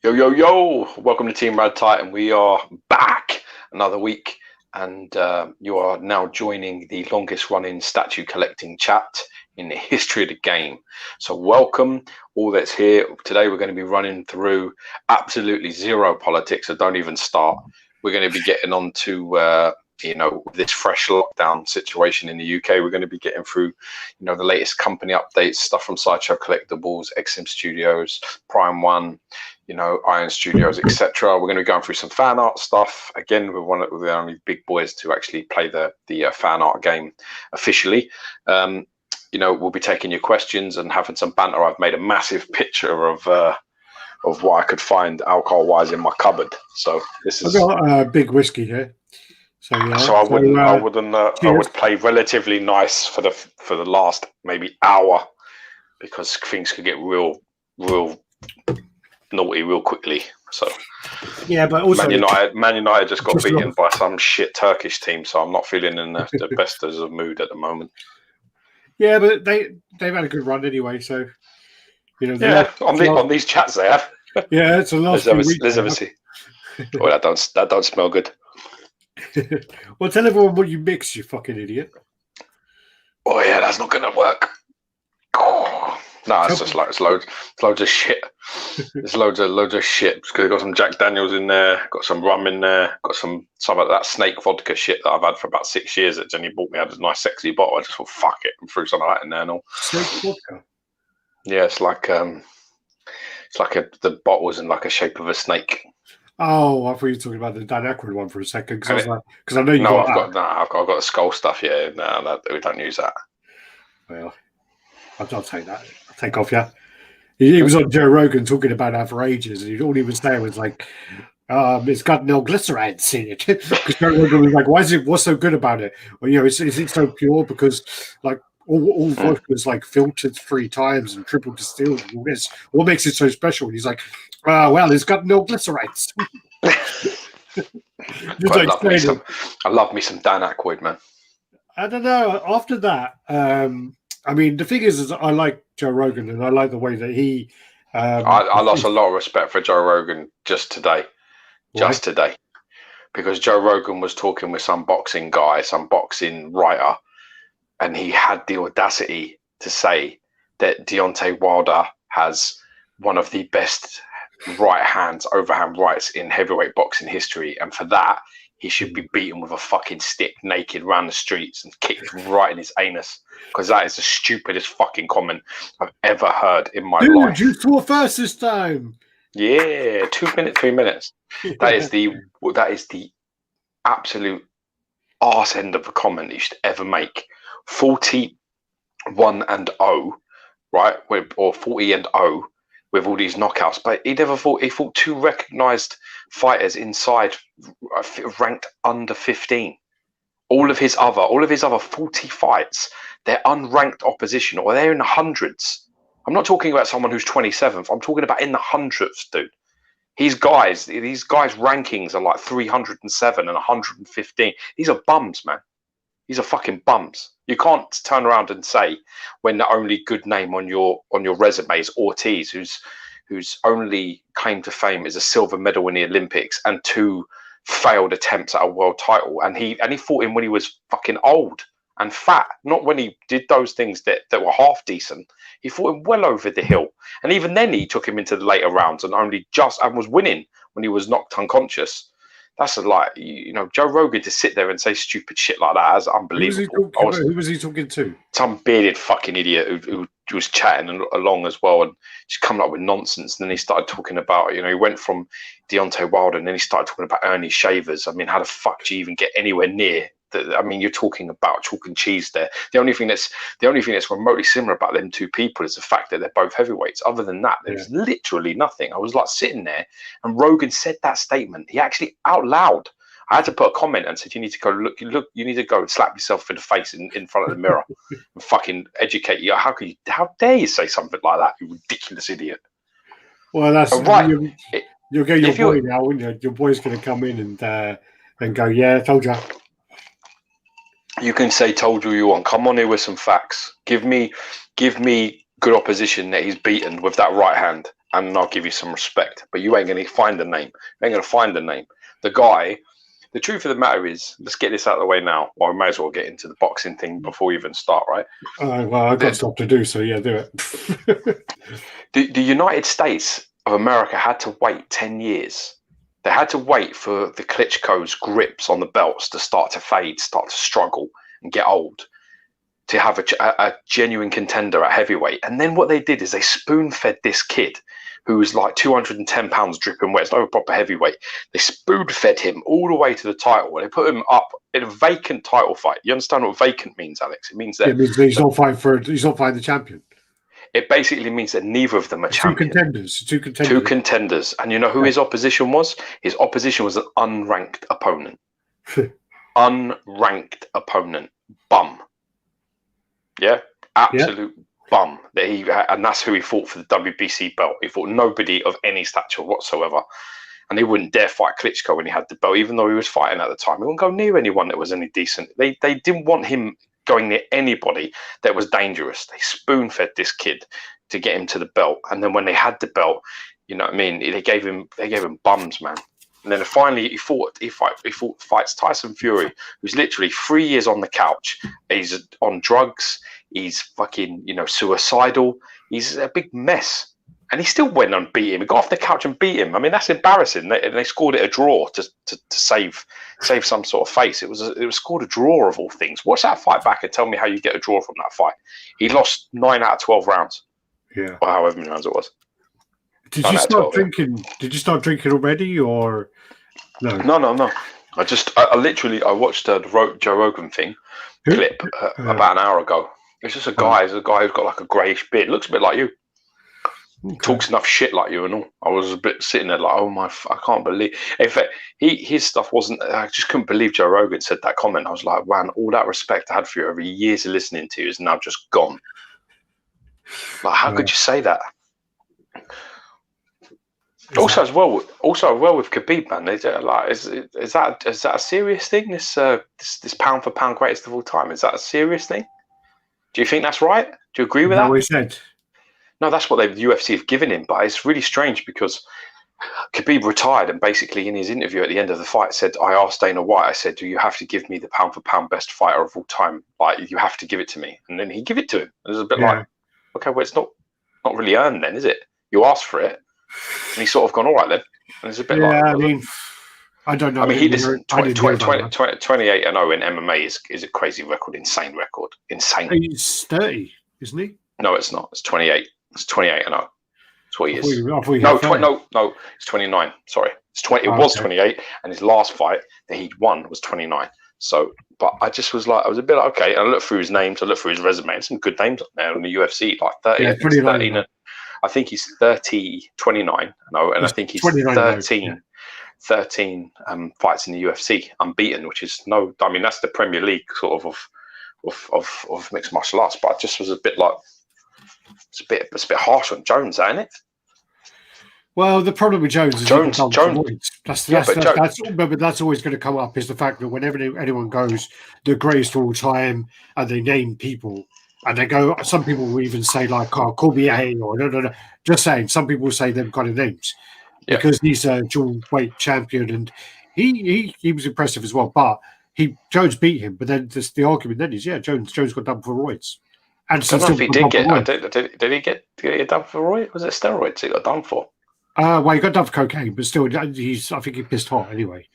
Yo, yo, yo! Welcome to Team RaddTitan. We are back another week, and you are now joining the longest running statue collecting chat in the history of the game. So, welcome all that's here. Today, we're going to be running through absolutely zero politics, so don't even start. We're going to be getting on to this fresh lockdown situation in the UK. We're going to be getting through, the latest company updates, stuff from Sideshow Collectibles, XM Studios, Prime One, Iron Studios, etc. We're going to be going through some fan art stuff. Again, we're one of the only big boys to actually play the fan art game officially. We'll be taking your questions and having some banter. I've made a massive picture of what I could find alcohol-wise in my cupboard. So this is. I've got a big whiskey here. So yeah. So I would play relatively nice for the last maybe hour, because things could get real naughty real quickly. So yeah, but also Man United just got beaten by some shit Turkish team, so I'm not feeling in the best of mood at the moment. Yeah, but they've had a good run anyway, so on these chats they have. Yeah, it's a last let's ever see. Oh, that don't smell good. Well, tell everyone what you mix, you fucking idiot. Oh yeah, that's not gonna work. Oh. No, it's just like it's loads of shit. There's loads of shit. Because got some Jack Daniels in there, got some rum in there, got some of that snake vodka shit that I've had for about 6 years. That Jenny bought me. Had a nice sexy bottle. I just thought, fuck it, and threw some of that in there and all. Snake vodka. Yeah, it's like the bottle's in like a shape of a snake. Oh, I thought you were talking about the Dan Aykroyd one for a second, because I know you. I've got the skull stuff. Yeah, no, we don't use that. Well, I'll take that. I'll take off, yeah. He was on Joe Rogan talking about that for ages, and all he was saying was like, "It's got no glycerides in it." Because Joe Rogan was like, "What's so good about it?" Well, is it so pure? Because like all vodka is like filtered 3 times and triple distilled. What makes it so special? And he's like, well, it's got no glycerides. I love me some Dan Aykroyd, man. I don't know. After that, I mean, the thing is I like Joe Rogan, and I like the way that he. I lost a lot of respect for Joe Rogan just today. Just today. Because Joe Rogan was talking with some boxing guy, some boxing writer, and he had the audacity to say that Deontay Wilder has one of the best overhand rights in heavyweight boxing history, and for that he should be beaten with a fucking stick naked around the streets and kicked right in his anus, because that is the stupidest fucking comment I've ever heard in my life. You swore first this time. Yeah, 3 minutes. That is the absolute arse end of a comment you should ever make. 41-0, right? Or 40-0 with all these knockouts, but he fought 2 recognized fighters inside ranked under 15. All of his other 40 fights, they're unranked opposition, or they're in the hundreds. I'm not talking about someone who's 27th. I'm talking about in the hundreds, dude. These guys' rankings are like 307 and 115. These are bums, man. These are fucking bums. You can't turn around and say, when the only good name on your resume is Ortiz, whose only claim to fame is a silver medal in the Olympics and 2 failed attempts at a world title, and he fought him when he was fucking old and fat, not when he did those things that were half decent. He fought him well over the hill, and even then he took him into the later rounds and was winning when he was knocked unconscious. That's Joe Rogan to sit there and say stupid shit like that is unbelievable. Who was he talking to? Some bearded fucking idiot who was chatting along as well and just coming up with nonsense. And then he started talking about, he went from Deontay Wilder and then he started talking about Ernie Shavers. I mean, how the fuck do you even get anywhere near that? I mean, you're talking about chalk and cheese there. The only thing that's remotely similar about them 2 people is the fact that they're both heavyweights. Other than that, there's literally nothing. I was like sitting there, and Rogan said that statement. He actually out loud. I had to put a comment and said, "You need to go look. You need to go and slap yourself in the face in front of the mirror and fucking educate you. How dare you say something like that? You ridiculous idiot." Well, that's right. You'll get your boy now, won't you? Your boy's going to come in and go, "Yeah, I told you." You can say "told you" you want. Come on here with some facts. Give me good opposition that he's beaten with that right hand, and I'll give you some respect. But you ain't going to find the name. You ain't going to find the name. The guy. The truth of the matter is, let's get this out of the way now. Well, we may as well get into the boxing thing before we even start, right? Well, I've got stuff to do, so yeah, do it. The United States of America had to wait 10 years. They had to wait for the Klitschko's grips on the belts to start to fade, start to struggle and get old, to have a genuine contender at heavyweight. And then what they did is they spoon-fed this kid who was like 210 pounds dripping wet. It's not a proper heavyweight. They spoon-fed him all the way to the title. They put him up in a vacant title fight. You understand what vacant means, Alex? It means that he's not fighting the champion. It basically means that neither of them are champions. Two contenders. And you know who his opposition was? His opposition was an unranked opponent. Unranked opponent. Bum. Yeah? Absolute bum. And that's who he fought for the WBC belt. He fought nobody of any stature whatsoever. And he wouldn't dare fight Klitschko when he had the belt, even though he was fighting at the time. He wouldn't go near anyone that was any decent. They didn't want him going near anybody that was dangerous. They spoon-fed this kid to get him to the belt. And then when they had the belt, you know what I mean? They gave him bums, man. And then finally he fights Tyson Fury, who's literally 3 years on the couch. He's on drugs. He's fucking, suicidal. He's a big mess. And he still went and beat him. He got off the couch and beat him. I mean, that's embarrassing. They scored it a draw to save some sort of face. It was scored a draw of all things. Watch that fight back and tell me how you get a draw from that fight. He lost 9 out of 12 rounds. Yeah, or however many rounds it was. Did you start drinking? Did you start drinking already, or no? No. I watched the Joe Rogan clip about an hour ago. It's just a guy. It's a guy who's got like a greyish beard. Looks a bit like you. Okay. Talks enough shit like you and all. I was a bit sitting there like, oh my, I can't believe. In fact, his stuff wasn't. I just couldn't believe Joe Rogan said that comment. I was like, man, all that respect I had for you over years of listening to you is now just gone. Like, how could you say that? Also, as well with Khabib, man. Is that a serious thing? This pound for pound greatest of all time. Is that a serious thing? Do you think that's right? Do you agree with that? What he said. No, that's what the UFC have given him, but it's really strange because Khabib retired and basically in his interview at the end of the fight said, I asked Dana White, I said, do you have to give me the pound for pound best fighter of all time? Like, you have to give it to me. And then he give it to him. It was a bit like, okay, well, it's not really earned then, is it? You asked for it. And he's sort of gone, all right then. And it's a bit like... I mean, I don't know. I mean, 28-0 in MMA is a crazy record, insane record. Insane. He's 30, isn't he? No, it's not. It's 28. It's 28-0. That's what he is. No, it's 29. Sorry, it's 20. It was 28, and his last fight that he won was 29. So, but I just was like, I was a bit like, okay. And I looked through his names, I looked through his resume, and some good names on there on the UFC, like 30. Yeah, 13. I think he's 29. No, and I think he's 13 fights in the UFC, unbeaten, which is I mean, that's the Premier League sort of mixed martial arts. But I just was a bit like. It's a bit harsh on Jones, ain't it? Well, the problem with Jones is Jones. That's always going to come up is the fact that whenever anyone goes the greatest of all time and they name people and they go, some people will even say like, oh, call me A or no. Just saying, some people will say them kind of names because he's a dual weight champion and he was impressive as well. But Jones beat him. But then the argument then is, Jones got done for roids. And I don't know if he did get. Did he get done for roids? Was it steroids he got done for? Well, he got done for cocaine, but still, I think he pissed hot anyway.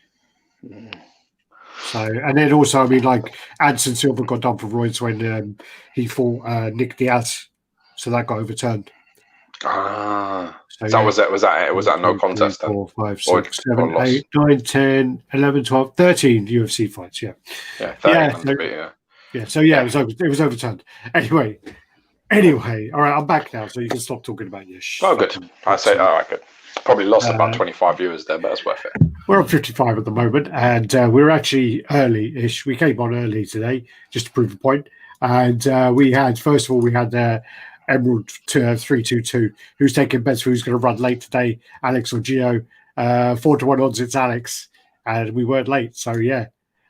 So, and then also, I mean, like Anderson Silva got done for roids when he fought Nick Diaz, so that got overturned. So was that no contest? 4, 5, 6, 7, 8, 9, 10, 11, 12, 13 UFC fights. Yeah. So it was overturned. Anyway, all right, I'm back now, so you can stop talking about your shit. Oh, good. I say, all right, good. Probably lost about 25 viewers there, but that's worth it. We're on 55 at the moment, and we're actually early-ish. We came on early today, just to prove a point. And we had Emerald 322, who's taking bets for who's going to run late today, Alex or Gio. 4-1 odds, it's Alex. And we weren't late, so yeah.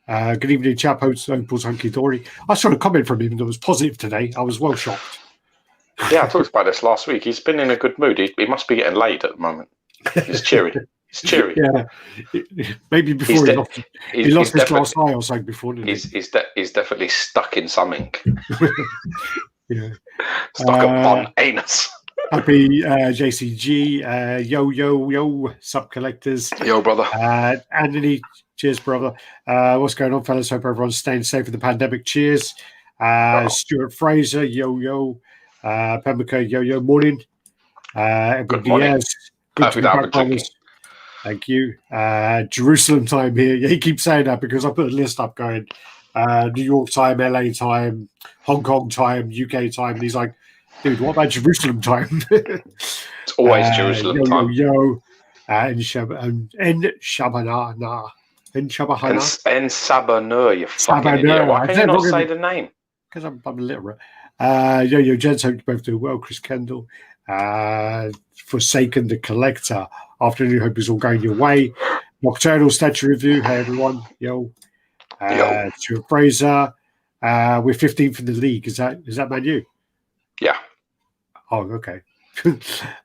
Good evening, chap. Opal's hunky dory. I saw a comment from him that was positive today. I was well shocked. Yeah, I talked about this last week. He's been in a good mood. He must be getting laid at the moment. He's cheery. He's cheery. Yeah, maybe before he lost his glass eye or something before. He's definitely stuck in something. Yeah, stuck at one anus. Happy JCG, yo, sub collectors. Yo, brother. Anthony, cheers, brother. What's going on, fellas? Hope everyone's staying safe in the pandemic. Cheers. Stuart Fraser, yo. Pemmica, yo, morning. Good morning. Good to be back, brothers. Thank you. Jerusalem time here. Yeah, he keeps saying that because I put a list up going New York time, LA time, Hong Kong time, UK time. And he's like, dude, what about Jerusalem time? It's always Jerusalem time. Yo. En Shabana. En Sabana, you fucking idiot. Why can you not say the name? Because I'm illiterate. Yo, gents, hope you both do well. Chris Kendall. Forsaken the Collector. Afternoon, hope it's all going your way. Nocturnal Statue Review. Hey, everyone. Yo. Stuart Fraser. We're 15th in the league. Is that Man U? Yeah. Oh, okay. We've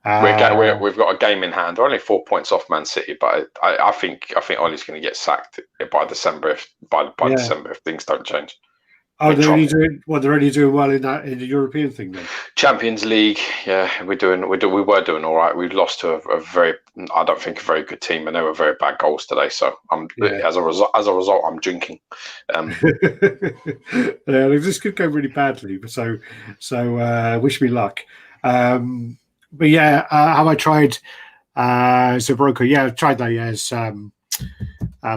got a game in hand. They're only 4 points off Man City, but I think Ollie's going to get sacked by December if December if things don't change. Oh, they're only doing well in the European thing then. Champions League, yeah, we were doing all right. We lost to a very good team, and they were very bad goals today. So as a result, I'm drinking. Yeah, this could go really badly. So wish me luck. But yeah, have I tried Zabroka? Yeah, I've tried that. Yeah, it's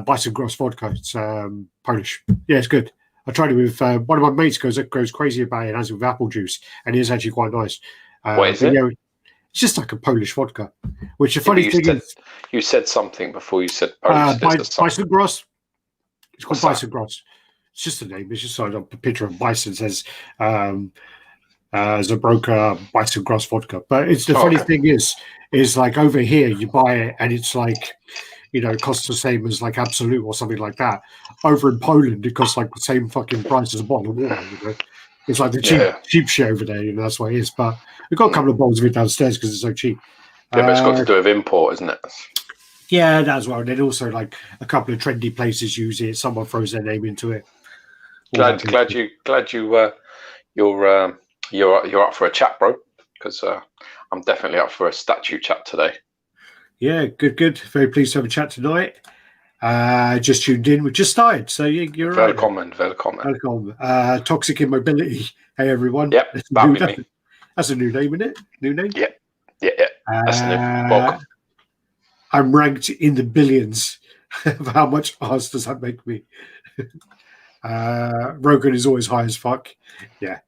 Bison Gross vodka. It's Polish. Yeah, it's good. I tried it with one of my mates. Goes crazy about it. Has it with apple juice, and it is actually quite nice. What is it? Yeah, it's just like a Polish vodka. Which the funny thing is, you said something before you said Polish. Bison Gross. It's called Bison Gross. It's just a name. It's just like a picture of bison. Says Zabroka Bison Gross vodka. But it's the funny thing is like over here you buy it and it's like, you know, it costs the same as like Absolute or something like that. Over in Poland, it costs like the same fucking price as a bottle of water. You know? It's like the cheap shit over there. You know, that's what it is. But we've got a couple of bottles of it downstairs because it's so cheap. Yeah, but it's got to do with import, isn't it? Yeah, that as well. And then also like a couple of trendy places use it. Someone throws their name into it. Glad you're up for a chat, bro. Because I'm definitely up for a statue chat today. Yeah, good. Very pleased to have a chat tonight. Just tuned in. We just started, so you're right. Welcome. Toxic Immobility. Hey, everyone. Yep, that's a new name, isn't it? New name? Yeah. That's a new welcome. I'm ranked in the billions. How much arse does that make me? Rogan is always high as fuck. Yeah.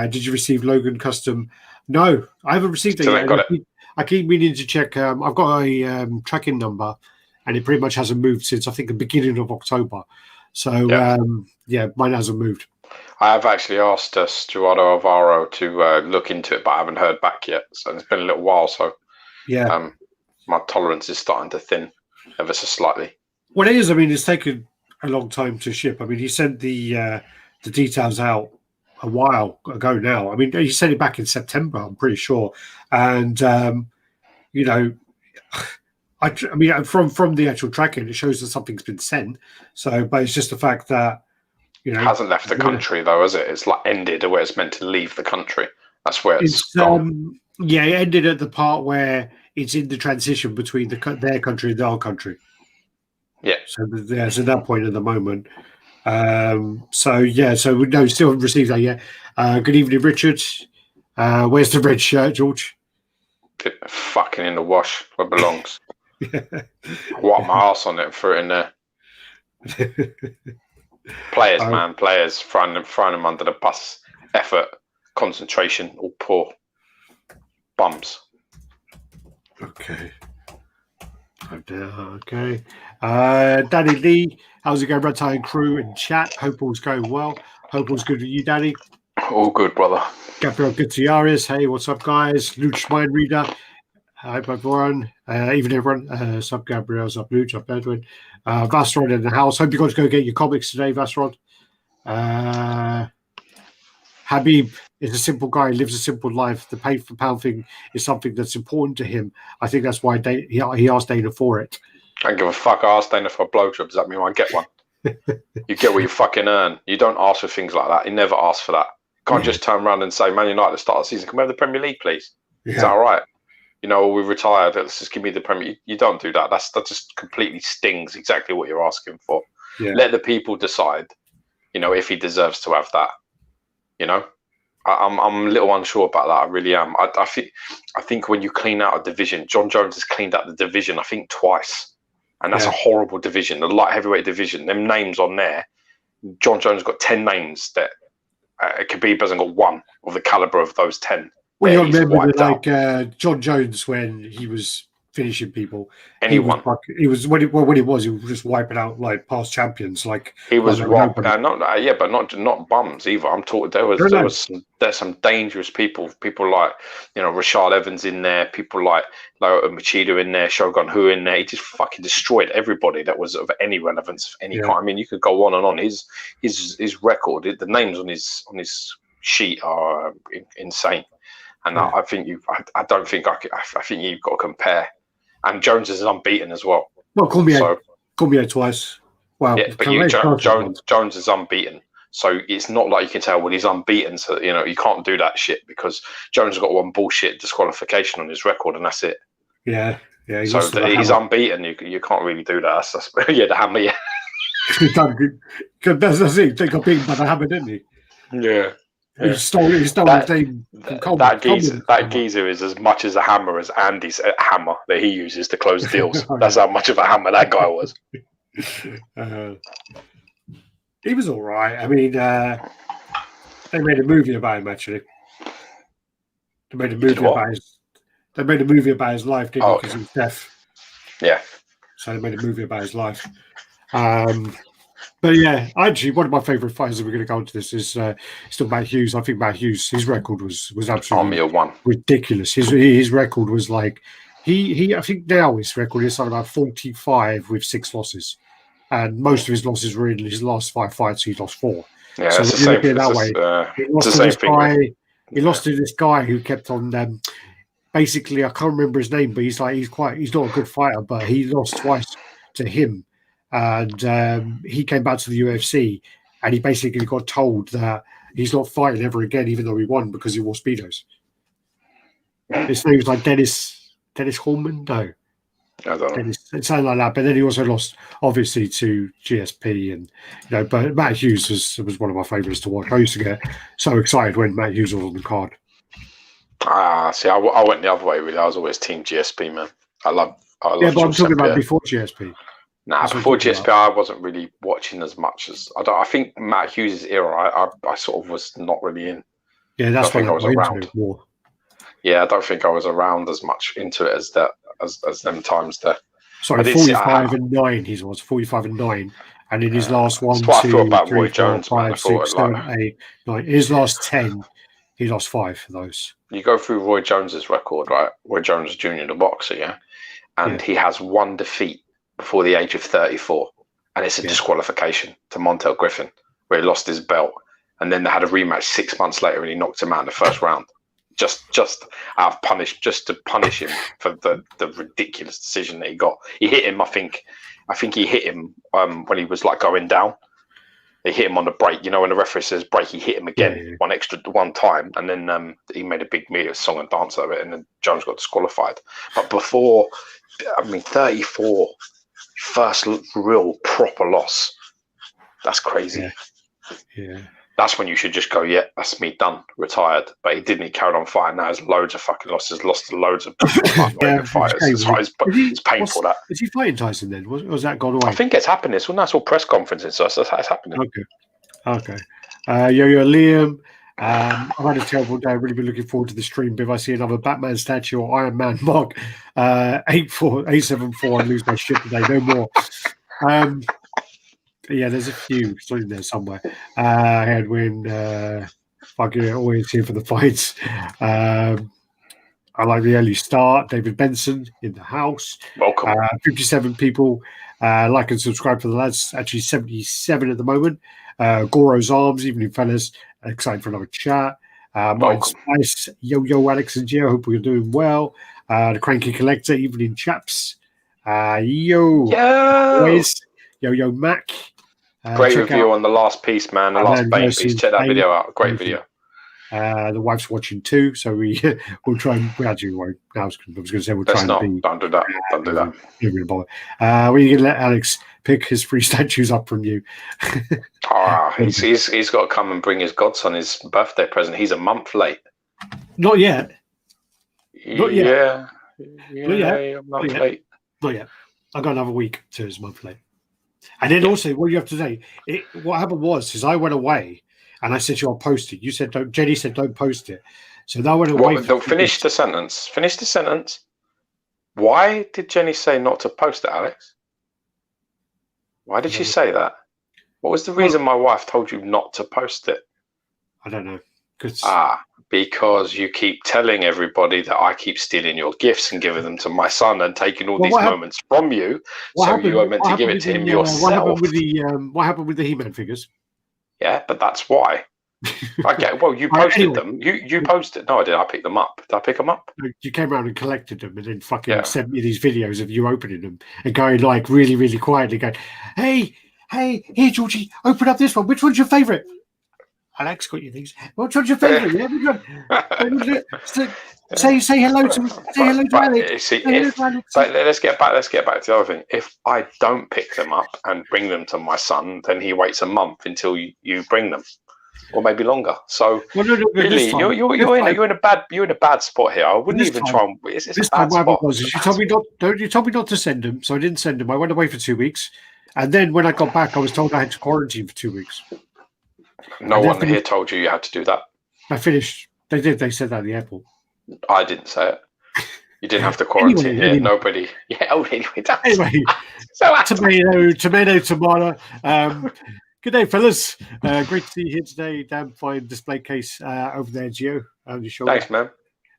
Did you receive Logan Custom? No, I haven't received it yet. I keep meaning to check. I've got a tracking number, and it pretty much hasn't moved since I think the beginning of October. So mine hasn't moved. I have actually asked Stuardo Alvaro to look into it, but I haven't heard back yet. So it's been a little while. So my tolerance is starting to thin ever so slightly. Well, it is. I mean, it's taken a long time to ship. I mean, he sent the details out a while ago now. I mean, he sent it back in September, I'm pretty sure. And, you know, I mean, from the actual tracking, it shows that something's been sent. So, but it's just the fact that, you know. It hasn't left the country, though, has it? It's like ended where it's meant to leave the country. That's where it's gone. Yeah, it ended at the part where it's in the transition between their country and our country. Yeah. So, so that point at the moment. So we still haven't received that yet. Good evening, Richard. Where's the red shirt, George? Fucking in the wash where it belongs. Wipe my ass on it and threw it in there. Players, man, players throwing them under the bus. Effort, concentration, all poor. Bums. Okay. Okay. Danny Lee, how's it going, RaddTitan crew and chat? Hope all's going well. Hope all's good with you, Danny. All good, brother. Gabriel Gutierrez, hey, what's up, guys? Luch Mind Reader, hi, everyone. Even everyone. Sup, Gabriel, sup, Luch, up, Edwin. Vasrod in the house. Hope you got to go get your comics today, Vasrod. Habib is a simple guy, lives a simple life. The pay for pound thing is something that's important to him. I think that's why he asked Dana for it. I don't give a fuck. I asked Dana for a blowjob. Does that mean I get one? You get what you fucking earn. You don't ask for things like that. You never ask for that. You can't just turn around and say, Man United at the start of the season, can we have the Premier League, please? Is that all right? You know, we retired. Let's just give me the Premier. You don't do that. That just completely stings exactly what you're asking for. Yeah. Let the people decide. You know, if he deserves to have that. You know, I'm a little unsure about that. I really am. I think when you clean out a division, John Jones has cleaned out the division, I think, twice, and that's a horrible division. The light heavyweight division. Them names on there. John Jones got 10 names that Khabib hasn't got one of the caliber of those 10. Well, you remember that, John Jones, when he was finishing people, anyone. He was when he was just wiping out like past champions. Like he was but not bums either. I'm talking. There's some dangerous people. People like Rashad Evans in there. People like Machida in there. Shogun Hu in there. He just fucking destroyed everybody that was of any relevance of any kind. I mean, you could go on and on. His record, the names on his sheet are insane. And I think I think you've got to compare. And Jones is unbeaten as well. Well, Cormier twice. Wow. Yeah, but Jones is unbeaten. So it's not like you can tell, well, he's unbeaten. So, you can't do that shit because Jones has got one bullshit disqualification on his record and that's it. Yeah. Yeah. So he's unbeaten. You can't really do that. That's the hammer, yeah. That's it. They got beaten by the hammer, didn't he? Yeah. He stole his name from Coleman. That geezer is as much as a hammer as Andy's hammer that he uses to close deals. That's how much of a hammer that guy was. He was all right. I mean, they made a movie about him, actually. They made a movie about his life, didn't they? Because he was deaf. Yeah. So they made a movie about his life. But yeah, actually, one of my favourite fighters, that we're going to go into this, is still Matt Hughes. I think Matt Hughes, his record was absolutely ridiculous. His record was like, I think now his record is something like 45 with 6 losses. And most of his losses were in his last 5 fights. He lost 4. Yeah, so it's the same. That way. He lost to this guy who kept on. Basically, I can't remember his name, but he's not a good fighter, but he lost twice to him. And he came back to the UFC, and he basically got told that he's not fighting ever again, even though he won because he wore Speedos. His name was like Dennis Hallman. No, I don't know. It's something like that. But then he also lost, obviously, to GSP, and But Matt Hughes was one of my favourites to watch. I used to get so excited when Matt Hughes was on the card. See, I went the other way. Really, I was always Team GSP, man. I love. Yeah, but I'm talking about before GSP. Nah, before GSP, I wasn't really watching as much as I think Matt Hughes' era. I sort of was not really in. Yeah, that's when I was around more. Yeah, I don't think I was around as much into it as them times there. Sorry, 45 and 9. He was 45 and 9, and in his last 1, 2, 3, 4, 5, 6, 7, 8, 9. In his last 10, he lost 5 of those. You go through Roy Jones's record, right? Roy Jones Jr., the boxer, yeah, and he has 1 defeat before the age of 34, and it's a disqualification to Montel Griffin, where he lost his belt, and then they had a rematch 6 months later, and he knocked him out in the first round, just out of to punish him for the ridiculous decision that he got. He hit him, I think he hit him when he was like going down. He hit him on the break. When the referee says break, he hit him again one time, and then he made a big song and dance of it, and then Jones got disqualified. But before, 34. First real proper loss. That's crazy. Yeah. That's when you should just go, yeah, that's me done, retired. But he didn't. He carried on fighting. Now there's loads of fucking losses. Lost to loads of fighters. It's painful. Is he fighting Tyson then? Was that gone away? I think it's happening. It's all press conferences. So it's happening. Okay. Yo, Liam. I've had a terrible day. I've really been looking forward to the stream. But if I see another Batman statue or Iron Man mug, 874, I lose my shit today. No more. Yeah, there's a few in there somewhere. Edwin, always here for the fights. I like the early start. David Benson in the house. Welcome. 57 people like and subscribe for the lads. Actually, 77 at the moment. Goro's Arms, evening fellas. excited for another chat. Martin Welcome. Spice, Yo, Alex and Gio. Hope you're doing well. The Cranky Collector, evening chaps. Always. Yo, Mac. Great Check review out on the last piece, man. The last Bane piece. Check that video out. Great video. The wife's watching too, so we'll try and we actually won't. I was going to say we'll try and be. Don't do that. Don't do that. We're going to let Alex pick his 3 statues up from you. He's got to come and bring his godson his birthday present. He's a month late. Not yet. Not yet. Yeah. Not yet. A month late. Not yet. I got another week to his month late. And then also, what you have to say, what happened was I went away and I said, I'll post it. You said, don't. Jenny said, don't post it. So now I went away. Finish the sentence. Finish the sentence. Why did Jenny say not to post it, Alex? Why did she say that? What was the reason my wife told you not to post it? I don't know. Because you keep telling everybody that I keep stealing your gifts and giving them to my son and taking all these moments from you. So you are meant to give it to him yourself. What happened with the He-Man figures? Yeah, but that's why. Okay, well, you posted them. You posted. No, I didn't. I picked them up. Did I pick them up? You came around and collected them and then fucking sent me these videos of you opening them and going like really, really quietly going, hey, here, Georgie, open up this one. Which one's your favourite? Alex got you these. Which one's your favourite? Say hello to Alex. Let's get back to the other thing. If I don't pick them up and bring them to my son, then he waits a month until you bring them, or maybe longer. So really, you're in a bad spot here. I wouldn't even try. It's a bad spot. You told me not to send them, so I didn't send them. I went away for 2 weeks, and then when I got back, I was told I had to quarantine for 2 weeks. No one here told you had to do that. I finished. They did. They said that at the airport. I didn't say it. You didn't have to quarantine here. Nobody. Yeah. Anyway. Tomato. Good day, fellas. Great to see you here today. Damn fine display case over there, Gio. Thanks, man.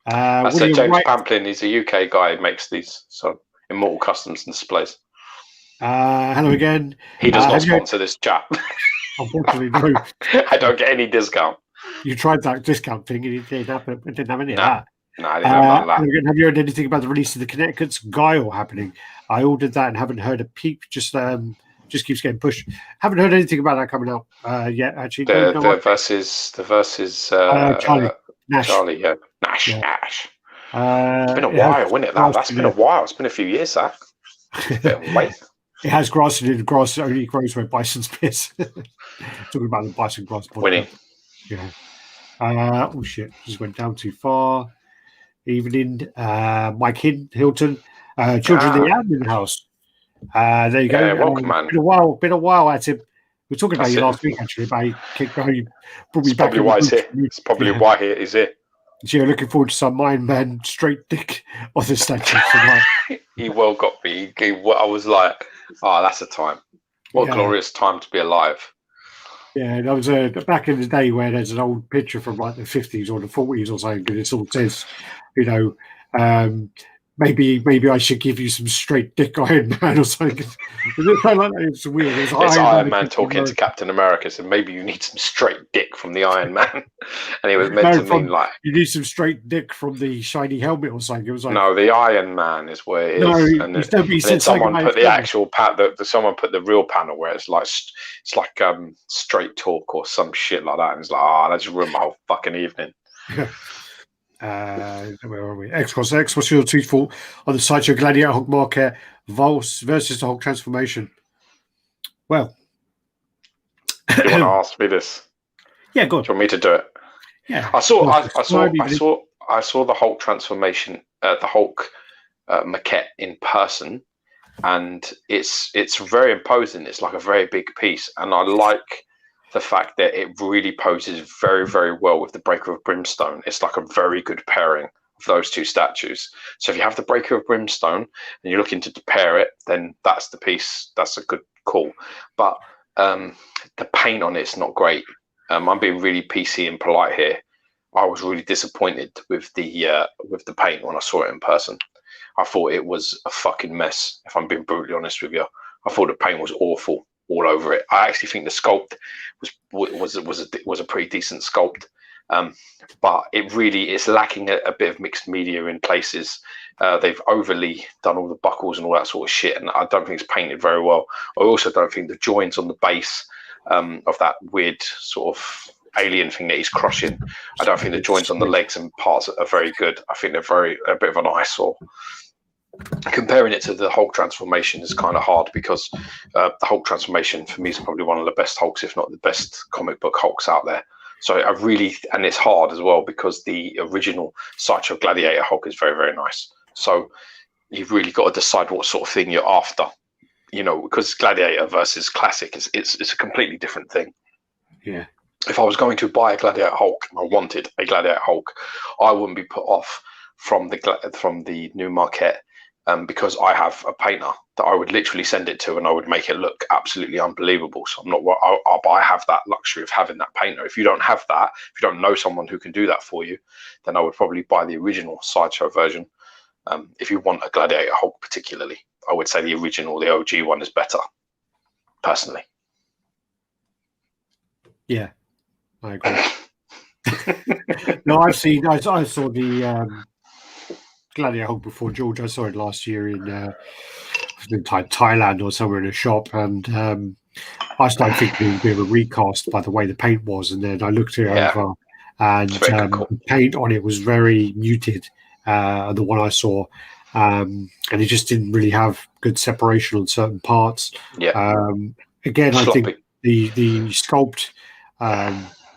That's James Pamplin. He's a UK guy who makes these Immortal Customs and displays. Hello again. He does not sponsor this chat. Unfortunately, no. I don't get any discount. You tried that discount thing and you didn't have any of that. No, I didn't have that. Have you heard anything about the release of the Connecticut's Guile happening? I ordered that and haven't heard a peep. Just keeps getting pushed. Haven't heard anything about that coming out yet. Actually, the versus Charlie. Nash. Charlie, yeah. Nash. It's been a while, isn't it? That's been a while. It's been a few years. That. Wait. It has grass in it. Grass only grows where bison's piss. Talking about the bison grass. Winning. Yeah. Oh shit! Just went down too far. Evening. Mike Hilton. Children of the Admin House. There you go. Yeah, welcome, man. Been a while at him. We were talking about you last week, actually. About you brought me back. Probably why he's here. It's probably why he's here. So you're looking forward to some Iron Man straight dick on the statue. He well got me. I was like, that's a time. What a glorious time to be alive. Yeah, that was back in the day where there's an old picture from like the 50s or the 40s or something, and it all says, maybe I should give you some straight dick Iron Man or something. It's weird. It's Iron Man talking to Captain America, so maybe you need some straight dick from the Iron Man. And he was meant to mean like... You need some straight dick from the shiny helmet or something. It was like... No, the Iron Man is where it is. No, and then someone put the actual someone put the real panel where it's like straight talk or some shit like that. And it's like, that just ruined my whole fucking evening. Where are we? X cross X. What's your tweet for on the Sideshow Gladiator Hulk Market versus the Hulk transformation? Well, you want to ask me this? Yeah, go on. Do you want me to do it? Yeah. I saw the Hulk transformation, the Hulk maquette in person, and it's very imposing. It's like a very big piece, and I like the fact that it really poses very, very well with the Breaker of Brimstone. It's like a very good pairing of those two statues. So if you have the Breaker of Brimstone and you're looking to pair it, then that's the piece. That's a good call. But the paint on it's not great. I'm being really PC and polite here. I was really disappointed with the paint when I saw it in person. I thought it was a fucking mess, if I'm being brutally honest with you. I thought the paint was awful. all over it. I actually think the sculpt was a pretty decent sculpt, but it's lacking a bit of mixed media in places. They've overly done all the buckles and all that sort of shit, and I don't think it's painted very well. I also don't think the joints on the base of that weird sort of alien thing that he's crushing, I don't think the joints on the legs and parts are very good. I think they're a bit of an eyesore. Comparing it to the Hulk transformation is kind of hard because the Hulk transformation for me is probably one of the best Hulks, if not the best comic book Hulks out there. So and it's hard as well because the original Sideshow Gladiator Hulk is very, very nice. So you've really got to decide what sort of thing you're after, because Gladiator versus Classic it's a completely different thing. Yeah. If I was going to buy a Gladiator Hulk and I wanted a Gladiator Hulk, I wouldn't be put off from the new Marquette. Because I have a painter that I would literally send it to and I would make it look absolutely unbelievable. So I have that luxury of having that painter. If you don't have that, if you don't know someone who can do that for you, then I would probably buy the original Sideshow version. If you want a Gladiator Hulk particularly, I would say the original, the OG one is better, personally. Yeah, I agree. No, I saw the Gladiator Hulk before, George. I saw it last year in Thailand or somewhere in a shop, and I started thinking it was a bit of a recast by the way the paint was, and then I looked it over, and the paint on it was very muted. The one I saw, and it just didn't really have good separation on certain parts. Yeah. Again, I think the sculpt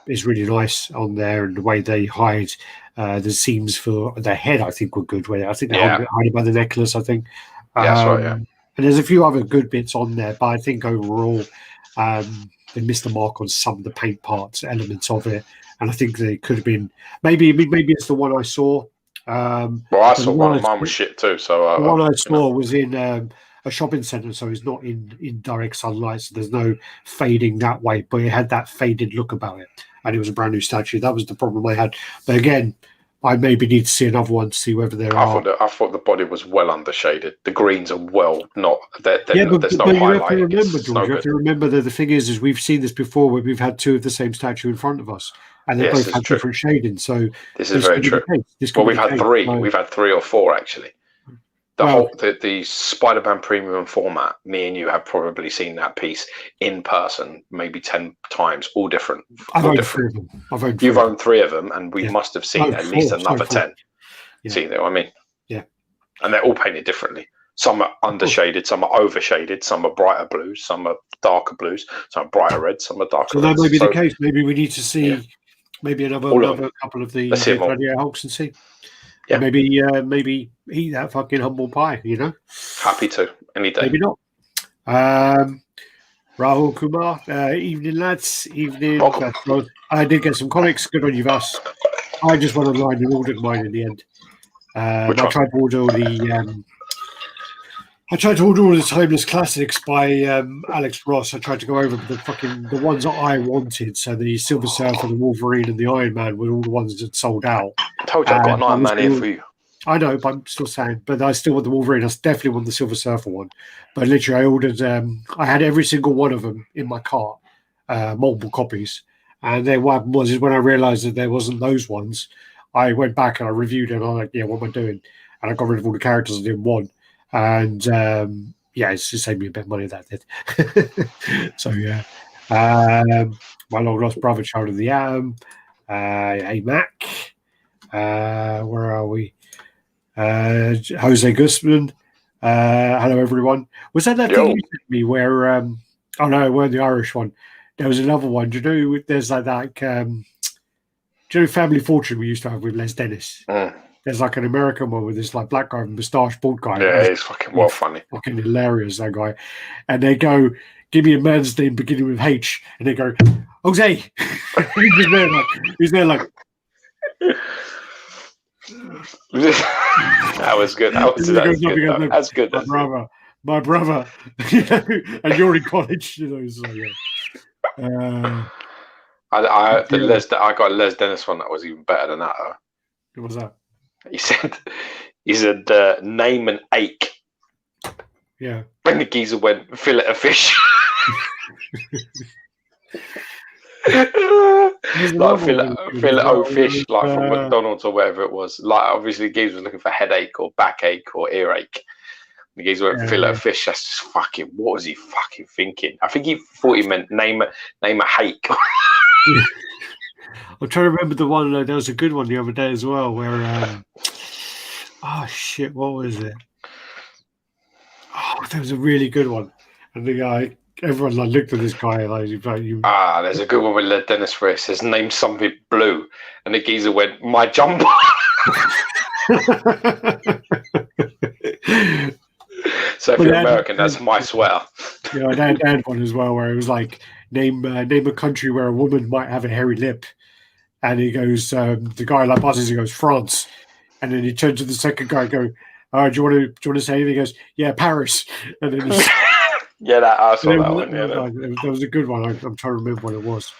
is really nice on there, and the way they hide the seams for their head, I think, were good. I think they hide it by the necklace, I think. That's right, yeah. And there's a few other good bits on there, but I think overall they missed the mark on some of the paint parts, elements of it, and I think they could have been maybe it's the one I saw. Well, I saw one of mine was shit too. So the one I saw was in a shopping centre, so it's not in direct sunlight, so there's no fading that way, but it had that faded look about it, and it was a brand new statue. That was the problem I had. But again, I maybe need to see another one to see whether there are. I thought the body was well undershaded. The greens are there's no but highlight. You have to remember that the thing is we've seen this before where we've had two of the same statue in front of us, and they both have different shading. So this is very true. We've had three. We've had 3 or 4 actually. The Spider-Man premium format, me and you have probably seen that piece in person maybe 10 times, all different. I've owned 3 of them. You've owned 3 of them, and we must have seen at least another 10. Yeah. See, what I mean? Yeah. And they're all painted differently. Some are undershaded, some are overshaded, some are brighter blues, some are darker blues, some are brighter reds, some are darker reds. So that may be the case. Maybe we need to see maybe another couple of the Gladiator Hulks and see. Yeah. Maybe eat that fucking humble pie, Happy to, any day. Maybe not. Rahul Kumar, evening lads, evening. I did get some comics, good on you, Vas. I just went online and ordered mine in the end. I tried to order all the Timeless Classics by Alex Ross. I tried to go over the ones that I wanted. So the Silver Surfer, the Wolverine, and the Iron Man were all the ones that sold out. I told you I've got an Iron Man here for you. I know, but I'm still saying. But I still want the Wolverine. I definitely want the Silver Surfer one. But literally, I ordered. I had every single one of them in my cart, multiple copies. And then what happened was when I realised that there wasn't those ones, I went back and I reviewed it. And I was like, yeah, what am I doing? And I got rid of all the characters I didn't want. And it saved me a bit of money, that did. So yeah, my long lost brother, Child of the Atom. Hey Mac, where are we? Jose Guzman. Hello everyone. Was that thing you sent me where? Oh no, it weren't the Irish one. There was another one. Do you know? There's like that. Do you know Family Fortune we used to have with Les Dennis? There's like an American one with this like black guy with moustache, bald guy. Yeah, he's fucking funny. Fucking hilarious, that guy. And they go, give me a man's name beginning with H. And they go, Jose. he's there like. That was good. That's good. My brother. And you're in college, So yeah. I got a Les Dennis one that was even better than that. What was that? He said, name an ache. Yeah. And the geezer went, fillet of fish. Like fillet o fish, like from McDonald's or whatever it was. Like obviously, Gibbs was looking for headache or backache or earache. The geezer went fillet of fish. That's just fucking. What was he fucking thinking? I think he thought he meant name a hake. I'm trying to remember the one. There was a good one the other day as well, where oh shit, what was it? Oh, there was a really good one, and the guy, everyone like looked at this guy like you. Ah, there's a good one with Dennis where it says name something blue, and the geezer went my jumper. So if you're American, that's my sweater. Yeah, I had one as well where it was like name a country where a woman might have a hairy lip, and he goes, the guy like buzzes, he goes France, and then he turns to the second guy, and go, do you want to say anything? He goes, yeah, Paris, and then yeah, I saw that one. Yeah, that was a good one. I'm trying to remember what it was.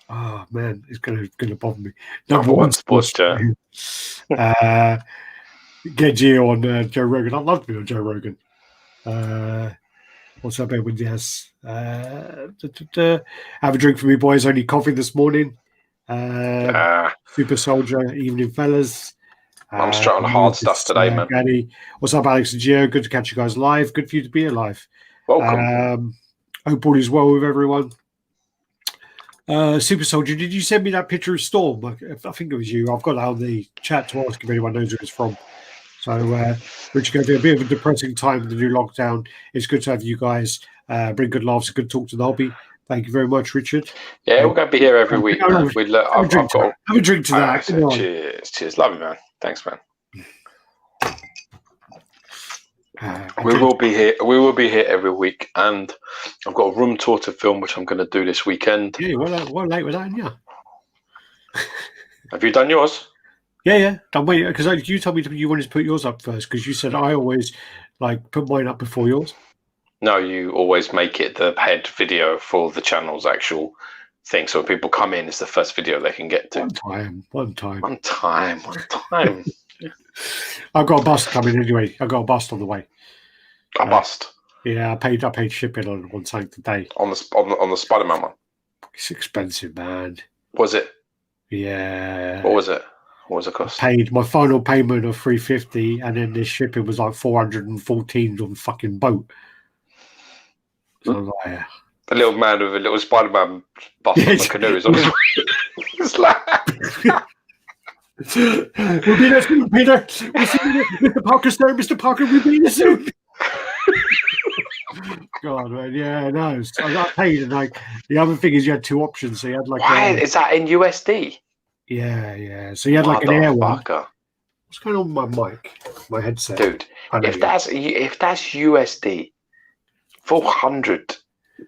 Oh man, it's gonna bother me. Number one sports chat. Get you on Joe Rogan. I'd love to be on Joe Rogan. What's up, Edwin? Yes. Have a drink for me, boys. Only coffee this morning. Super Soldier, evening, fellas. I'm straight on hard stuff today, man. Gaddy. What's up, Alex and Gio? Good to catch you guys live. Good for you to be alive. Welcome. Hope all is well with everyone. Super Soldier, did you send me that picture of Storm? I think it was you. I've got that on the chat to ask if anyone knows who it's from. So, Richard, going to be a bit of a depressing time with the new lockdown. It's good to have you guys bring good laughs, good talk to the hobby. Thank you very much, Richard. Yeah, we're going to be here every week. Have a drink to that. Cheers. Love you, man. Thanks, man. We will be here. We will be here every week, and I've got a room tour to film, which I'm going to do this weekend. Yeah, well late with that, yeah. Have you done yours? Yeah. I'm waiting because you told me you wanted to put yours up first because you said I always put mine up before yours. No, you always make it the head video for the channel's actual thing, so when people come in, it's the first video they can get to. One time. I've got a bus coming anyway. I got a bus on the way. A bust. Yeah, I paid shipping on something today. On the Spider-Man one. It's expensive, man. Was it? Yeah. What was it? What was the cost? Paid my final payment of $350, and then the shipping was like $414 on fucking boat. So I was like, a little man with a little Spider-Man bus on the canoe is on his way. It's like. We'll be there soon, Peter. We'll see you, Mr. Parker's there. Mr. Parker, we'll be there soon. God, man, yeah, no. I got paid, and the other thing is you had two options. So you had why is that in USD? Yeah. So you had an air one. What's going on with my mic? My headset, dude. If that's USD, 400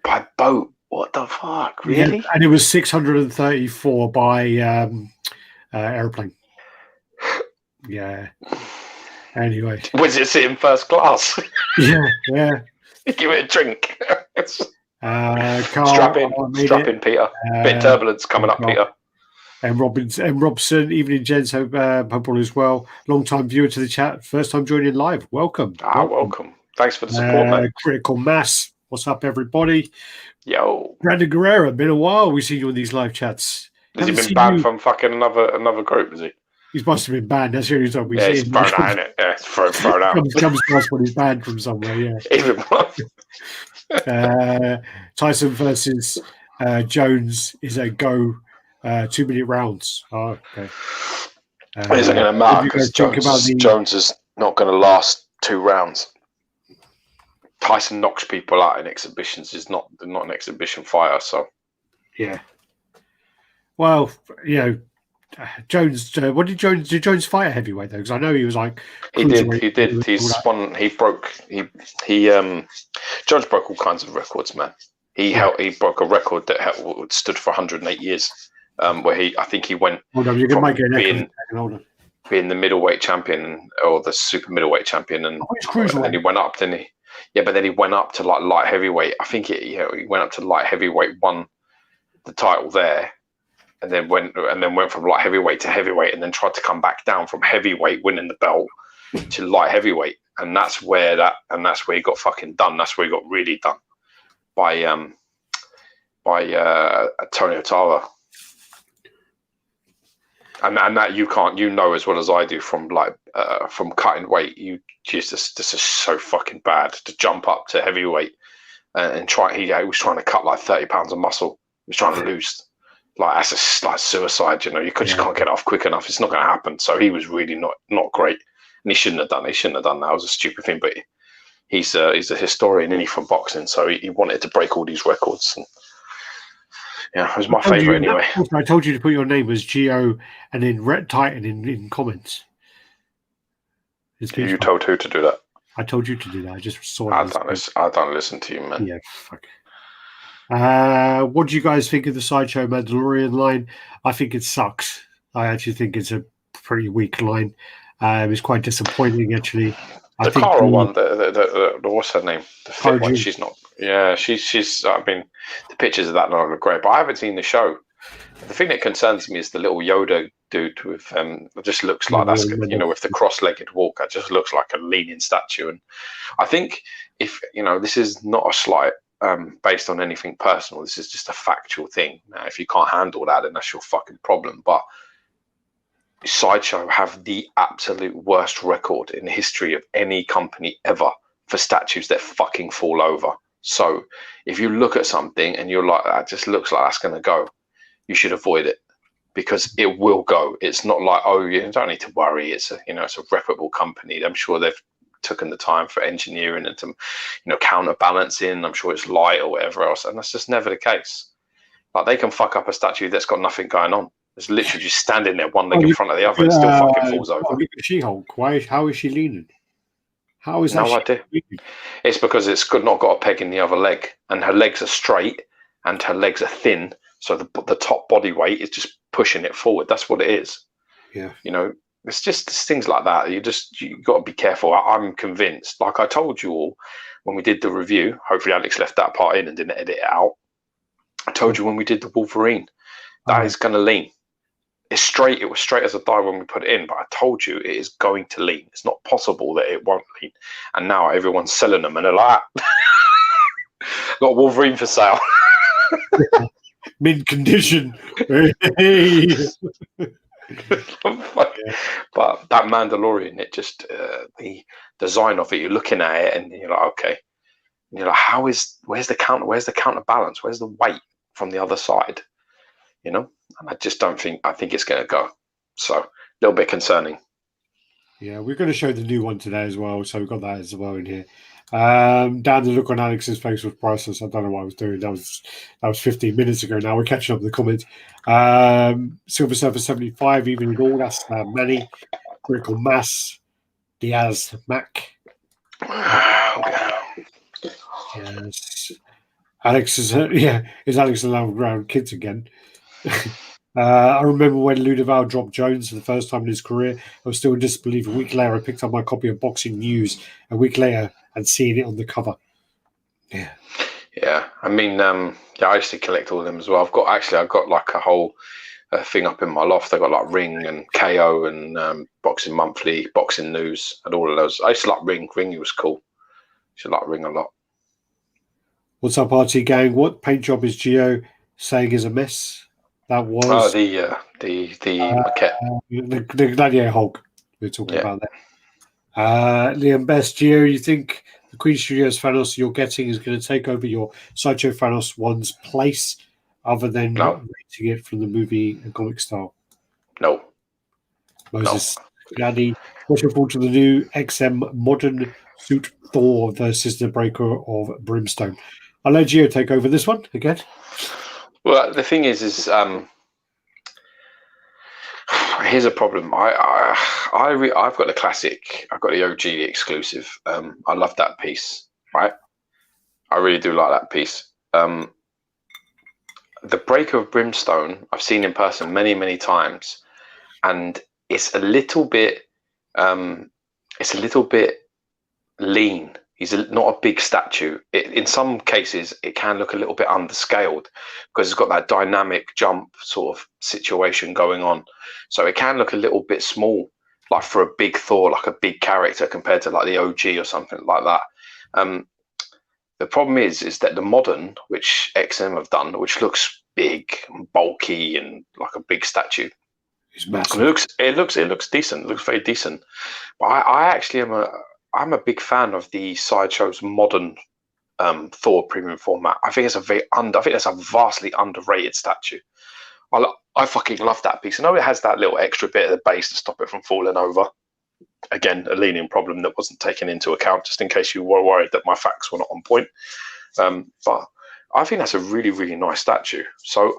by boat. What the fuck? Really? Yeah, and it was 634 by airplane. Yeah. Anyway. Was it sitting first class? Yeah. Give it a drink. Strap in, Peter. Bit of turbulence coming up, Peter. And Robson, evening, gents. Hope all is well. Long time viewer to the chat. First time joining live. Welcome. Welcome. Thanks for the support, man. Critical Mass. What's up, everybody? Yo. Brandon Guerrero. Been a while. We've seen you on these live chats. Has he been banned from fucking another group, is he? He must have been banned. That's the only time we see him. He's thrown out, innit? Yeah, it's thrown out. Comes to us when he's banned from somewhere, yeah. Even Tyson versus Jones is a go 2-minute rounds. Oh, okay. Isn't going to matter because Jones is not going to last 2 rounds. Tyson knocks people out in exhibitions. He's not an exhibition fighter, so. Yeah. Well, Jones. Did Jones fight at heavyweight though? Because I know he was like. He did. He's won. He broke. Jones broke all kinds of records, man. He broke a record that stood for 108 years. Where I think he went. Hold on, you're gonna make it being the middleweight champion or the super middleweight champion, and then he went up, didn't he? Yeah, but then he went up to light heavyweight. I think he went up to light heavyweight, won the title there. And then went from light heavyweight to heavyweight, and then tried to come back down from heavyweight, winning the belt, to light heavyweight, and that's where he got fucking done. That's where he got really done. by Tony Otara. And that you can't, as well as I do from cutting weight. This is so fucking bad to jump up to heavyweight and try. He was trying to cut like 30 pounds of muscle. He was trying to lose. Like that's like suicide. You just can't get it off quick enough. It's not going to happen. So he was really not great, and he shouldn't have done. He shouldn't have done that. It was a stupid thing. But he's a historian, and he's from boxing, so he wanted to break all these records. And, yeah, it was my favourite anyway. I told you to put your name as Geo and then RaddTitan in comments. You told who to do that? I told you to do that. I just saw it. I don't listen to you, man. Yeah, fuck. What do you guys think of the Sideshow Mandalorian line? I think it sucks. I actually think it's a pretty weak line. It's quite disappointing, actually. The Cara one, the what's her name? The fit one. She's not. Yeah, she's. I mean, the pictures of that don't look great, but I haven't seen the show. The thing that concerns me is the little Yoda dude with it just looks like with the cross-legged walk. It just looks like a leaning statue. And I think if this is not a slight based on anything personal. This is just a factual thing. Now, if you can't handle that, then that's your fucking problem. But Sideshow have the absolute worst record in the history of any company ever for statues that fucking fall over. So if you look at something and you're like, that just looks like that's going to go, you should avoid it, because it will go. It's not like, oh, you don't need to worry. It's a reputable company. I'm sure they've taken the time for engineering and to, counterbalancing. I'm sure it's light or whatever else. And that's just never the case. Like, they can fuck up a statue that's got nothing going on. It's literally just standing there, one leg in front of the other, and still fucking falls over. She-Hulk. How is she leaning? How is that? No idea. It's because it's not got a peg in the other leg, and her legs are straight, and her legs are thin, so the top body weight is just pushing it forward. That's what it is. Yeah. It's just things like that. You got to be careful. I'm convinced. Like I told you all when we did the review. Hopefully, Alex left that part in and didn't edit it out. I told you when we did the Wolverine, that is going to lean. It's straight. It was straight as a die when we put it in, but I told you it is going to lean. It's not possible that it won't lean. And now everyone's selling them, and they're like, got Wolverine for sale. Mid condition. But that Mandalorian, it just the design of it. You're looking at it, and you're like, okay. And you're like, where's the counterbalance? Where's the weight from the other side? And I just don't think. I think it's going to go. So a little bit concerning. Yeah, we're going to show the new one today as well. So we've got that as well in here. Dan, the look on Alex's face was priceless. I don't know what I was doing. That was 15 minutes ago. Now we're catching up with the comments. Silver Surfer 75, even with all that's Manny, Critical Mass, Diaz, Mac. Yes. Alex is Alex allowed around kids again? I remember when Ludoval dropped Jones for the first time in his career. I was still in disbelief. A week later, I picked up my copy of Boxing News. A week later, and seeing it on the cover. Yeah. I mean, I used to collect all of them as well. I've got like a whole thing up in my loft. I got like Ring and KO and Boxing Monthly, Boxing News, and all of those. I used to like Ring. Ring was cool. I used to like Ring a lot. What's up, RT gang? What paint job is Geo saying is a mess? That was the maquette. The Gladiator Hulk we were talking about there. Liam Best, Geo, you think the Queen Studios Thanos you're getting is going to take over your Sideshow Thanos one's place, other than rating it from the movie and comic style? No. Moses, Gladdy, what's your thoughts on the new XM modern suit Thor versus the Breaker of Brimstone? I'll let Geo take over this one again. Well, the thing is here's a problem. I've got the classic. I've got the OG exclusive. I love that piece. Right, I really do like that piece. The Breaker of Brimstone I've seen in person many, many times, and it's a little bit lean. He's not a big statue. In some cases, it can look a little bit underscaled because it's got that dynamic jump sort of situation going on. So it can look a little bit small, like for a big Thor, like a big character compared to like the OG or something like that. The problem is that the modern, which XM have done, which looks big and bulky and like a big statue, It's massive. it looks decent. It looks very decent. But I actually I'm a big fan of the Sideshow's modern Thor premium format. I think that's a vastly underrated statue. I fucking love that piece. I know it has that little extra bit at the base to stop it from falling over. Again, a leaning problem that wasn't taken into account, just in case you were worried that my facts were not on point. But I think that's a really, really nice statue. So,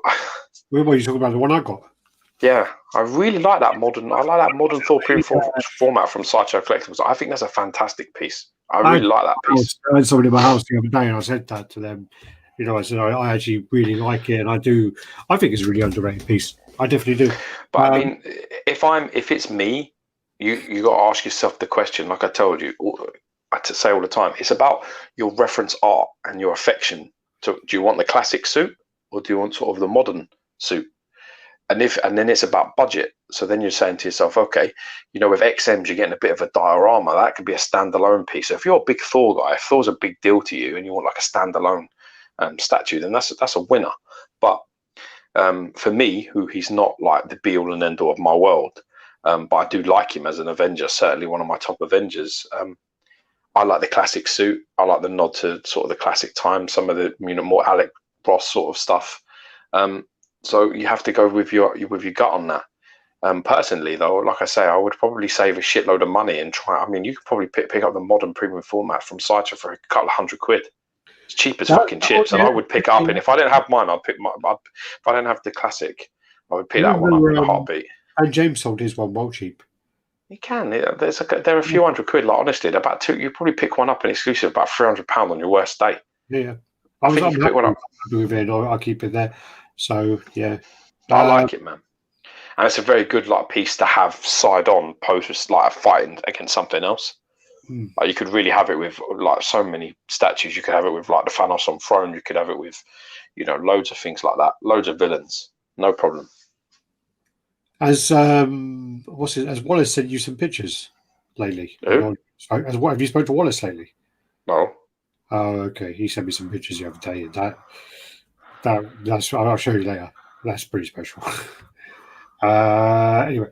what are you talking about? The one I got? Yeah, I really like that modern. I like that modern Thor premium format from Sideshow Collectibles. I think that's a fantastic piece. I really like that piece. I had someone in my house the other day, and I said that to them. You know, I said I actually really like it, and I do. I think it's a really underrated piece. I definitely do. But I mean, if it's me, you got to ask yourself the question. Like I told you, I say all the time, it's about your reference art and your affection. So, do you want the classic suit, or do you want sort of the modern suit? And then it's about budget. So then you're saying to yourself, okay, you know, with XMs you're getting a bit of a diorama. That could be a standalone piece. So if you're a big Thor guy, if Thor's a big deal to you, and you want like a standalone statue, then that's a winner. But for me, who he's not like the be all and end all of my world, but I do like him as an Avenger, certainly one of my top Avengers. I like the classic suit. I like the nod to sort of the classic time, some of the more Alec Ross sort of stuff. So you have to go with your gut on that. Personally, though, like I say, I would probably save a shitload of money and try. I mean, you could probably pick up the modern premium format from Sideshow for a couple of £100. It's cheap as fucking chips, and I would pick up. And if I didn't have mine, I'd pick my. If I didn't have the classic, I would pick that one up in a heartbeat. And James sold his one well cheap. You can. There are a few £100. Like honestly, they're about two. You probably pick one up in exclusive about £300 on your worst day. Yeah, I think you pick one up. I'll keep it there. So yeah, I like it, man. And it's a very good like piece to have side on post like fighting against something else. Like you could really have it with like so many statues. You could have it with like the Thanos on throne. You could have it with, you know, loads of things like that. Loads of villains, no problem. As Wallace sent you some pictures lately. Who? Have you spoken to Wallace lately? No. Oh, okay. He sent me some pictures the other day. That's I'll show you later. That's pretty special. Anyway,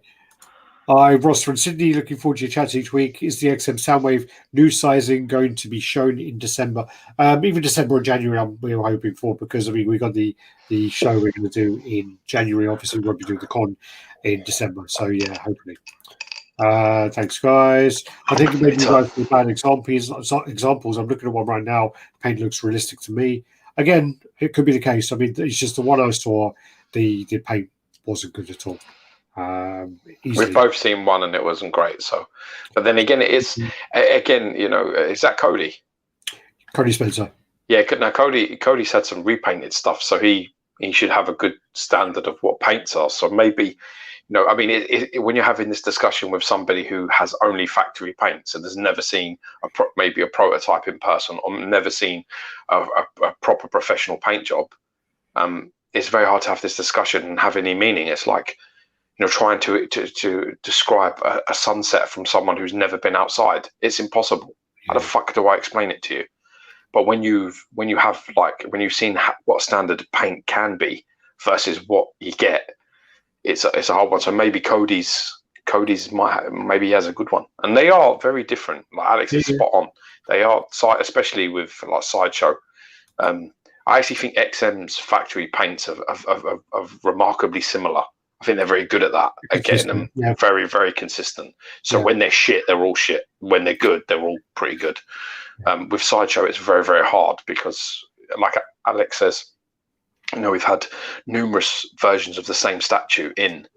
Ross from Sydney, looking forward to your chats each week. Is the XM Soundwave new sizing going to be shown in December? Even December or January, we're hoping for, because I mean we got the show we're going to do in January. Obviously, we won't be doing the con in December. So yeah, hopefully. Thanks, guys. I think maybe you guys for bad examples. I'm looking at one right now. Paint looks realistic to me. Again, it could be the case. I mean, it's just the one I saw. The paint wasn't good at all. We've both seen one and it wasn't great. So, but then again, it is again. You know, is that Cody? Cody Spencer. Yeah. Now Cody's had some repainted stuff, so he should have a good standard of what paints are. So maybe. No, I mean, when you're having this discussion with somebody who has only factory paints and has never seen maybe a prototype in person or never seen a proper professional paint job, it's very hard to have this discussion and have any meaning. It's like, you know, trying to describe a sunset from someone who's never been outside. It's impossible. How the fuck do I explain it to you? But when you've seen what standard paint can be versus what you get, it's a hard one. So maybe Cody's maybe he has a good one, and they are very different. Like Alex is spot on. They are, especially with like Sideshow. I actually think XM's factory paints are remarkably similar. I think they're very good at that, at getting them very, very consistent. So when they're shit, they're all shit. When they're good, they're all pretty good. With Sideshow, it's very, very hard because, like Alex says, you know, we've had numerous versions of the same statue in,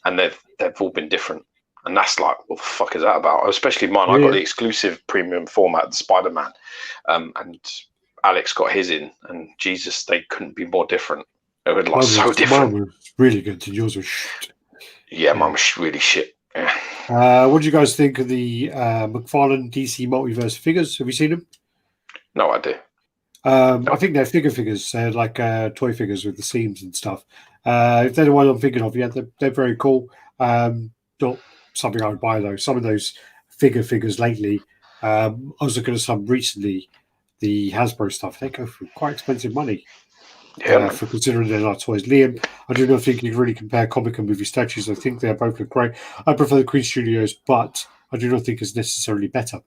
and they've all been different. And that's like, what the fuck is that about? Especially mine. I got the exclusive premium format, the Spider-Man, and Alex got his in, and Jesus, they couldn't be more different. They were like so different. Mine was really good, and yours was shit. Yeah, mine was really shit. Yeah. What do you guys think of the McFarlane DC Multiverse figures? Have you seen them? No idea. I think they're figures. They're like toy figures with the seams and stuff. If they're the one I'm thinking of, yeah, they're very cool. Not something I would buy though. Some of those figures lately. I was looking at some recently. the Hasbro stuff, they go for quite expensive money. Yeah, For considering they're not toys. Liam, I do not think you can really compare comic and movie statues. I think they both look great. I prefer the Queen Studios, but I do not think it's necessarily better.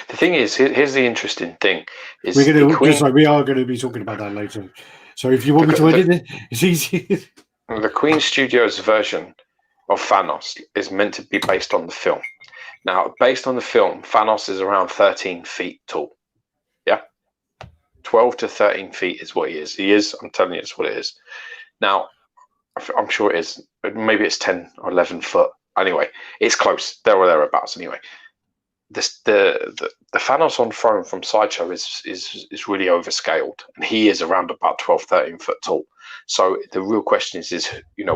the thing is, here's the interesting thing: We're is the going to Queen, just like we are going to be talking about that later. So if you want me to edit it, it's easy. the Queen Studios version of Thanos is meant to be based on the film. Now, based on the film, Thanos is around 13 feet tall. Yeah, 12 to 13 feet is what he is. He is. I'm telling you, it's what it is. Now, I'm sure it is. Maybe it's 10 or 11 foot. Anyway, it's close. There or thereabouts. Anyway, the Thanos on throne from Sideshow is really overscaled, and he is around about 12, 13 foot tall. So the real question is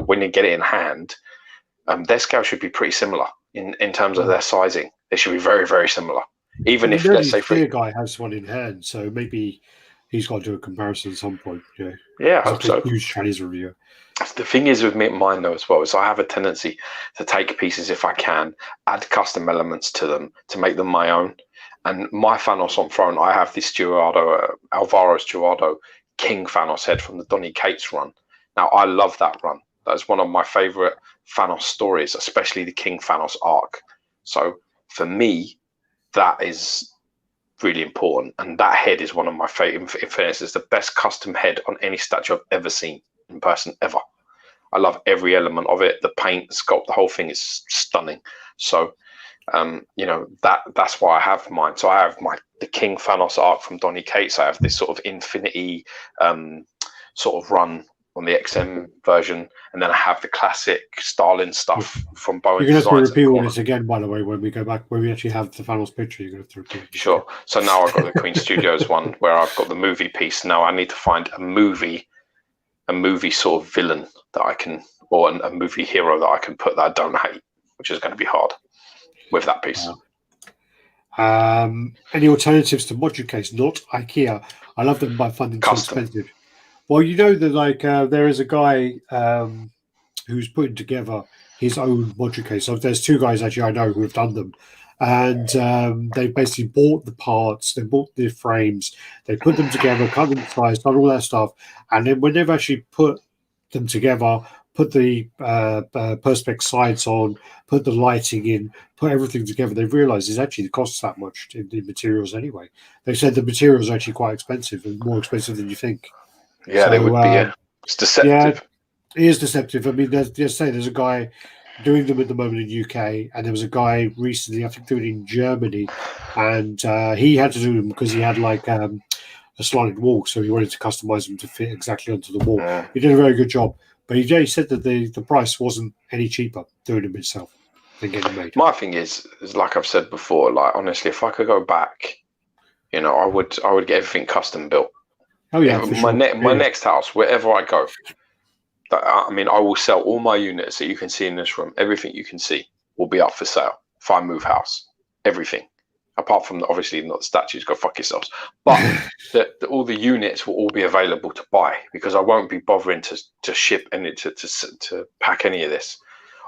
when you get it in hand, their scale should be pretty similar in terms of their sizing. They should be very, very similar. Even if, let's say, the guy has one in hand, so maybe he's got to do a comparison at some point. Yeah, I hope so. Huge Chinese reviewer. The thing is with mine though as well is I have a tendency to take pieces if I can, add custom elements to them to make them my own. And my Thanos on throne, I have this Alvaro Gerardo King Thanos head from the Donny Cates run. Now I love that run. That's one of my favorite Thanos stories, especially the King Thanos arc. So for me, that is really important, and that head is one of my favorite. In fairness, it's the best custom head on any statue I've ever seen in person ever. I love every element of it. The paint, the sculpt, the whole thing is stunning. So that's why I have mine. So I have the King Thanos arc from Donny Cates. I have this sort of infinity sort of run on the XM version, and then I have the classic Stalin stuff from Bowen. You're going to have to repeat all this again, by the way, when we go back, when we actually have the Thanos picture. You're going to have to repeat. Sure. So now I've got the Queen Studios one where I've got the movie piece. Now I need to find a movie sort of villain that I can, or a movie hero that I can put that I don't hate, which is going to be hard with that piece. Any alternatives to module case? Not IKEA. I love them, but I find them too expensive. Well, that there is a guy who's putting together his own module case. So there's two guys actually I know who have done them, and they basically bought the parts, they bought the frames, they put them together, cut them size, done all that stuff, and then when they've actually put them together, put the perspex sides on, put the lighting in, put everything together, they've realised it actually costs that much in the materials anyway. They said the materials are actually quite expensive and more expensive than you think. Yeah, they would be. It's deceptive. Yeah, it is deceptive. I mean, there's a guy doing them at the moment in UK, and there was a guy recently, I think, doing it in Germany, and he had to do them because he had a slanted wall, so he wanted to customize them to fit exactly onto the wall. Yeah. He did a very good job, but he said that the price wasn't any cheaper doing them himself than getting made. My thing is like I've said before, like honestly, if I could go back, I would get everything custom built. Oh yeah, my next house, wherever I go, I will sell all my units that you can see in this room. Everything you can see will be up for sale if I move house. Everything, apart from obviously not the statues. Go fuck yourselves. But all the units will all be available to buy because I won't be bothering to ship any to pack any of this.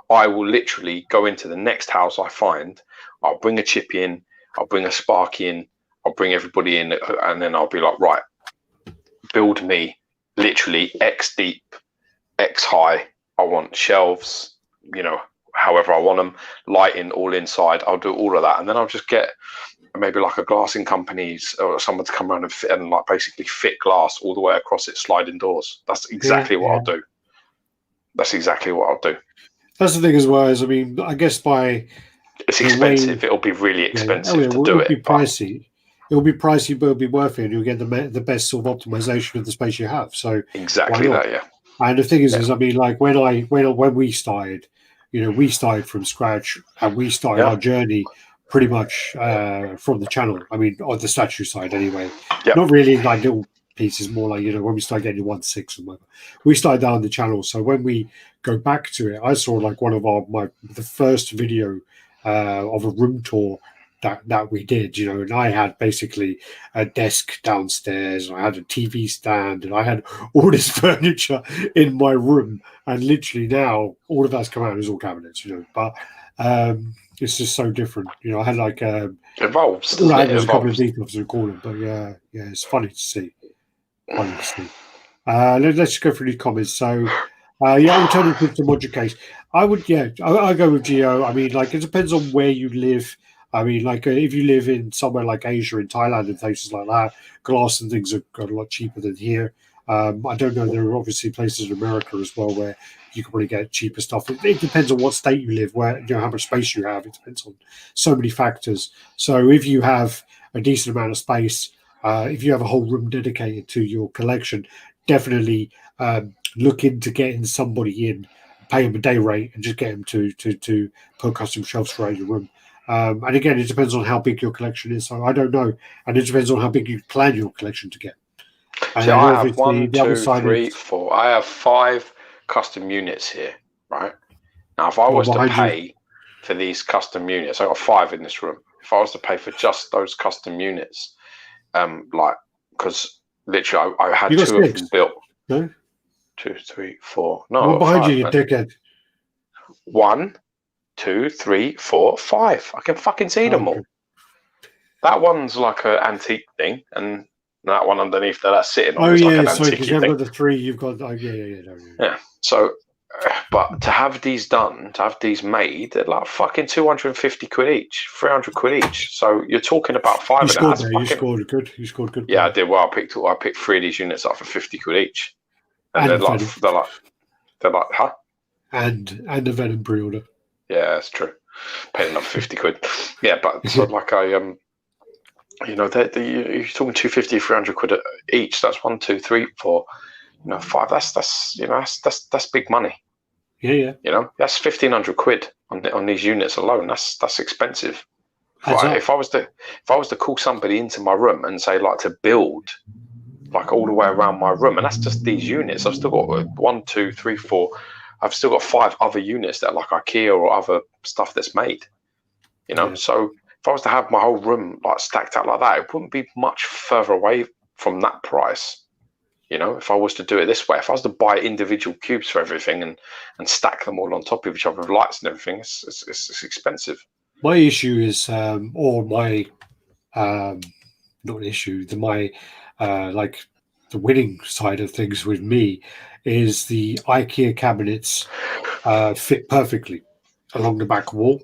I will literally go into the next house I find. I'll bring a chip in. I'll bring a spark in. I'll bring everybody in, and then I'll be like, right. Build me literally X deep, X high. I want shelves, however I want them, lighting all inside. I'll do all of that, and then I'll just get maybe like a glassing companies or someone to come around and fit and like basically fit glass all the way across it, sliding doors. That's exactly what I'll do. That's exactly what I'll do. That's the thing as well. I guess it's expensive. It'll be really expensive to do it. It'll be pricey. It will be pricey, but it'll be worth it. And you'll get the best sort of optimization of the space you have. So exactly that, yeah. And the thing is when we started, we started from scratch, and we started our journey pretty much from the channel. I mean, on the statue side, anyway. Yep. Not really like little pieces, more like when we started getting 1/6 or whatever. We started down the channel. So when we go back to it, I saw like one of the first video of a room tour that we did, and I had basically a desk downstairs, and I had a TV stand, and I had all this furniture in my room, and literally now all of that's come out as all cabinets, But It's just so different. I had like Evolves, all doesn't I it? had was a couple of Evolves. details to call them, but yeah, it's funny to see. Funny to see. Let's just go through these comments. So, alternative to module case, I would, I go with Geo. I mean, like, it depends on where you live. I mean, like, if you live in somewhere like Asia, in Thailand, and places like that, glass and things have got a lot cheaper than here. I don't know. There are obviously places in America as well where you can probably get cheaper stuff. It depends on what state you live, where how much space you have. It depends on so many factors. So, if you have a decent amount of space, if you have a whole room dedicated to your collection, definitely look into getting somebody in, pay them a day rate, and just get them to put custom shelves throughout your room. And again, it depends on how big your collection is. So I don't know, and it depends on how big you plan your collection to get. And See, then I have obviously one, the other two, side three, is four. I have 5 custom units here, right? Now, if I one was to behind you. pay for these custom units, I got 5 in this room. If I was to pay for just those custom units, because literally I had You got 2 of 6? them built. No, 2, 3, 4. one No, behind 5. you, you Man. dickhead. 1, 2, 3, 4, 5. I can fucking see them all. Okay. That one's like an antique thing, and that one underneath that's sitting on Oh is like an sorry, because you antique haven't thing. got the 3. You've got Yeah. So, but to have these done, to have these made, they're like fucking 250 quid each, 300 quid each. So you're talking about 5 You of that. scored That's there. fucking. You scored good. Yeah, I did well. I picked 3 of these units up for 50 quid each, and And they're like, huh? And the Venom pre-order. Yeah, that's true. Paid another 50 quid. Yeah, but so like you're talking 250, 300 quid each. That's 1, 2, 3, 4. 5. That's big money. Yeah. That's 1,500 quid on these units alone. That's expensive. If I was to call somebody into my room and say like to build like all the way around my room, and that's just these units. I've still got 1, 2, 3, 4. I've still got 5 other units that are like IKEA or other stuff that's made. Yeah. So if I was to have my whole room like stacked out like that, it wouldn't be much further away from that price. If I was to do it this way, if I was to buy individual cubes for everything and stack them all on top of each other with lights and everything, it's expensive. My issue is, or my, not an issue, like the winning side of things with me is the IKEA cabinets fit perfectly along the back wall,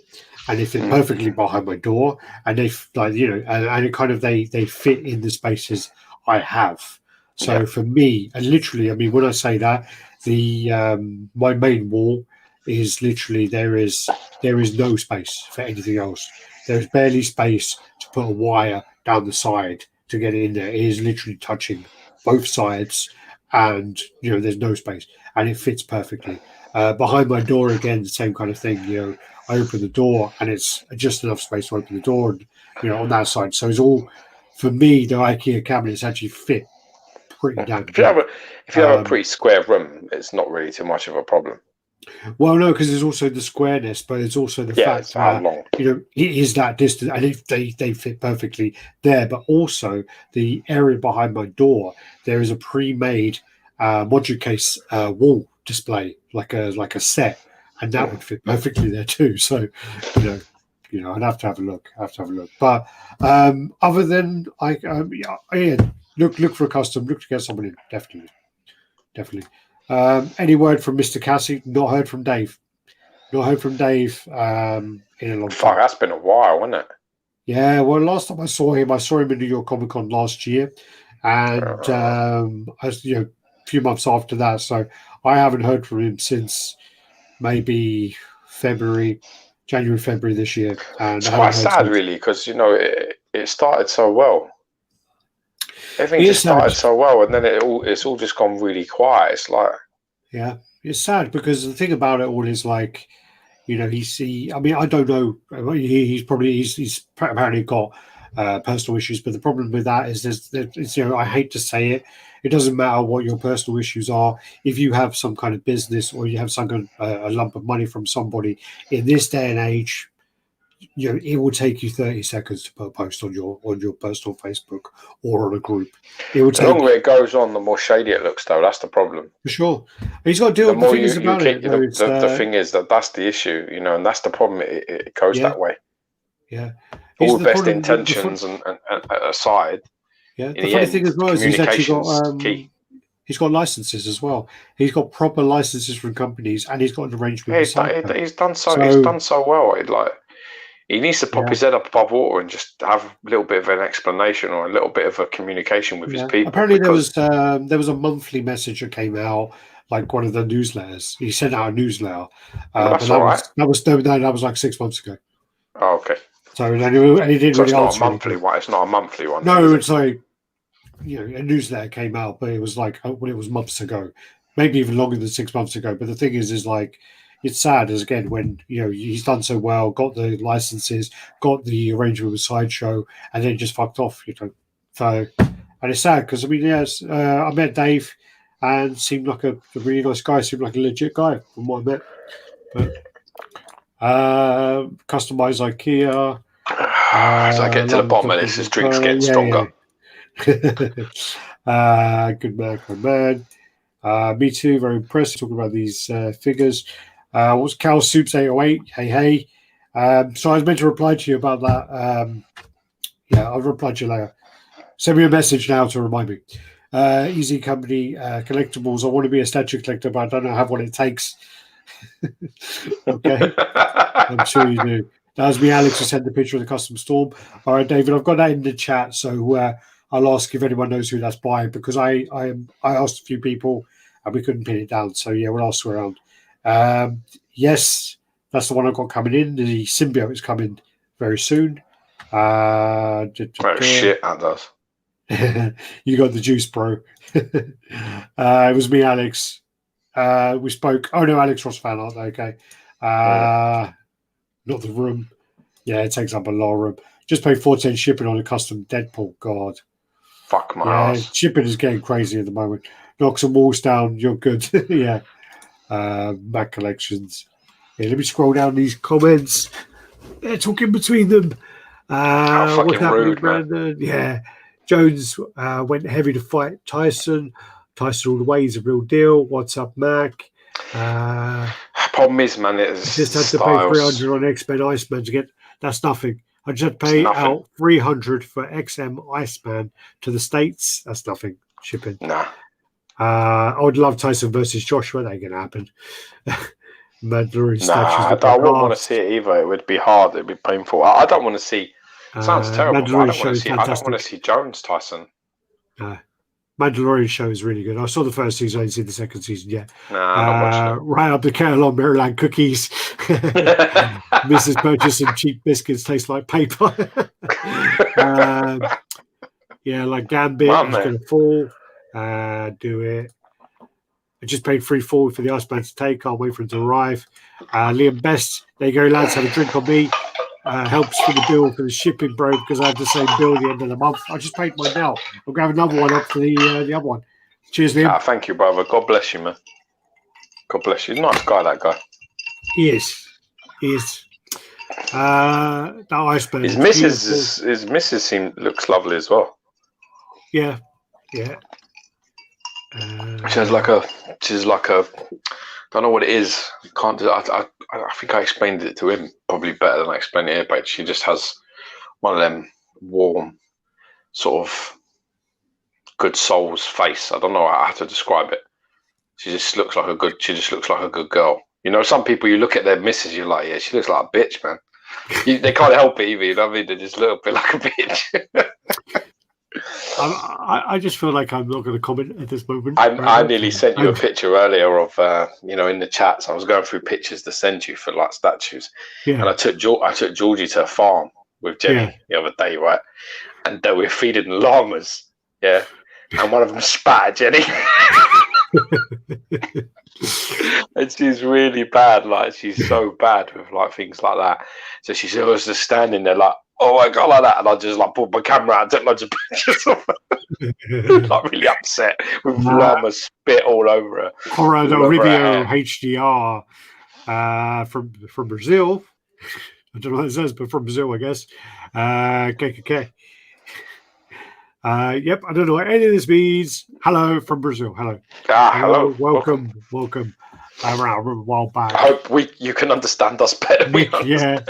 and they fit perfectly behind my door, and they and it kind of they fit in the spaces I have. So for me, and literally, I mean, when I say that, the my main wall is literally there is no space for anything else. There's barely space to put a wire down the side to get it in there. It is literally touching both sides, and there's no space, and it fits perfectly. Behind my door, again, the same kind of thing. I open the door, and it's just enough space to open the door, and on that side. So it's all, for me, the IKEA cabinets actually fit pretty damn good. If you have a pretty square room, it's not really too much of a problem. Well, no, because there's also the squareness, but it's also the fact how long. it is that distance, and they fit perfectly there. But also the area behind my door, there is a pre-made module case wall display, like a set, and that would fit perfectly there too. So, I'd have to have a look. But other than look for a custom, look to get someone in, definitely. Any word from Mr. Cassie? Not heard from Dave. In a long time. That's been a while, hasn't it? Yeah, well, last time I saw him in New York Comic Con last year, and a few months after that. So I haven't heard from him since maybe January, February this year. And it's quite sad, really, because it started so well. Everything just started so well, and then it's all just gone really quiet. It's like, yeah, it's sad because the thing about it all is like, I mean, I don't know. He's apparently got personal issues, but the problem with that is I hate to say it. It doesn't matter what your personal issues are. If you have some kind of business or you have some kind of a lump of money from somebody in this day and age, it will take you 30 seconds to put a post on your personal Facebook or on a group. It will The longer it goes on, the more shady it looks, though. That's the problem. For sure. He's got to deal with the things about it. The thing is that's the issue, and that's the problem. It goes that way. Yeah. All the best intentions and aside. Yeah. The funny thing as well is he's actually got key. He's got licenses as well. He's got proper licenses from companies, and he's got an arrangement. He's done so well. He needs to pop his head up above water and just have a little bit of an explanation or a little bit of a communication with his people. Apparently, there was a monthly message that came out, like one of the newsletters. He sent out a newsletter. That's all right. That was like 6 months ago. Oh, okay. So and he didn't really answer. It's not a monthly one. It's not a monthly one. No, it's like a newsletter came out, but it was like it was months ago, maybe even longer than 6 months ago. But the thing is like. It's sad as again when he's done so well, got the licenses, got the arrangement with Sideshow, and then just fucked off. So and it's sad because I met Dave and seemed like a really nice guy, seemed like a legit guy from what I met. But customized IKEA. As I get to the bottom of this, his drink's getting stronger. Good man. Me too. Very impressed talking about these figures. What's Cal Soups 808? Hey. So I was meant to reply to you about that. I'll reply to you later. Send me a message now to remind me. Easy Company Collectibles. I want to be a statue collector, but I don't have what it takes. Okay. I'm sure you do. That was me, Alex, who sent the picture of the custom storm. All right, David, I've got that in the chat, so I'll ask if anyone knows who that's by, because I asked a few people and we couldn't pin it down. So we'll ask around. Yes, that's the one I've got coming in. The symbiote is coming very soon. Shit, that does. You got the juice, bro. It was me, Alex. We spoke. Oh no, Alex Ross fan art. Okay. Not the room. Yeah, it takes up a lot of room. Just paid $4.10 shipping on a custom Deadpool. God. Fuck my ass. Shipping is getting crazy at the moment. Knock some walls down. You're good. Yeah. Mac collections. Yeah, let me scroll down these comments. They're talking between them. How fucking rude, man. Yeah. Jones went heavy to fight Tyson. Tyson all the way. He's a real deal. What's up, Mac? Problem is, man, it's just had to pay 300 on X-Men Iceman to get. That's nothing. I just had to pay out 300 for XM Iceman to the States. That's nothing. Shipping. Nah. I would love Tyson versus Joshua. That ain't gonna happen. Mandalorian statues. I wouldn't want to see it either. It would be hard. It'd be painful. I don't want to see. Sounds terrible. I don't want to see Jones Tyson. Mandalorian show is really good. I saw the first season. I didn't see the second season yet. Nah, right up the kettle on Maryland cookies. Mrs. purchased some cheap biscuits. Taste like paper. Like Gambit. He's going to fall. Do it. I just paid $3.40 for the Iceman to take. Can't wait for him to arrive. Liam Best. There you go, lads. Have a drink on me. Helps for the bill for the shipping, bro, because I have the same bill at the end of the month. I just paid mine now. I'll grab another one up for the other one. Cheers, Liam. Thank you, brother. God bless you, man. God bless you. Nice guy, that guy. He is. That Iceman. His missus looks lovely as well. Yeah. She's like a. Don't know what it is. Can't do. I think I explained it to him probably better than I explained it here. But she just has one of them warm, sort of good soul's face. I don't know how to describe it. She just looks like a good girl. Some people you look at their missus, you're like, yeah, she looks like a bitch, man. They can't help it either. You know what I mean? They just look a bit like a bitch. I just feel like I'm not going to comment at this moment. I nearly sent you a picture earlier of, in the chats. I was going through pictures to send you for like statues, and I took Georgie to a farm with Jenny the other day, right? And they were feeding llamas, and one of them spat at Jenny, and she's really bad. Like she's so bad with like things like that. So she was just standing there like, oh my god, like that, and I just like pulled my camera out and took loads of pictures of her. Like really upset with llama spit all over her. Corrado Rivio HDR from Brazil. I don't know what it says, but from Brazil, I guess. KKK. Yep, I don't know what any of this means. Hello from Brazil. Hello. Hello. Welcome. Welcome. I remember a while back. I hope you can understand us better. Nick, yeah.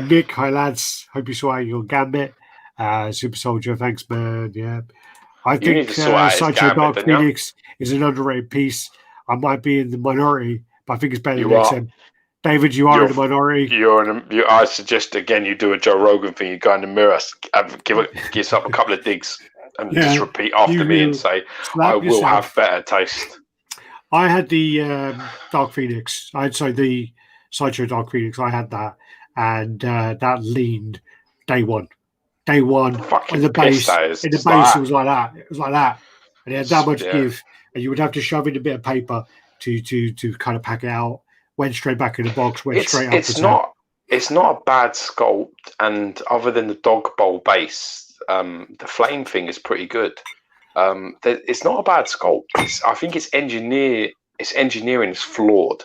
Nick, hi lads. Hope you saw your Gambit. Super Soldier, thanks, man. Yeah. I You need think to sort out his Sideshow Gambit, Dark don't you? Phoenix is an underrated piece. I might be in the minority, but I think it's better You than are. XM. David, you are in the minority. I suggest again you do a Joe Rogan thing. You go in the mirror, give yourself a couple of digs, and just repeat after me and say, "I will have better taste." I had the Dark Phoenix. The Sideshow Dark Phoenix. I had that, and that leaned day one. Day one in the base. In the base, it was like that. It was like that, and it had that much give, and you would have to shove in a bit of paper to kind of pack it out. Went straight back in the box. Straight up. It's not a bad sculpt, and other than the dog bowl base, the flame thing is pretty good. It's not a bad sculpt. I think its engineering is flawed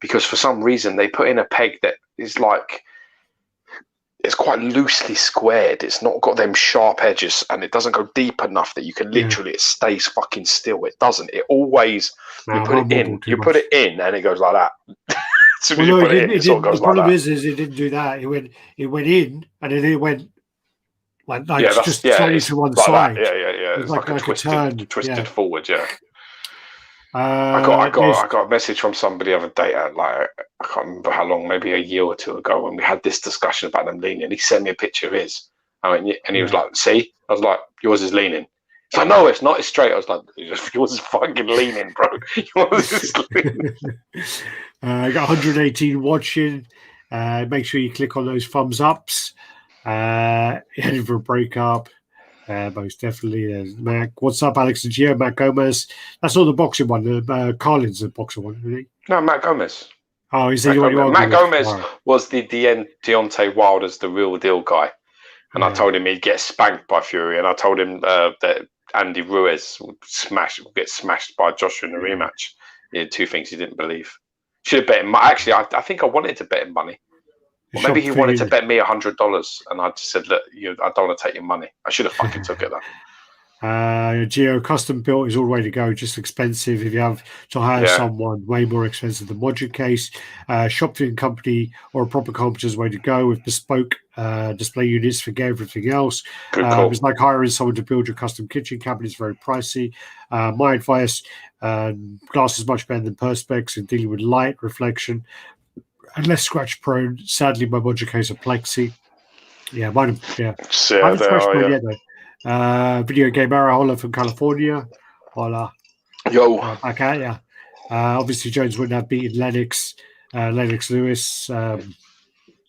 because for some reason they put in a peg that is like it's quite loosely squared. It's not got them sharp edges, and it doesn't go deep enough that you can literally it stays fucking still. It doesn't. It always you put it in, and it goes like that. The problem is it didn't do that. It went in, and then it went just slightly to one side. Yeah. It's like a twisted forward. Yeah. I got a message from somebody the other day. I can't remember how long, maybe a year or two ago, when we had this discussion about them leaning. He sent me a picture of his. And he was like, "See?" I was like, "Yours is leaning." He's like, "No, it's not. It's straight." I was like, "Yours is fucking leaning, bro. Yours is leaning." I got 118 watching. Make sure you click on those thumbs ups. Heading for a breakup. Most definitely. There's Mac. What's up, Alex and Gio? Matt Gomez. That's not the boxing one. Carlin's the boxing one, isn't he? No, Matt Gomez. Oh, is he Matt Gomez was the Deontay Wilder's the real deal guy. And I told him he'd get spanked by Fury. And I told him that Andy Ruiz would get smashed by Joshua in the rematch. He had two things he didn't believe. Should have bet him. Actually, I think I wanted to bet him money. Or maybe he wanted to bet me $100, and I just said, "Look, I don't want to take your money." I should have fucking took it though. Geo custom built is all the way to go. Just expensive if you have to hire someone. Way more expensive than module case. Shop fitting company or a proper company is the way to go with bespoke display units. Forget everything else. It's like hiring someone to build your custom kitchen cabinet. It's very pricey. My advice: glass is much better than perspex in dealing with light reflection. And less scratch prone. Sadly, my module case are plexi. Yeah, mine. Yeah, I haven't scratched prone yet though. Video game era, holla from California. Holla. Yo. Back at ya. Obviously, Jones wouldn't have beaten Lennox Lewis.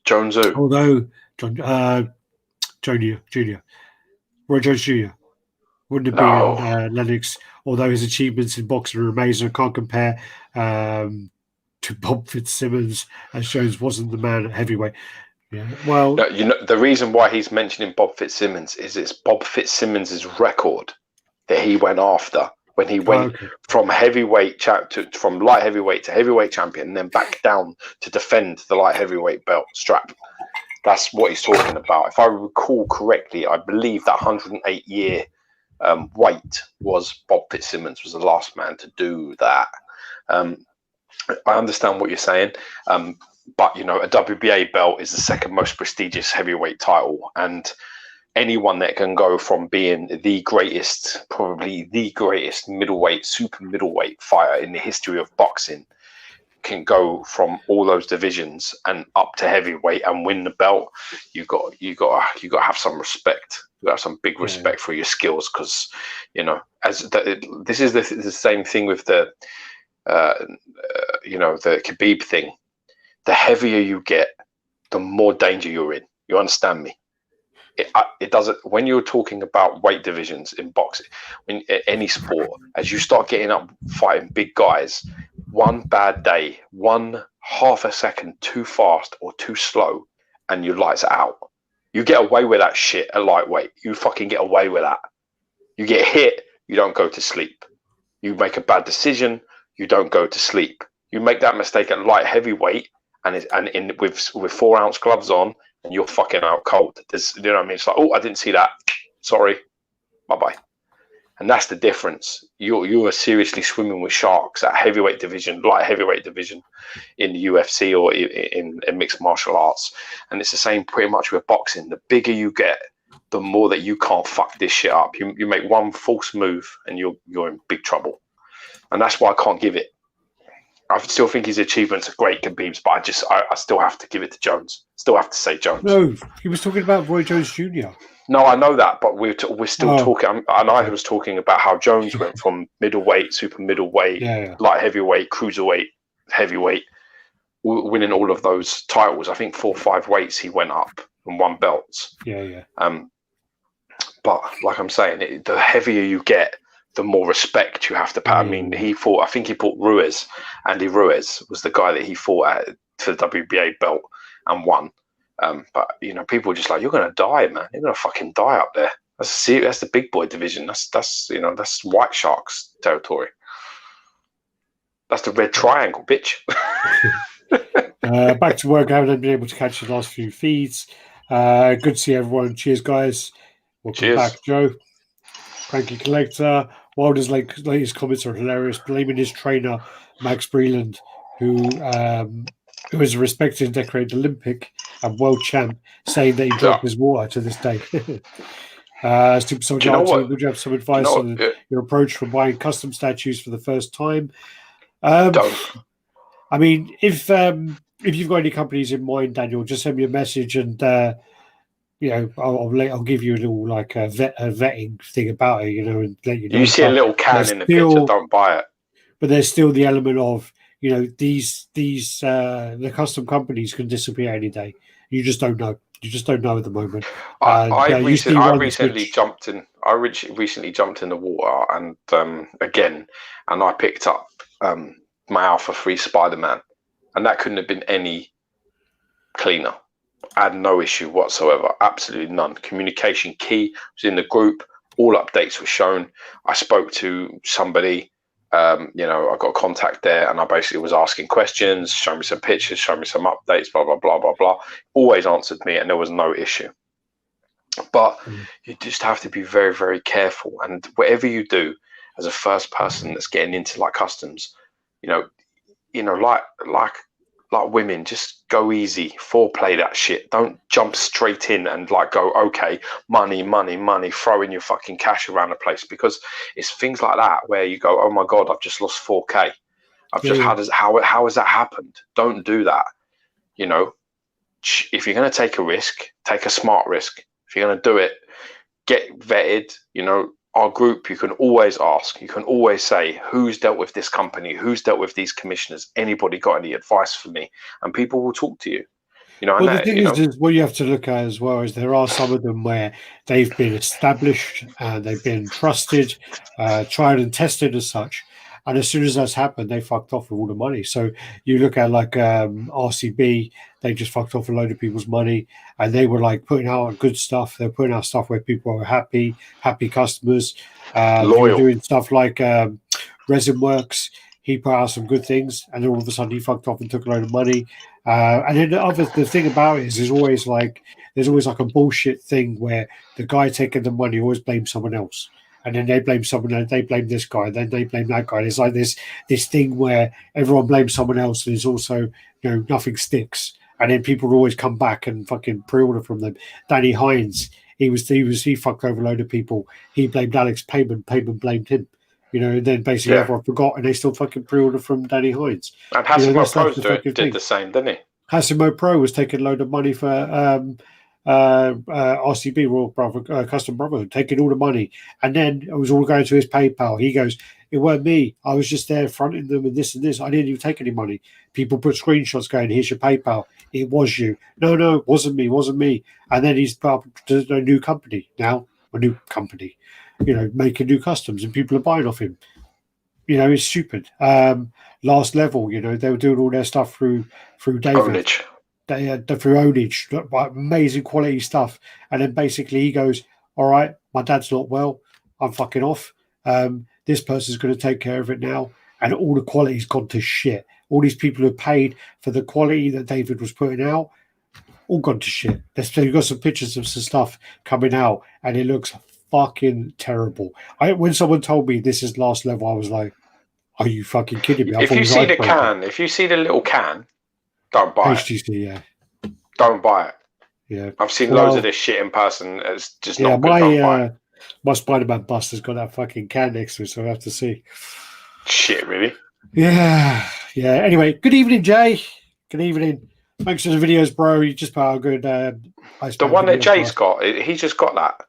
Jones who? Although Junior. Roy Jones Jr. wouldn't have beaten Lennox, although his achievements in boxing are amazing. I can't compare to Bob Fitzsimmons, as Jones wasn't the man at heavyweight. Yeah, well, no, the reason why he's mentioning Bob Fitzsimmons is it's Bob Fitzsimmons' record that he went after when he went from from light heavyweight to heavyweight champion, and then back down to defend the light heavyweight belt strap. That's what he's talking about. If I recall correctly, I believe that 108-year weight was Bob Fitzsimmons was the last man to do that. I understand what you're saying, but a WBA belt is the second most prestigious heavyweight title, and anyone that can go from being the greatest, probably the greatest middleweight, super middleweight fighter in the history of boxing, can go from all those divisions and up to heavyweight and win the belt. You got to have some respect. You got to have some big respect for your skills, because this is the same thing with the. The Khabib thing. The heavier you get, the more danger you're in. You understand me? It doesn't. When you're talking about weight divisions in boxing, in any sport, as you start getting up fighting big guys, one bad day, one half a second too fast or too slow, and your lights are out. You get away with that shit at lightweight. You fucking get away with that. You get hit, you don't go to sleep. You make a bad decision, you don't go to sleep. You make that mistake at light heavyweight, and in with 4-ounce gloves on, and you're fucking out cold. There's, you know what I mean? It's like, oh, I didn't see that. Sorry, bye bye. And that's the difference. You are seriously swimming with sharks at heavyweight division, light heavyweight division, in the UFC or in mixed martial arts. And it's the same pretty much with boxing. The bigger you get, the more that you can't fuck this shit up. You make one false move and you're in big trouble. And that's why I can't give it. I still think his achievements are great, Khabib's, but I still have to give it to Jones. Still have to say Jones. No, he was talking about Roy Jones Jr. No, I know that, but we're still talking. And I was talking about how Jones went from middleweight, super middleweight, light heavyweight, cruiserweight, heavyweight, winning all of those titles. I think 4 or 5 weights he went up and won belts. But like I'm saying, the heavier you get, the more respect you have to pay. I mean, I think he fought Ruiz. Andy Ruiz was the guy that he fought for the WBA belt and won. But you know, people are just like, you're gonna die, man. You're gonna fucking die up there. That's the big boy division. That's you know, that's White Sharks territory. That's the red triangle, bitch. Back to work. I haven't been able to catch the last few feeds. Good to see everyone. Cheers, guys. Welcome back, Joe. Cranky Collector. Wilder's latest comments are hilarious, blaming his trainer, Max Breland, who is a respected and decorated Olympic and world champ, saying that he dropped his water to this day. Super Soldier, would you have some advice on your approach for buying custom statues for the first time? Don't. I mean, if you've got any companies in mind, Daniel, just send me a message and you know, I'll give you a little like a vetting thing about it, you know, and let you know. You see a little can in the picture, don't buy it. But there's still the element of, you know, the custom companies can disappear any day. You just don't know. You just don't know at the moment. I recently jumped in the water and again, and I picked up my Alpha 3 Spider-Man, and that couldn't have been any cleaner. I had no issue whatsoever, absolutely none. Communication key was in the group. All updates were shown. I spoke to somebody, you know, I got contact there, and I basically was asking questions, show me some pictures, show me some updates, blah, blah, blah, blah, blah. Always answered me, and there was no issue. But you just have to be very, very careful. And whatever you do as a first person that's getting into like customs, you know, like women, just go easy, foreplay that shit. Don't jump straight in and like go, okay, money, throwing your fucking cash around the place, because it's things like that where you go, oh my God, I've just lost 4K. How has that happened? Don't do that. You know, if you're going to take a risk, take a smart risk. If you're going to do it, get vetted. You know, our group, you can always ask, you can always say, who's dealt with this company, who's dealt with these commissioners, anybody got any advice for me? And people will talk to you. You know, well, the thing is what you have to look at as well is there are some of them where they've been established and they've been trusted, tried and tested as such. And as soon as that's happened, they fucked off with all the money. So you look at like RCB, they just fucked off a load of people's money, and they were like putting out good stuff. They're putting out stuff where people are happy customers. They were doing stuff like Resin Works. He put out some good things, and then all of a sudden he fucked off and took a load of money. And then the thing about it is there's always like a bullshit thing where the guy taking the money always blames someone else. And then they blame someone else, they blame this guy, then they blame that guy. It's like this thing where everyone blames someone else, and it's also, you know, nothing sticks. And then people always come back and fucking pre-order from them. Danny Hines, he fucked over a load of people. He blamed Alex Payman blamed him. You know, and then basically everyone forgot, and they still fucking pre-order from Danny Hines. And Hasimo Pro did the same, didn't he? Hasimo Pro was taking a load of money for RCB, Royal Brother, Custom Brotherhood, taking all the money, and then it was all going to his PayPal. He goes, it weren't me, I was just there fronting them and this, I didn't even take any money. People put screenshots going, here's your PayPal, it was you. No, it wasn't me. And then he's put up a new company now, you know, making new customs, and people are buying off him. You know, it's stupid. Last Level, you know, they were doing all their stuff through David. They had through Onage, amazing quality stuff. And then basically he goes, all right, my dad's not well, I'm fucking off. This person's going to take care of it now. and all the quality's gone to shit. All these people who paid for the quality that David was putting out, all gone to shit. You've got some pictures of some stuff coming out, and it looks fucking terrible. When someone told me this is last level, I was like, "Are you fucking kidding me?" If you see the can, if you see the little can, don't buy HTC, it. Don't buy it. Yeah, I've seen loads of this shit in person. It's just not good. Don't buy it. My Spider-Man bust has got that fucking can next to it, so I have to see. Shit, really? Yeah. Anyway, good evening, Jay. Good evening. Thanks for the videos, bro. You just put out a good. The one that Jay's got, he just got that.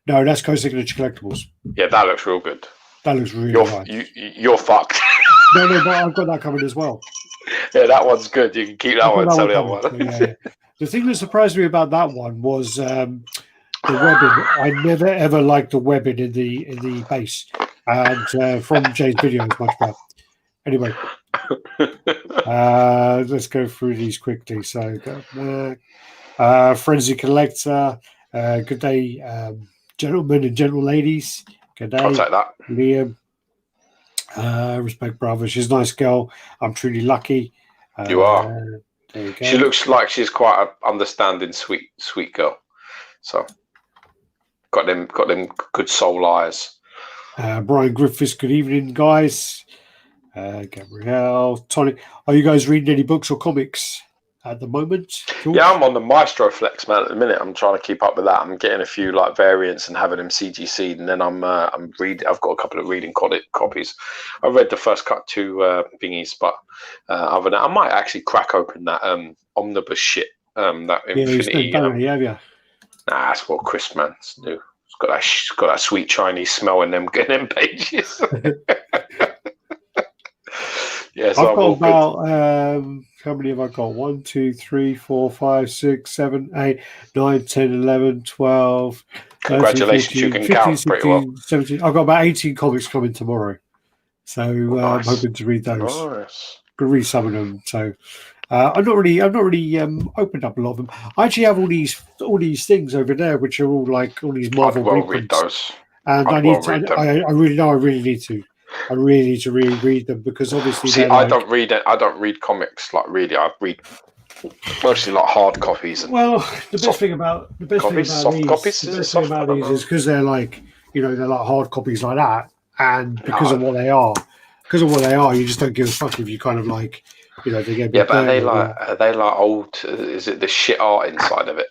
No, that's Co-Signature Collectibles. Yeah, that looks real good. That looks really nice. You're fucked. No, but I've got that coming as well. Yeah, that one's good. You can keep that one. Sell the other one. Yeah. The thing that surprised me about that one was the webbing. I never ever liked the webbing in the base, and from Jay's video, it's much better. Anyway, let's go through these quickly. So, Frenzy Collector, good day, gentlemen and gentle ladies. Good day. I'll take that. Liam, respect, brother. She's a nice girl. I'm truly lucky. You are. There you go. She looks like she's quite an understanding, sweet girl. So, got them good soul eyes. Brian Griffiths, good evening, guys. Gabrielle, Tony, are you guys reading any books or comics at the moment? George? Yeah, I'm on the Maestro Flex, man. At the minute, I'm trying to keep up with that. I'm getting a few like variants and having them CGC'd, and then I'm reading. I've got a couple of reading copies. I read the first two thingies, but other than that, I might actually crack open that omnibus shit. That Infinity. Have you? Nah, it's well crisp, man. It's new. It's got that sweet Chinese smell in them pages. Yeah, so I've got about how many have I got? 1, 2, 3, 4, 5, 6, 7, 8, 9, 10, 11, 12. Congratulations, 13, 14, you can 15, count 16, pretty well. 17. I've got about 18 comics coming tomorrow, so nice. I'm hoping to read those. Nice. Could read some of them. So I've not really opened up a lot of them. I actually have all these things over there, which are all like all these Marvel. I'd read those, and I really need to. I really need to reread them because obviously. See, I don't read comics like really. I read mostly like hard copies. And the best thing about these is because they're like they're like hard copies like that, and because of what they are, you just don't give a fuck if you kind of like they get. Yeah, but are they like old? Is it the shit art inside of it?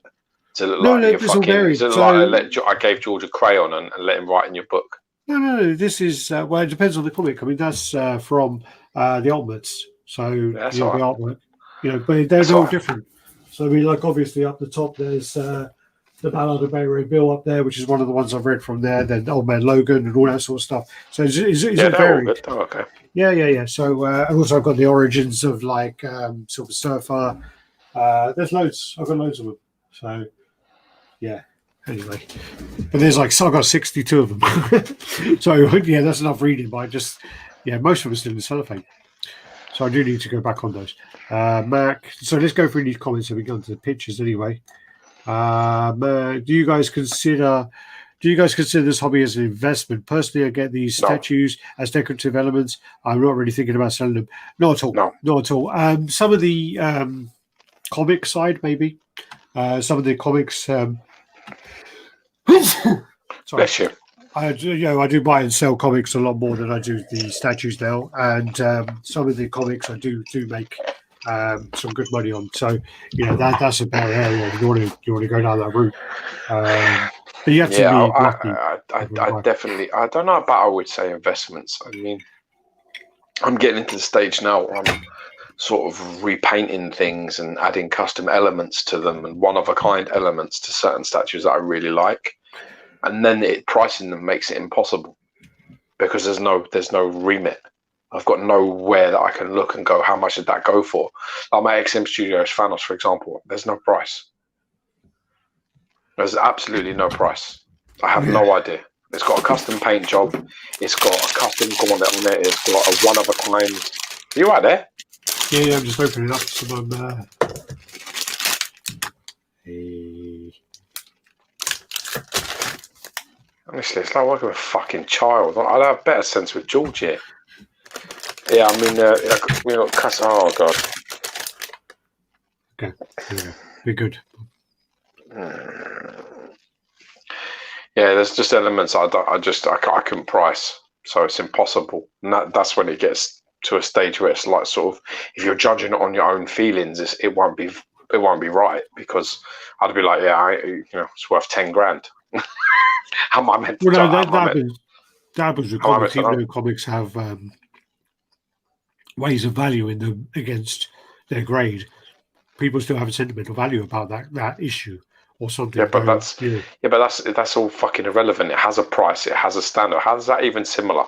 Does it look like you're fucking? Is it like I gave George a crayon and let him write in your book? No. This is it depends on the comic. I mean, that's from the Ultimates, so the artwork, but they're all different. So I mean, like obviously up the top, there's the Ballad of Bay Ray Bill up there, which is one of the ones I've read from there. Then Old Man Logan and all that sort of stuff. So it's varied. Oh, okay. Yeah. So and also I've got the origins of like Silver Surfer. There's loads. I've got loads of them. So yeah. Anyway, but there's I've got 62 of them. So yeah, that's enough reading. But most of them are still in cellophane. So I do need to go back on those. Mac. So let's go through these comments and we go into the pictures anyway. Do you guys consider this hobby as an investment? Personally, I get these statues as decorative elements. I'm not really thinking about selling them. Not at all. No. Not at all. Some of the comic side, maybe. Some of the comics. Sorry. Bless you. I do buy and sell comics a lot more than I do the statues now, and some of the comics I do make some good money on. So that's a better area. You want to go down that route. But you have to be lucky. I definitely. I don't know about I would say investments. I mean, I'm getting into the stage now where I'm sort of repainting things and adding custom elements to them and one-of-a-kind elements to certain statues that I really like. And then pricing them makes it impossible because there's no remit. I've got nowhere that I can look and go, how much did that go for? Like my XM Studios Thanos, for example, there's no price. There's absolutely no price. I have no idea. It's got a custom paint job. It's got a custom gauntlet on it. It's got a one-of-a-kind. Are you right there? Yeah, I'm just opening up some. Honestly, it's like working with a fucking child. I'd have better sense with George here. Yeah, I mean, cuss. Oh god. Okay, yeah, be good. Yeah, there's just elements I couldn't price, so it's impossible. And that's when it gets to a stage where it's like sort of, if you're judging it on your own feelings, it won't be right, because I'd be like, yeah, it's worth 10 grand. How am I meant to? Well, no, that happens with how am I meant comics. to Even know? though comics have ways of valuing them against their grade, people still have a sentimental value about that issue or something. Yeah, but Very, that's all fucking irrelevant. It has a price. It has a standard. How is that even similar?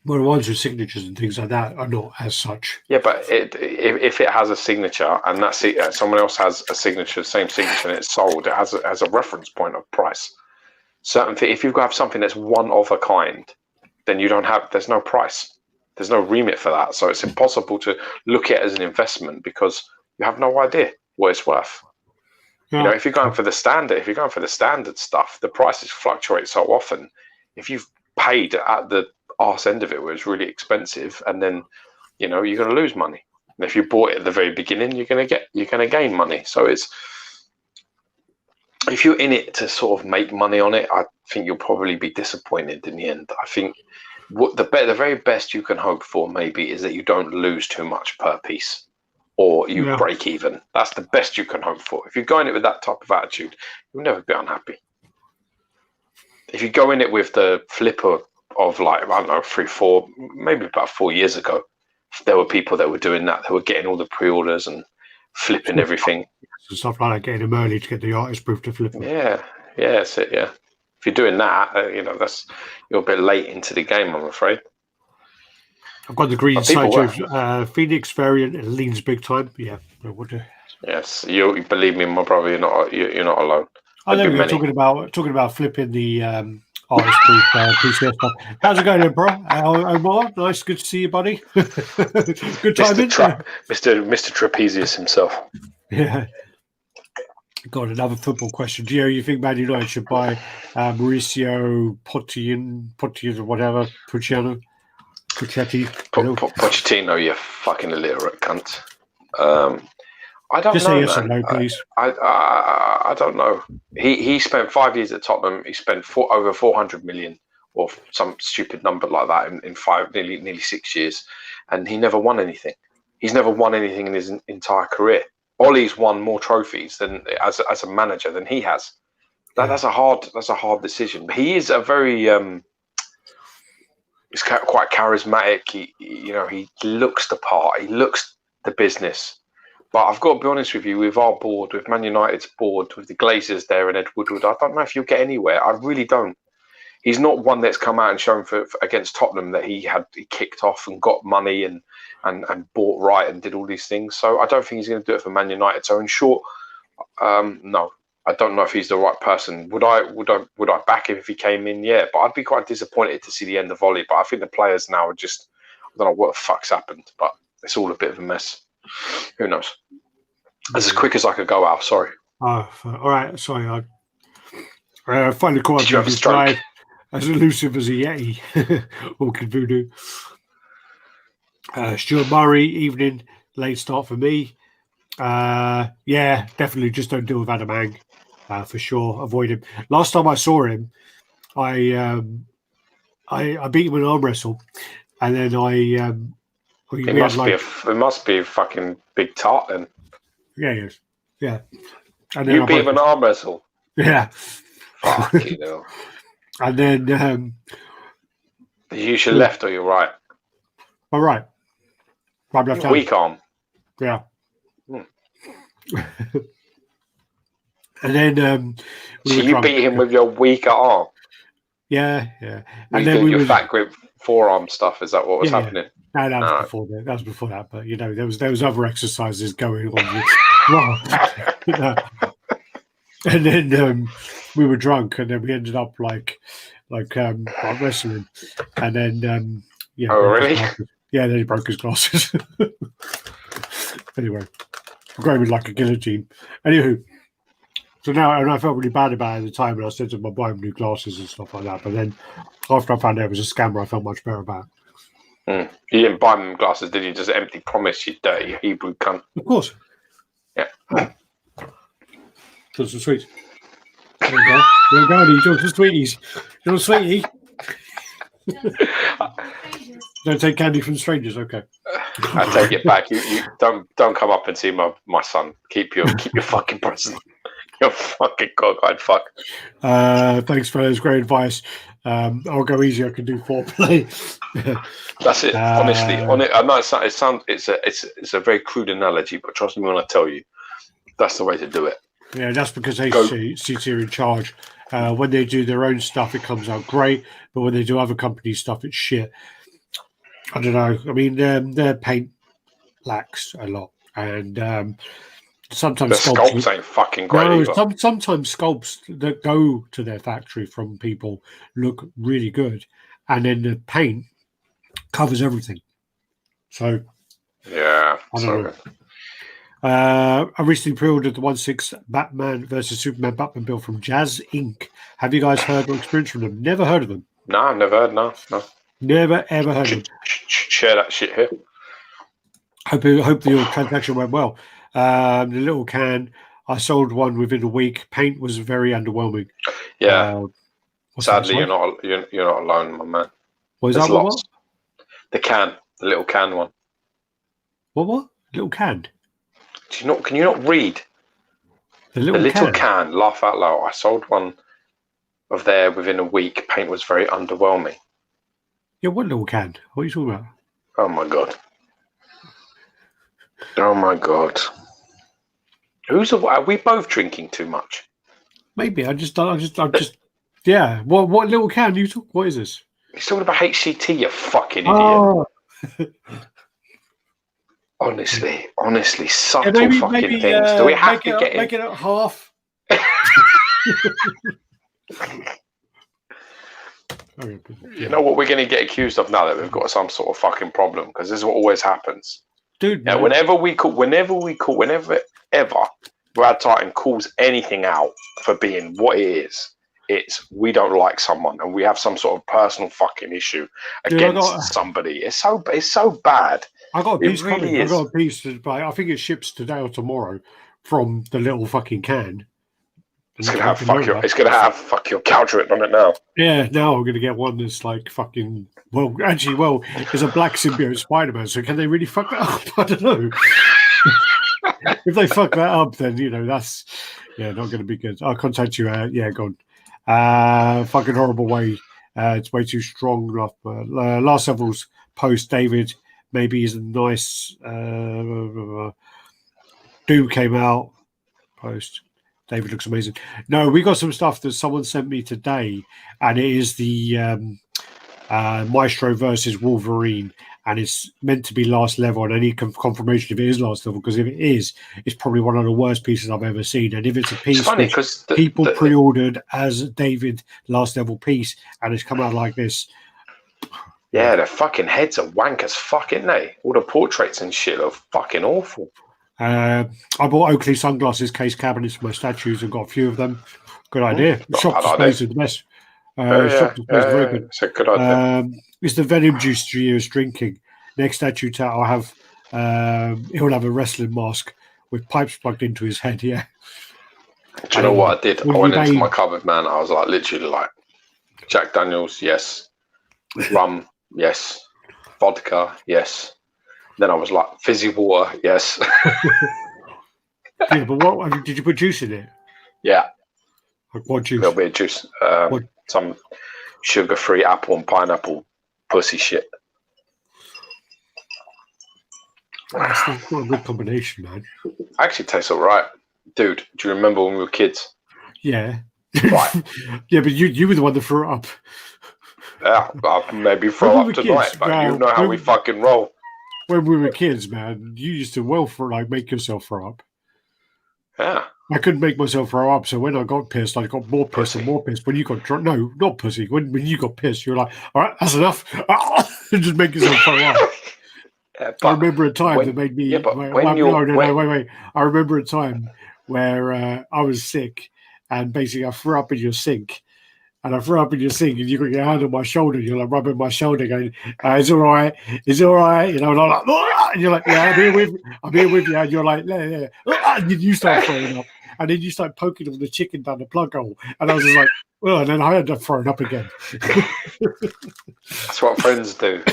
well, the ones with signatures and things like that are not as such. Yeah, but if it has a signature and someone else has a signature, same signature, and it's sold, it has a reference point of price. If you have something that's one of a kind, then there's no price. There's no remit for that. So it's impossible to look at it as an investment, because you have no idea what it's worth. Yeah. If you're going for the standard stuff, the prices fluctuate so often. If you've paid at the arse end of it where it's really expensive, and then you're going to lose money. And if you bought it at the very beginning, you're going to gain money. So if you're in it to sort of make money on it, I think you'll probably be disappointed in the end. I think the very best you can hope for maybe is that you don't lose too much per piece, or you break even. That's the best you can hope for. If you go in it with that type of attitude, you'll never be unhappy. If you go in it with the flipper of, like, I don't know, 3-4, maybe about 4 years ago, there were people that were doing that. They were getting all the pre-orders and flipping everything. So stuff like that, getting them early to get the artist proof to flip them. Yeah, that's it. Yeah, if you're doing that, you're a bit late into the game, I'm afraid. I've got the green Sideshow Phoenix variant. It leans big time. Yeah, I would do. Yes, you believe me, my brother. You're not alone. I know we were talking about flipping the artist proof PCS stuff. How's it going, then, bro? Omar, nice, good to see you, buddy. Good timing, Mr. Trapezius himself. Yeah. Got another football question. Gio, you think Man United should buy Mauricio Pochettino or whatever, Pochettino? Pochettino, you fucking illiterate cunt. I don't know. Just say yes or no, please. I don't know. He spent 5 years at Tottenham. He spent over 400 million or some stupid number like that in nearly 6 years, and he never won anything. He's never won anything in his entire career. Ollie's won more trophies than as a manager than he has. That's a hard decision. But he is a very he's quite charismatic. He looks the part. He looks the business. But I've got to be honest with you, with our board, with Man United's board, with the Glazers there and Ed Woodward, I don't know if you'll get anywhere. I really don't. He's not one that's come out and shown for against Tottenham that he kicked off and got money and bought right and did all these things. So I don't think he's going to do it for Man United. So in short, no, I don't know if he's the right person. Would I back him if he came in? Yeah, but I'd be quite disappointed to see the end of Volley. But I think the players now are just, I don't know what the fuck's happened, but it's all a bit of a mess. Who knows? That's as quick as I could go out. Sorry. Oh, all right. Sorry. I finally caught up with you guy as elusive as a Yeti. Orchid Voodoo. Stuart Murray, evening, late start for me. Yeah, definitely just don't deal with Adam Ang, for sure. Avoid him. Last time I saw him, I beat him in an arm wrestle, and then it must be a fucking big tart then. Yeah, he is. Yeah. And then you beat him in an arm wrestle? Yeah. Fucking hell. And then you use your left or your right? My right. My left hand. Weak arm. Yeah. And then so you beat him with your weaker arm? Yeah, yeah. And then your fat grip forearm stuff, is that what was happening? Yeah. No, that was before that. That was before that. But there was other exercises going on. And then we were drunk, and then we ended up like wrestling, and then Oh really? Yeah, then he broke his glasses. Anyway, growing like a guillotine. Anywho, so now, and I felt really bad about it at the time, and I said to him, buy him new glasses and stuff like that. But then after I found out it was a scammer, I felt much better about it. You didn't buy them glasses, did you? Just empty promise, you dirty Hebrew cunt. Of course. Yeah. Just some sweets. There you go. There you go, Andy. Just some sweeties. Little sweetie. Don't take candy from strangers, okay. I take it back. You don't come up and see my son. Keep your fucking present. You're fucking cockeyed fuck. Thanks for those great advice. I'll go easy. I can do foreplay. That's it. Honestly, I know it's a very crude analogy, but trust me when I tell you, that's the way to do it. Yeah, that's because HCT are in charge. When they do their own stuff, it comes out great, but when they do other companies' stuff, it's shit. I don't know. I mean, their paint lacks a lot, and sometimes the sculpts ain't fucking great. No, sometimes sculpts that go to their factory from people look really good, and then the paint covers everything. So, yeah, I don't know. I recently pre-ordered the 1/6 Batman versus Superman Batman build from Jazz Inc. Have you guys heard or experienced from them? Never heard of them. No, I've never heard. No. Never ever heard of them. Share that shit here. Hope your transaction went well. The little can, I sold one within a week. Paint was very underwhelming. Yeah. Sadly, you're not alone, my man. What is that? What? The little can one. What? Little can. Can you not read? The little can. Laugh out loud. I sold one of there within a week. Paint was very underwhelming. Yeah, what little can? What are you talking about? Oh my god. Oh my god. Are we both drinking too much? Maybe. I just. Yeah. What little can you talk? What is this? He's talking about HCT, you fucking idiot. Oh. Honestly, subtle fucking things. Do we have to get make it at half? You know what we're going to get accused of now that we've got some sort of fucking problem, because this is what always happens. Dude, yeah, whenever RaddTitan calls anything out for being what it is, it's we don't like someone and we have some sort of personal fucking issue against somebody. It's so bad. I got a piece coming. I got a piece. I think it ships today or tomorrow from the little fucking can. It's gonna have fuck your couch written on it now. Yeah, now I'm gonna get one that's like fucking. Well, there's a black symbiote Spider-Man. So can they really fuck that up? I don't know. If they fuck that up, then that's not going to be good. I'll contact you. Go on. Fucking horrible way. It's way too strong. Last several's post, David maybe is a nice. Doom came out. Post. David looks amazing. No, we got some stuff that someone sent me today, and it is the Maestro versus Wolverine, and it's meant to be last level. And I need confirmation if it is last level, because if it is, it's probably one of the worst pieces I've ever seen. And if it's a piece which people pre-ordered as David last level piece, and it's come out like this. Yeah, the fucking heads are wank as fuck, ain't they? All the portraits and shit are fucking awful. I bought Oakley sunglasses case cabinets for my statues and got a few of them. Good idea. Shop displays are the best. Shop displays are very good. It's a good idea. It's the venom juice Gio is drinking. Next statue I'll have, he'll have a wrestling mask with pipes plugged into his head. Yeah. Do you know what I did? I went into my cupboard, man. I was like, literally like, Jack Daniels, yes. Rum, yes. Vodka, yes. Then I was like, fizzy water, yes. Yeah, but what did you put juice in it? Yeah. What juice? A little bit of juice. Some sugar-free apple and pineapple pussy shit. That's not a good combination, man. Actually tastes all right. Dude, do you remember when we were kids? Yeah. Right. Yeah, but you were the one that threw it up. Yeah, I'll maybe throw up tonight, but you know how we fucking roll. When we were kids, man, you used to make yourself throw up. Yeah. I couldn't make myself throw up, so when I got pissed, I got more pissed and more pissed. When you got drunk, no, not pussy. When you got pissed, you were like, all right, that's enough. Just make yourself throw up. I remember a time that made me. Yeah, but wait. I remember a time where I was sick, and basically I threw up in your sink. and I threw up in your sink, and you got your hand on my shoulder. You're like rubbing my shoulder, going, "It's all right, it's all right." You know, and I'm like, "Ah!" And you're like, "Yeah, I'm here with you." And you're like, "Yeah, yeah." And then you start throwing up, and then you start poking all the chicken down the plug hole, and I was just like, "Oh," and then I ended up throwing up again. That's what friends do.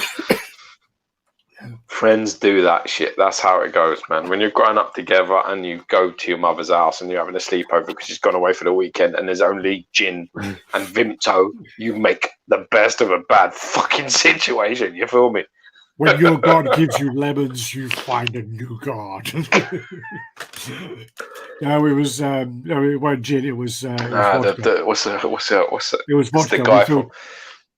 Friends do that shit. That's how it goes, man. When you're growing up together and you go to your mother's house and you're having a sleepover because she's gone away for the weekend and there's only gin and Vimto, you make the best of a bad fucking situation. You feel me? When your god gives you lemons, you find a new god. No, it was no, it wasn't gin. It was vodka. What's the? It was vodka. It's the guy from.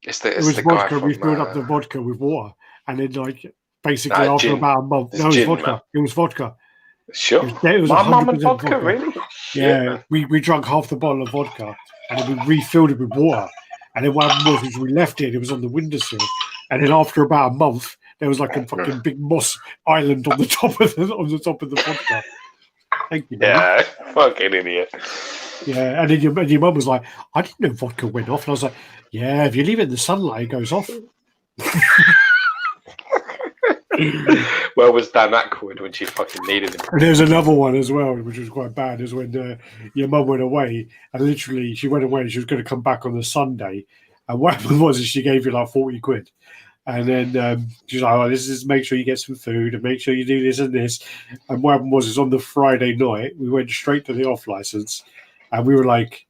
It's the guy vodka. from. We filled up the vodka with water, and then like basically Nah, after gin. about a month, It's no, it was gin, vodka. man. It was vodka. Sure. It was My mum and 100% vodka, really? Yeah, we drank half the bottle of vodka, and then we refilled it with water. And then what happened was we left it. It was on the windowsill, and then after about a month, there was like a fucking big moss island on the top of the vodka. Thank you, buddy. Yeah, fucking idiot. Yeah, and then your mum was like, "I didn't know vodka went off," and I was like, "Yeah, if you leave it in the sunlight, it goes off." Where was Dan Aykroyd when she fucking needed him? And there's another one as well, which was quite bad, is when your mum went away, and literally she went away and she was going to come back on the Sunday, and what happened was she gave you like 40 quid. And then she's like, "Oh, this is make sure you get some food and make sure you do this and this." And what happened was, on the Friday night, we went straight to the off license, and we were like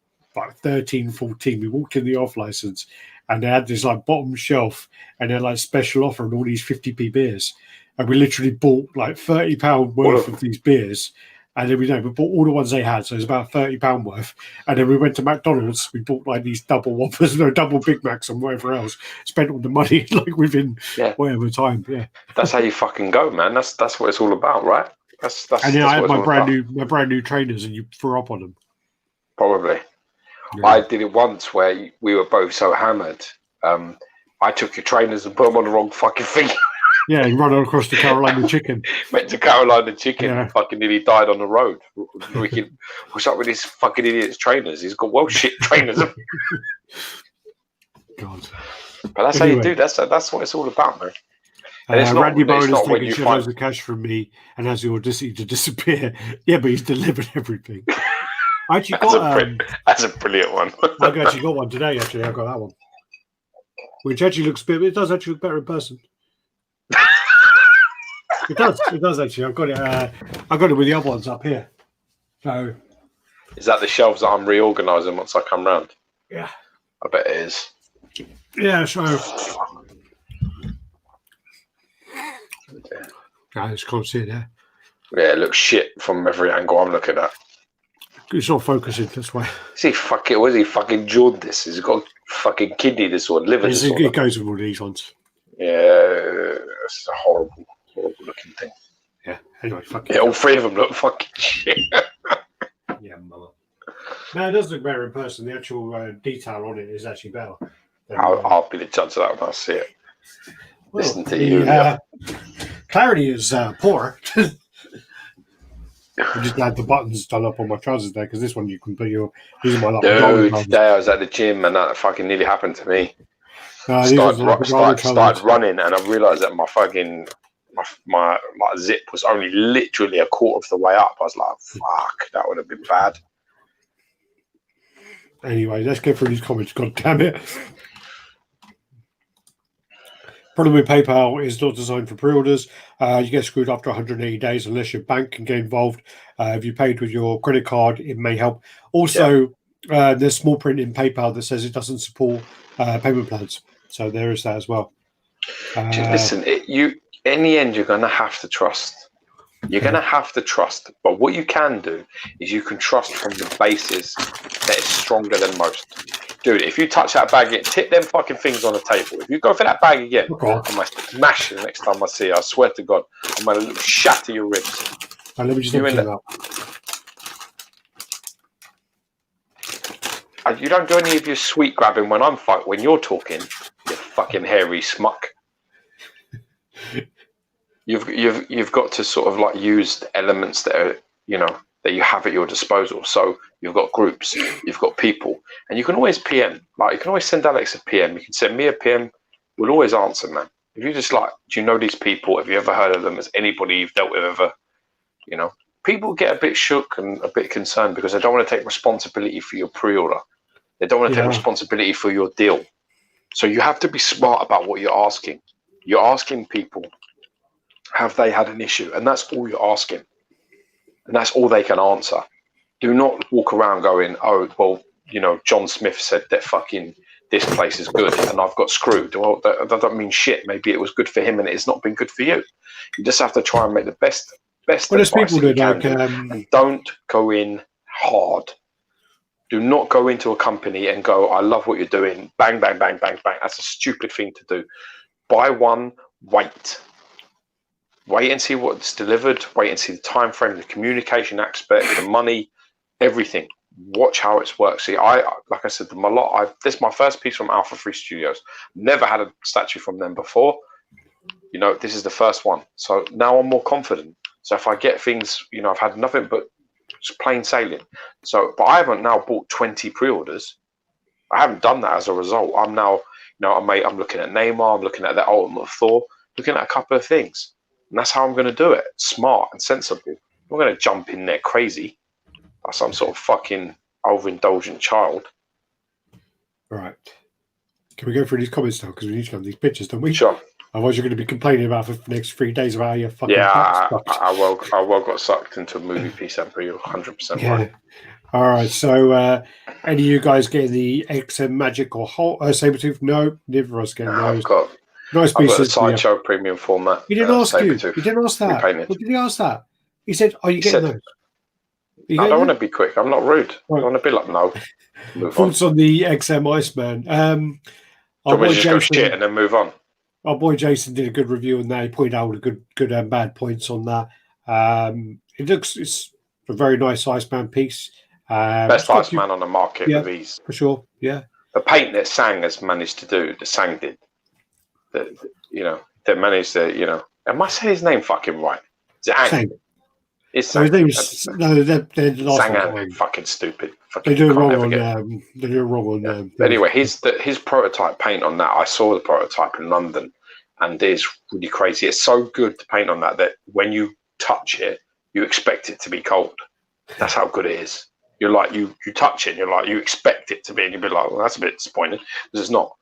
13, 14. We walked in the off license, and they had this like bottom shelf, and they're like special offer on all these 50p beers, and we literally bought like £30 worth of these beers. And then we bought all the ones they had, so it was about £30 worth. And then we went to McDonald's. We bought like these double Whoppers, double Big Macs, and whatever else. Spent all the money like within whatever time. Yeah, that's how you fucking go, man. That's what it's all about, right? That's. And then I had my brand new trainers, and you threw up on them. Probably. Yeah. I did it once where we were both so hammered. I took your trainers and put them on the wrong fucking thing. Yeah, and run across the Carolina Chicken. Went to Carolina Chicken and fucking nearly died on the road. What's up with these fucking idiots trainers? He's got shit trainers. God. But that's how you do. That's what it's all about, man. Randy Bowen has taken shitloads of cash from me and has the audacity to disappear. Yeah, but he's delivered everything. I actually got that's a brilliant one. I actually got one today. Actually, I got that one, which actually looks it does actually look better in person. It does actually. I've got it. I got it with the other ones up here. So, is that the shelves that I'm reorganising once I come round? Yeah, I bet it is. Yeah. So, I just can't see it there. Yeah, it looks shit from every angle I'm looking at. It's not focusing this way. Was he fucking jaundice? He's got fucking kidney disorder, liver disorder. It goes with all these ones. Yeah, it's a horrible looking thing. Yeah. Anyway, all three of them look fucking shit. Yeah, mother. No, it does look better in person. The actual detail on it is actually better. I'll be the judge of that when I see it. Well, listen to you. Clarity is poor. I just had the buttons done up on my trousers there because this one you can put your. These are my Dude, today I was at the gym and that fucking nearly happened to me. Started running and I realised that my fucking my zip was only literally a quarter of the way up. I was like, "Fuck, that would have been bad." Anyway, let's go through these comments. God damn it. Problem with PayPal is not designed for pre-orders. You get screwed after 180 days unless your bank can get involved. If you paid with your credit card, it may help. Also, there's small print in PayPal that says it doesn't support payment plans. So there is that as well. Listen, in the end, you're going to have to trust. You're going to have to trust. But what you can do is you can trust from the basis that it's stronger than most. Dude, if you touch that bag again, tip them fucking things on the table. If you go for that bag again, I might smash it the next time I see it. I swear to God, I'm going to shatter your ribs. Let me just empty it out. You don't do any of your sweet grabbing when when you're talking, you fucking hairy smuck. You've got to sort of like use elements that are, that you have at your disposal. So you've got groups, you've got people, and you can always PM. Like, you can always send Alex a PM. You can send me a PM. We'll always answer, man. If you just like, do you know these people? Have you ever heard of them? Has anybody you've dealt with ever? You know, people get a bit shook and a bit concerned because they don't want to take responsibility for your pre-order. They don't want to take responsibility for your deal. So you have to be smart about what you're asking. You're asking people, have they had an issue? And that's all you're asking. And that's all they can answer. Do not walk around going, oh, well, you know, John Smith said that fucking this place is good and I've got screwed. Well, that don't mean shit. Maybe it was good for him and it's not been good for you. You just have to try and make the best advice people that you like, can do. And don't go in hard. Do not go into a company and go, I love what you're doing. Bang, bang, bang, bang, bang. That's a stupid thing to do. Buy one, wait. Wait and see what's delivered. Wait and see the time frame, the communication aspect, the money, everything. Watch how it works. See, like I said, this is my first piece from Alpha 3 Studios. Never had a statue from them before. You know, this is the first one. So now I'm more confident. So if I get things, you know, I've had nothing but just plain sailing. So, but I haven't now bought 20 pre-orders. I haven't done that as a result. I'm now, you know, I'm looking at Neymar. I'm looking at the Ultimate Thor. Looking at a couple of things. And that's how I'm going to do it. Smart and sensible. I'm not going to jump in there crazy like some sort of fucking overindulgent child. Right. Can we go through these comments now? Because we need to have these pictures, don't we? Sure. Otherwise, you're going to be complaining about for the next 3 days about how your fucking I well got sucked into a movie piece. I'm pretty 100% right. All right. So, any of you guys getting the XM Magic or Sabretooth? No, neither of us getting those. I've got nice pieces. I've got the Sideshow premium format. He didn't ask you. He didn't ask that. Repainted. What did he ask that? He said, "Are you getting those?" I don't want to be quick. I'm not rude. Right. I want to be like, no. Thoughts on the XM Iceman? So we just go shit and then move on. Our boy Jason did a good review on that. He pointed out the good and bad points on that. It's a very nice Iceman piece. Best Iceman on the market with ease. For sure, yeah. The paint that Sang has managed to do, that Sang did, that managed to, you know, am I saying his name fucking right? Is it Sang? It's Sang. No, his name is, they're Sang fucking stupid. They do it wrong on. They do it wrong on. Anyway, his prototype paint on that. I saw the prototype in London, and it's really crazy. It's so good to paint on that when you touch it, you expect it to be cold. That's how good it is. You're like you touch it, and you're like you expect it to be, and you'll be like, well, that's a bit disappointing because it's not.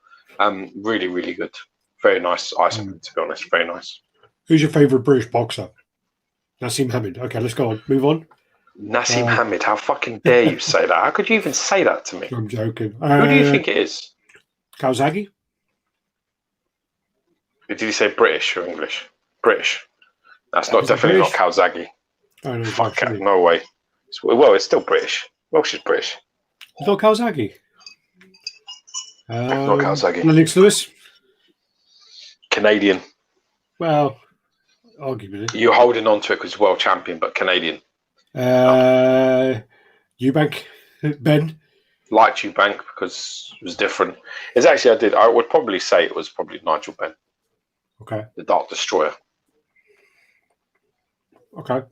Really, really good. Very nice Iceman, to be honest. Very nice. Who's your favourite British boxer? Nassim Hamid. Okay, let's go on. Move on. Nassim Hamid, how fucking dare you say that? How could you even say that to me? I'm joking. Who do you think it is? Kawasaki? Did you say British or English? British. That's not definitely not Kawasaki. Oh, no, fuck it, no way. Well, it's still British. Welsh is British. It's not Kawasaki. Not Kawasaki. Lennox Lewis? Canadian. Well, arguably. You're holding on to it because he's world champion, but Canadian. Eubank, Ben. Liked Eubank because it was different. It's actually I would probably say it was probably Nigel Benn. Okay. The Dark Destroyer. Okay.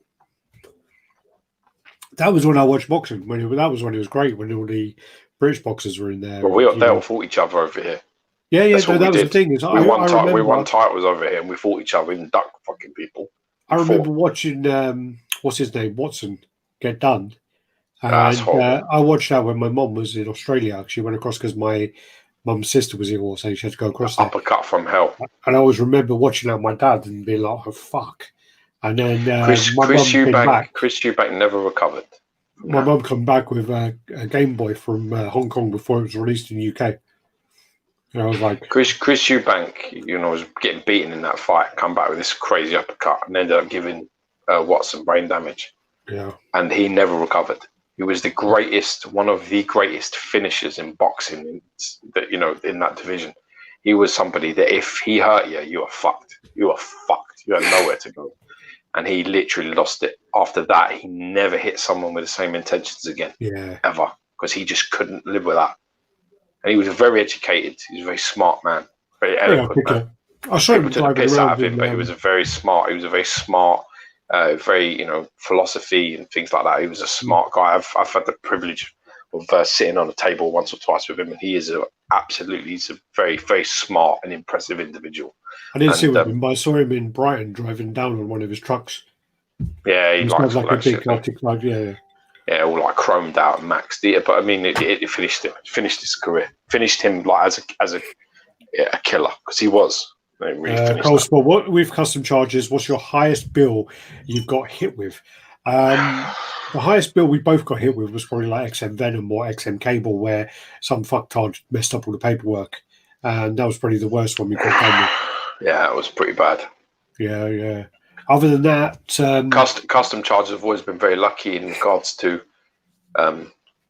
That was when I watched boxing. That was when it was great when all the British boxers were in there. Well, they all fought each other over here. Yeah, that was the thing. We won titles over here, and we fought each other and duck fucking people. I remember watching what's his name, Watson, get done. And I watched that when my mum was in Australia. She went across because my mum's sister was ill, so she had to go across there. Uppercut from hell. And I always remember watching that with my dad and being like, oh, fuck. And then Chris Eubank never recovered. My mum came back with a Game Boy from Hong Kong before it was released in the UK. And I was like... Chris Eubank, was getting beaten in that fight, come back with this crazy uppercut and ended up giving Watson brain damage. Yeah. And he never recovered. He was one of the greatest finishers in boxing in that division. He was somebody that if he hurt you, you are fucked. You are fucked. You have nowhere to go. And he literally lost it. After that, he never hit someone with the same intentions again. Yeah. Ever. Because he just couldn't live with that. And he was very educated. He was a very smart man. Very eloquent man. I saw him driving piss out of him, but he was a very smart. He was a very smart very, philosophy and things like that. He was a smart guy. I've had the privilege of sitting on a table once or twice with him, and he's a very, very smart and impressive individual. I didn't see him, but I saw him in Brighton driving down on one of his trucks. Yeah, he likes like a big Arctic lug, yeah. Yeah, all like chromed out and maxed. Yeah, but I mean, it finished him. Finished his career. Finished him like as a killer, because he was. Really Cole Sport, what with custom charges? What's your highest bill you've got hit with? The highest bill we both got hit with was probably like XM Venom or XM Cable, where some fucktard messed up all the paperwork, and that was probably the worst one we got done with. Yeah, it was pretty bad. Yeah. Other than that, custom charges have always been very lucky in regards to,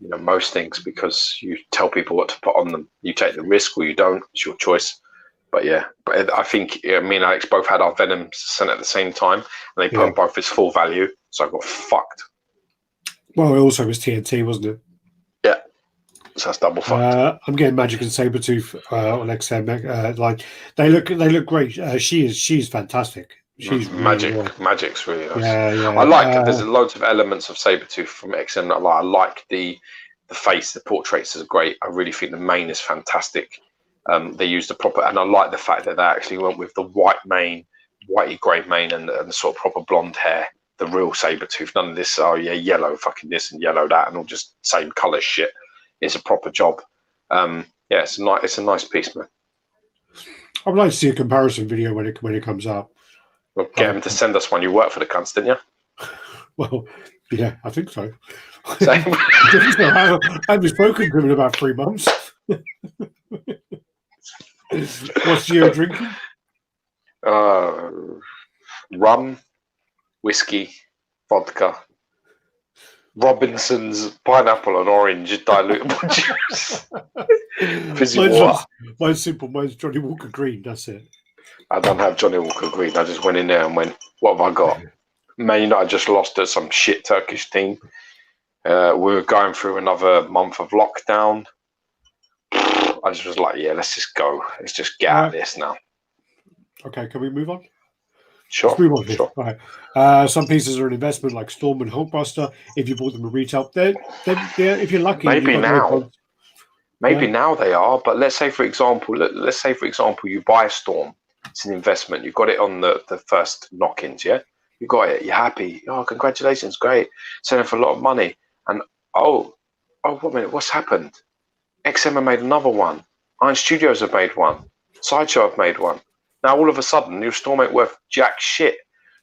most things, because you tell people what to put on them. You take the risk or you don't. It's your choice. But yeah, I think me and Alex both had our Venoms sent at the same time, and they put them both as full value, so I got fucked. Well, it also was TNT, wasn't it? Yeah, so that's double fucked. I'm getting Magic and Sabretooth on XM. Like they look great. She's fantastic. She's Magic's really nice. Yeah. I like there's loads of elements of Sabretooth from XM that I like. I like the face, the portraits is great. I really think the mane is fantastic. They used the proper, and I like the fact that they actually went with the white mane, whitey grey mane, and the sort of proper blonde hair, the real Sabretooth. None of this, yellow fucking this and yellow that, and all just same colour shit. It's a proper job. It's a nice piece, man. I'd like to see a comparison video when it comes out. Well, get him to send us one. You work for the cunts, didn't you? Well, yeah, I think so. I haven't spoken to him in about 3 months. What's your drinking? Rum, whiskey, vodka, Robinson's pineapple and orange dilutable juice. Fizzy water. Mine's simple. Mine's Johnny Walker Green. That's it. I don't have Johnny Walker Green. I just went in there and went, what have I got? Man United just lost to some shit Turkish team. We were going through another month of lockdown. I just was like, let's just go. Let's just get out of this now. Okay, can we move on? Sure. Let's move on. Sure. All right. Some pieces are an investment, like Storm and Hulkbuster. If you bought them at retail, then if you're lucky, maybe now. Maybe now they are, but let's say for example, you buy a Storm. It's an investment. You've got it on the first knock-ins, yeah? You got it. You're happy. Oh, congratulations, great. Selling for a lot of money. And oh, wait a minute, what's happened? XM have made another one. Iron Studios have made one. Sideshow have made one. Now all of a sudden, your Storm ain't worth jack shit,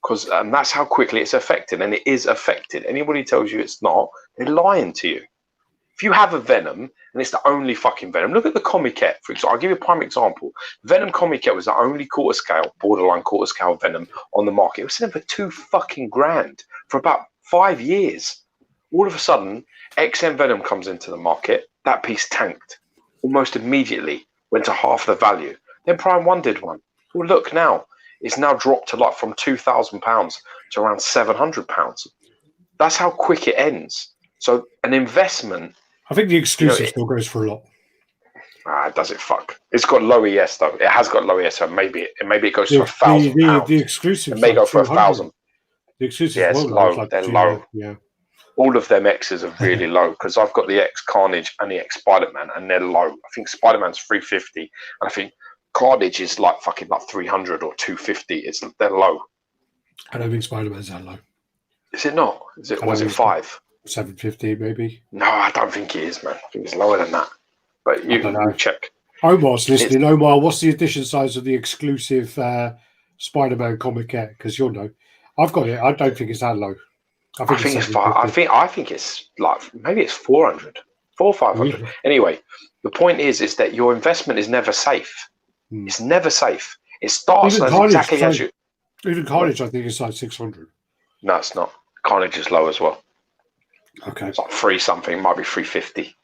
and that's how quickly it's affected, and it is affected. Anybody tells you it's not, they're lying to you. If you have a Venom and it's the only fucking Venom, look at the Comiket, for example. I'll give you a prime example. Venom Comiket was the only borderline quarter scale Venom on the market. It was selling for $2 fucking grand for about 5 years. All of a sudden, XM Venom comes into the market. That piece tanked almost immediately, went to half the value. Then Prime 1 did one. Well, look now, it's now dropped to from £2,000 to around £700. That's how quick it ends. So an investment. I think the exclusive still goes for a lot. Does it? Fuck. It's got low ES though. It has got low ES, so maybe it goes for £1,000. The exclusive may go for 1,000. The exclusive, it's low. They're low. Yeah. All of them X's are really low, because I've got the X Carnage and the X Spider-Man, and they're low. I think Spider-Man's 350, and I think Carnage is like 300 or 250. They're low. I don't think Spider-Man's that low. Is it not? Was it 5? 750 maybe. No, I don't think it is, man. I think it's lower than that. But you can check. Omar's listening. Omar, what's the edition size of the exclusive Spider-Man Comiket? Because you'll know. I've got it. I don't think it's that low. I think it's 5. I think it's maybe it's 400, 400 or 500. Yeah. Anyway, the point is that your investment is never safe. It's never safe. It starts exactly as you. Even Carnage, I think, is like 600. No, it's not. Carnage is low as well. Okay. It's like 3 something. It might be 350.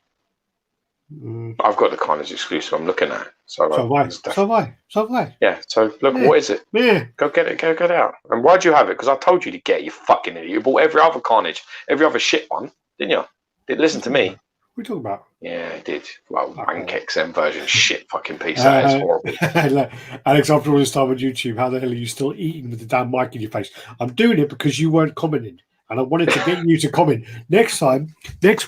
I've got the Carnage exclusive. I'm looking at it. So have I. Yeah. So look, what is it? Yeah. Go get it. Go get it out. And why'd you have it? Because I told you to get it, you fucking idiot. You bought every other Carnage, every other shit one, didn't you? Didn't listen to me. What are you talking about? Yeah, it did. Well, Okay. Rank XM version, shit fucking piece. That is horrible. Alex, after all this time on YouTube, how the hell are you still eating with the damn mic in your face? I'm doing it because you weren't commenting, and I wanted to get you to comment. Next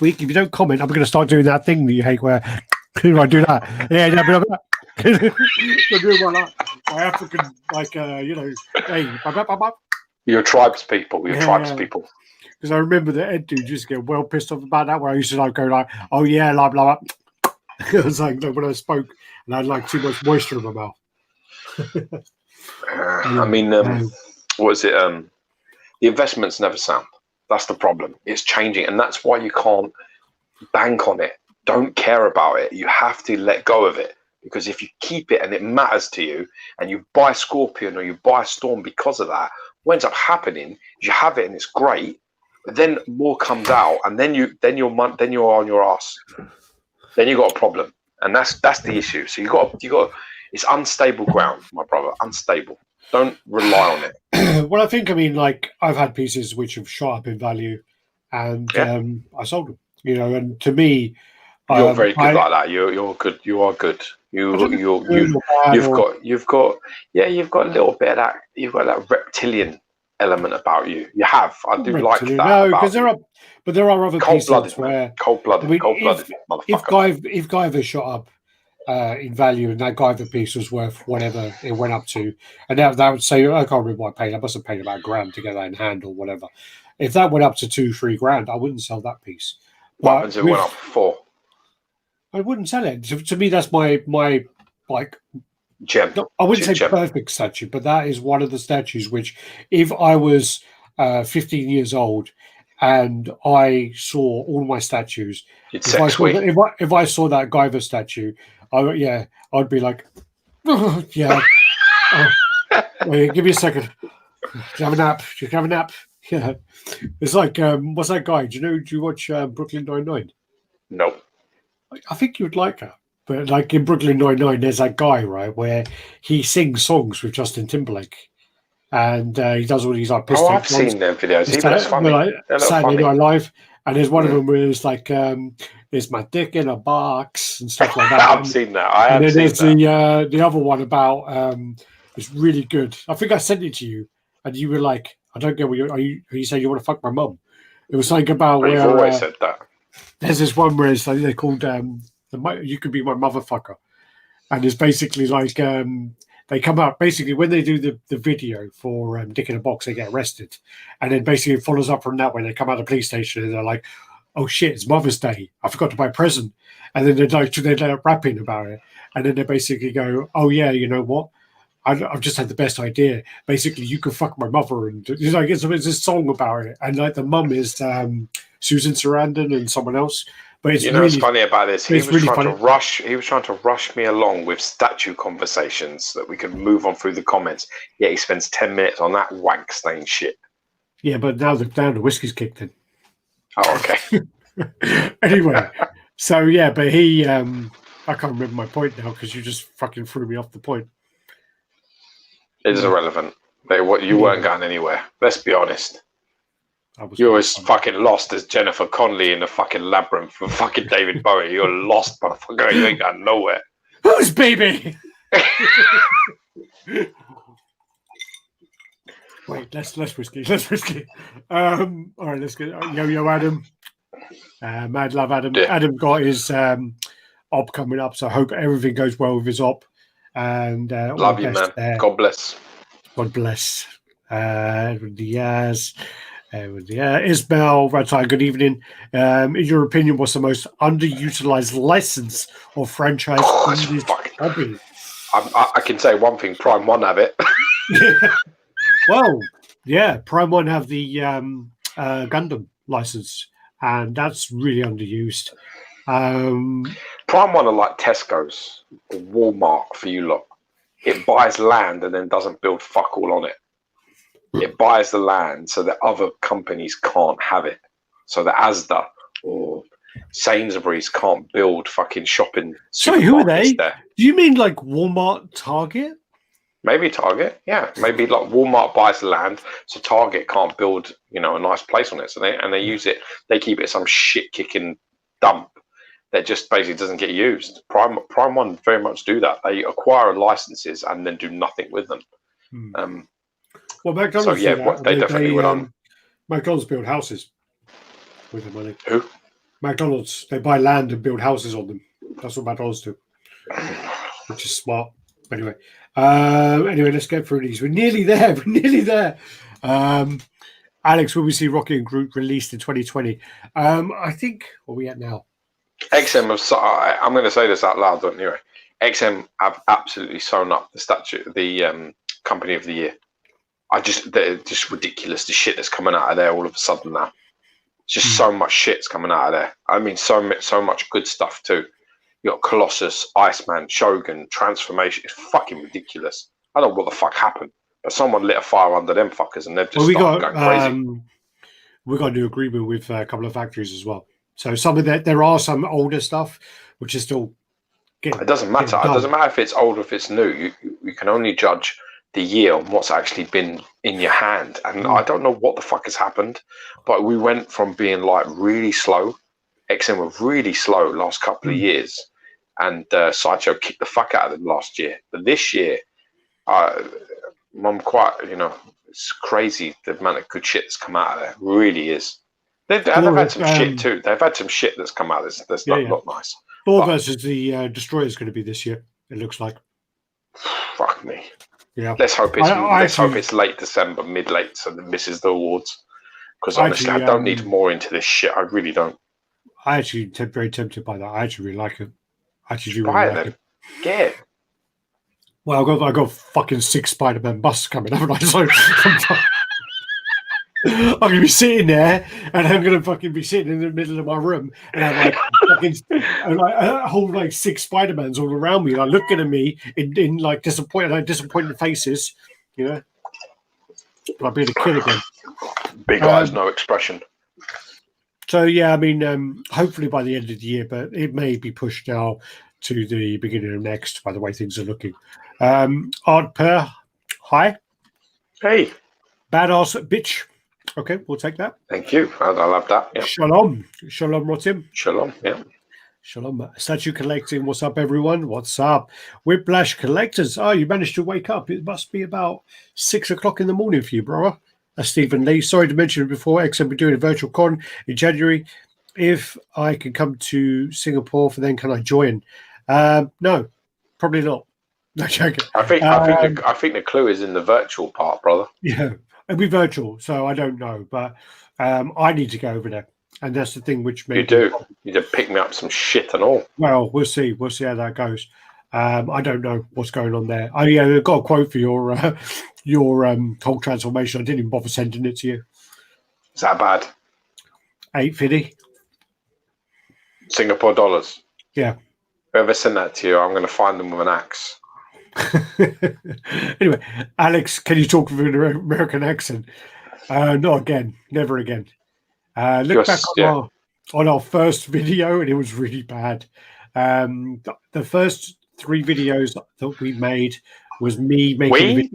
week, if you don't comment, I'm going to start doing that thing that you hate where I do that. Yeah, I'm doing like that. My African, like, hey, You're tribes people. You're tribes people. Because I remember the Ed dude used to get well pissed off about that, where I used to like go like, oh yeah, blah blah blah. It was like when I spoke and I had like too much moisture in my mouth. I mean, what is it? The investment's never sound. That's the problem. It's changing, and that's why you can't bank on it. Don't care about it. You have to let go of it, because if you keep it and it matters to you, and you buy Scorpion or you buy Storm because of that, what ends up happening is you have it and it's great, but then more comes out, and then you're on your ass. Then you got a problem, and that's the issue. So you got it's unstable ground, my brother. Unstable. Don't rely on it. Well, I mean, like I've had pieces which have shot up in value, and I sold them. And to me, you're very good like that. You're good. You are good. You've got a little bit of that. You've got that reptilian element about you. You have. I do like that. No, because there are other pieces where cold-blooded, motherfucker. If Guyver shot up in value, and that Guyver piece was worth whatever it went up to, and that would say, I can't remember what I paid. I must have paid about $1,000 to get that in hand or whatever. If that went up to $2-3 grand, I wouldn't sell that piece. What happens if it went up for $4? I wouldn't sell it. To me, that's my like gem. I wouldn't say perfect statue, but that is one of the statues which, if I was 15 years old and I saw all my statues, if I saw that Guyver statue, I'd be like, oh, yeah. Wait, give me a second. Have a nap. Have a nap. Yeah. It's like, what's that guy? Do you watch Brooklyn Nine-Nine? Nope. I think you would like her. But like in Brooklyn Nine-Nine, there's that guy, right, where he sings songs with Justin Timberlake. And he does all these like I've seen their videos. He looks funny. Saturday Night Live. And there's one of them where it's like, there's my dick in a box and stuff like that. I've seen that. And then there's the other one about, it's really good. I think I sent it to you. And you were like, I don't get what you say you want to fuck my mum. It was like about where... You've always said that. There's this one where it's like, they're called You Could Be My Motherfucker. And it's basically like they come out, basically when they do the video for Dick in a Box, they get arrested. And then basically it follows up from that when they come out of the police station and they're like, oh shit, it's Mother's Day. I forgot to buy a present. And then they're rapping about it. And then they basically go, oh yeah, you know what? I've just had the best idea. Basically, you can fuck my mother, and it's like it's a song about it. And like the mum is Susan Sarandon and someone else. But it's what's funny about this? He was trying to rush me along with statue conversations so that we could move on through the comments. Yeah, he spends 10 minutes on that wank stain shit. Yeah, but now the whiskey's kicked in. Oh, okay. Anyway, so yeah, but he I can't remember my point now because you just fucking threw me off the point. It is irrelevant. You weren't going anywhere. Let's be honest. You were as fucking lost as Jennifer Connelly in the fucking labyrinth for fucking David Bowie. You're lost, motherfucker. You ain't going nowhere. Who's baby? Wait, less whiskey. All right, let's get Yo Adam. Mad love Adam. Yeah. Adam got his op coming up, so I hope everything goes well with his op. And love you, man. God bless. God bless. Edward Diaz. Ismail Ratai, good evening. In your opinion, what's the most underutilized license or franchise hobby? I can say one thing: Prime One have it. Well, yeah, Prime One have the Gundam license, and that's really underused. Prime One are like Tesco's or Walmart for you lot. It buys land and then doesn't build fuck all on it. It buys the land so that other companies can't have it. So that Asda or Sainsbury's can't build fucking shopping. Sorry, who are they? There. Do you mean like Walmart, Target? Maybe Target, yeah. Maybe like Walmart buys the land so Target can't build, a nice place on it. So they use it. They keep it some shit kicking dump. that just basically doesn't get used. Prime One very much do that. They acquire licenses and then do nothing with them. Well, McDonald's so yeah, they definitely went on. McDonald's build houses with the money. Who? McDonald's. They buy land and build houses on them. That's what McDonald's do, which is smart. Anyway, let's get through these. We're nearly there. Alex, will we see Rocky and Groot released in 2020? I think. What are we at now? XM I'm going to say this out loud, don't you? XM have absolutely sewn up the statue, the company of the year. They're just ridiculous. The shit that's coming out of there all of a sudden now. Just so much shit's coming out of there. I mean, so much good stuff too. You got Colossus, Iceman, Shogun, Transformation. It's fucking ridiculous. I don't know what the fuck happened, but someone lit a fire under them fuckers, and they've just started going crazy. We got a new agreement with a couple of factories as well. So some of that, there are some older stuff which is still. It doesn't matter. It doesn't matter if it's old or if it's new. You can only judge the year on what's actually been in your hand. And I don't know what the fuck has happened, but we went from being like really slow. XM were really slow last couple of years, and Sideshow kicked the fuck out of them last year. But this year, I'm quite, it's crazy the amount of good shit that's come out of there. It really is. They've had some shit too. They've had some shit that's come out that's not nice. Thor versus the Destroyer is going to be this year, it looks like. Fuck me. Yeah. Let's hope it's late December, mid-late, so it misses the awards. Because honestly, I don't need more into this shit. I really don't. I actually am very tempted by that. I actually really like it. I actually do really like it. Yeah. Well, I got fucking 6 Spider-Man busts coming, haven't I? So I'm going to be sitting there, and I'm going to fucking be sitting in the middle of my room, and I'm I hold like 6 Spider-Mans all around me, like looking at me in like disappointed faces, But I'll be the kid again. Big eyes, no expression. So yeah, I mean, hopefully by the end of the year, but it may be pushed now to the beginning of next. By the way things are looking. Art Per, hi. Hey. Badass bitch. Okay, we'll take that. Thank you. I love that. Yeah. Shalom, Rotim. Shalom. Yeah. Shalom. Statue collecting. What's up, everyone? What's up? Whiplash collectors. Oh, you managed to wake up. It must be about 6 o'clock in the morning for you, brother. Stephen Lee. Sorry to mention it before. XM, we're doing a virtual con in January. If I can come to Singapore, then can I join? No, probably not. No joking. I think the clue is in the virtual part, brother. Yeah, it'll be virtual, so I don't know, but I need to go over there, and that's the thing which you do. You need to pick me up some shit and all. Well, we'll see. We'll see how that goes. I don't know what's going on there. I got a quote for your whole transformation. I didn't even bother sending it to you. Is that bad? $850 Singapore dollars. Yeah. Whoever sent that to you, I'm going to find them with an axe. Anyway, Alex, can you talk with an American accent? Not again. Never again. Look back on our first video, and it was really bad. The first 3 videos that we made was me making.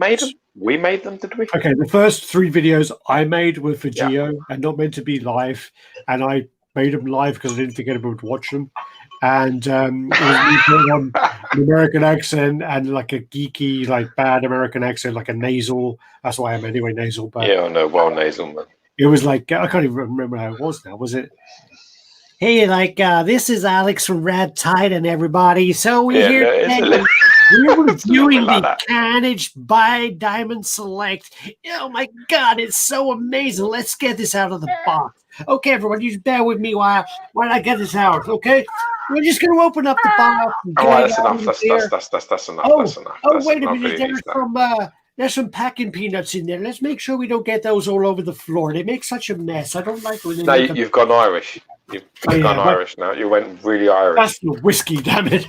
We made them, did we? Okay, the first 3 videos I made were for Geo and not meant to be live, and I made them live because I didn't think anyone would watch them. And it was me putting on an American accent and like a geeky, like bad American accent, like a nasal. That's why I'm anyway nasal. But yeah, I know, well nasal, man. It was like, I can't even remember how it was now. Was it? Hey, this is Alex from RaddTitan, everybody. So we're here today. We're reviewing the Carnage by Diamond Select. Oh my God, it's so amazing. Let's get this out of the box. Okay, everyone, you just bear with me while I get this out, okay? We're just going to open up the box. All right, that's enough. That's enough. Oh, wait a minute. There's some packing peanuts in there. Let's make sure we don't get those all over the floor. They make such a mess. I don't like when they you've gone Irish. You've gone Irish now. You went really Irish. That's the whiskey, damn it.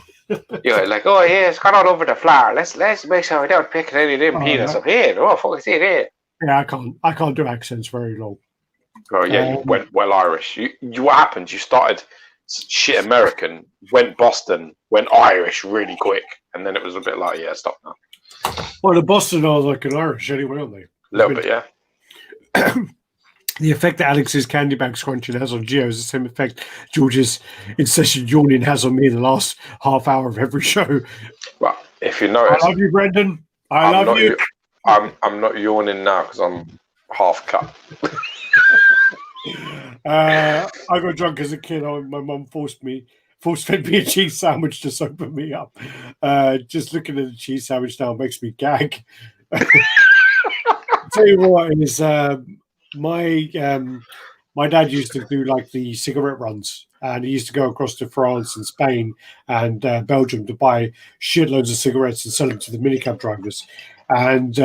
You're like, oh yeah, it's gone all over the floor. Let's make sure we don't pick any of them peanuts up here. Oh, fuck, see it here. Yeah, I can't do accents very long. Oh yeah, you went well Irish. You what happened? You started shit American, went Boston, went Irish really quick, and then it was a bit like, yeah, stop now. Well, the Boston are like an Irish anyway, aren't they? A little bit, yeah. The effect that Alex's candy bag scrunching has on Gio is the same effect George's incessant yawning has on me the last half hour of every show. Well, if you I notice, love you, Brendan. I I'm love not. you. I'm not yawning now because I'm half cut. I got drunk as a kid. My mum force fed me a cheese sandwich to sober me up. Just looking at the cheese sandwich now makes me gag. Tell you what is my dad used to do like the cigarette runs, and he used to go across to France and Spain and Belgium to buy shitloads of cigarettes and sell them to the minicab drivers. And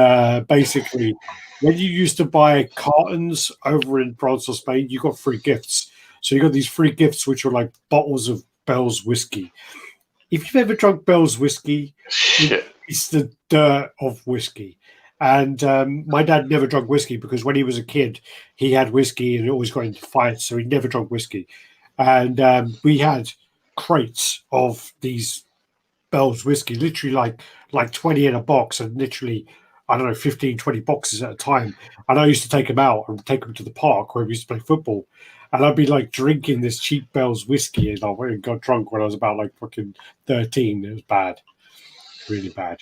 basically, when you used to buy cartons over in France or Spain, you got free gifts. So you got these free gifts, which were like bottles of Bell's whiskey. If you've ever drunk Bell's whiskey, Shit. it's the dirt of whiskey. And my dad never drank whiskey because when he was a kid, he had whiskey and always got into fights, so he never drank whiskey. And we had crates of these Bell's whiskey, literally like 20 in a box, and literally, I don't know, 15, 20 boxes at a time. And I used to take them out and take them to the park where we used to play football. And I'd be like drinking this cheap Bell's whiskey, and I went and got drunk when I was about like fucking 13. It was bad, really bad.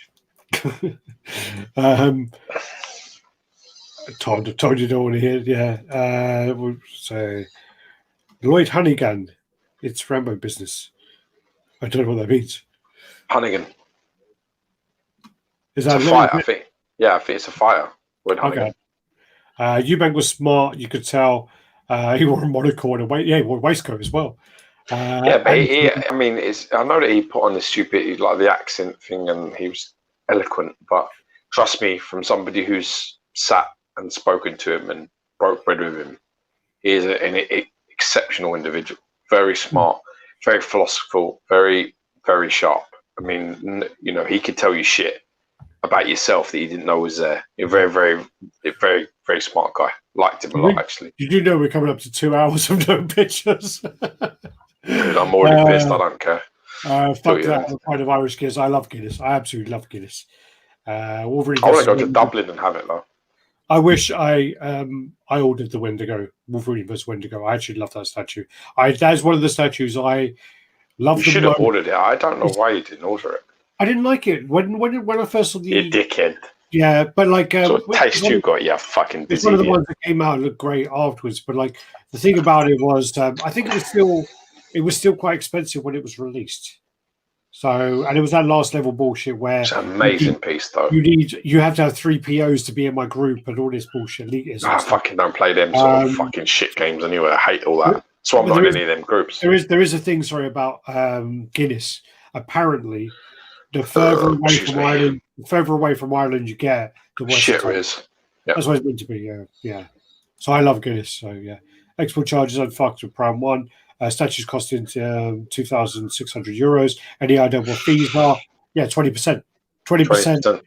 Told you don't want to hear it. Yeah. We'll say Lloyd Hannigan. It's Rambo business. I don't know what that means. Hannigan. Is It's that a fighter, I think. Yeah, I think it's a fighter. Lloyd Hannigan. Okay. Eubank was smart. You could tell he wore a monocle and he wore a waistcoat as well. Yeah, but I mean, I know that he put on the stupid, like the accent thing, and he was eloquent. But trust me, from somebody who's sat and spoken to him and broke bread with him, he is an exceptional individual. Very smart, very philosophical, very, very sharp. I mean, you know, he could tell you shit about yourself that you didn't know was there. You're very, very, very, very smart guy. Liked him a lot, actually. Did you know we're coming up to 2 hours of no pictures? I'm already pissed. I don't care. Fuck that. I'm a kind of Irish Guinness. I love Guinness. I absolutely love Guinness. Wolverine I want to go to Dublin and have it, though. I wish I ordered the Wendigo, Wolverine vs. Wendigo. I actually love that statue. That is one of the statues I love. You should have ordered it. I don't know why you didn't order it. I didn't like it when I first saw the. You dickhead. Yeah, but like what taste you got? Yeah, fucking busy. It's one of the ones that came out and looked great afterwards. But like the thing about it was, I think it was still quite expensive when it was released. So, and it was that last level bullshit where it's an amazing piece though. You have to have 3 POs to be in my group and all this bullshit. I fucking don't play them sort of fucking shit games anyway. I hate all that. So I'm not in any of them groups. There is a thing, sorry, about Guinness. Apparently, the further away from Ireland you get, the worse shit it is. Yep. That's what it's meant to be. Yeah. So I love Guinness. So yeah, export charges unfucked with Prime 1. Statues costing €2,600. Any idea what fees are? Yeah, 20%. 20%.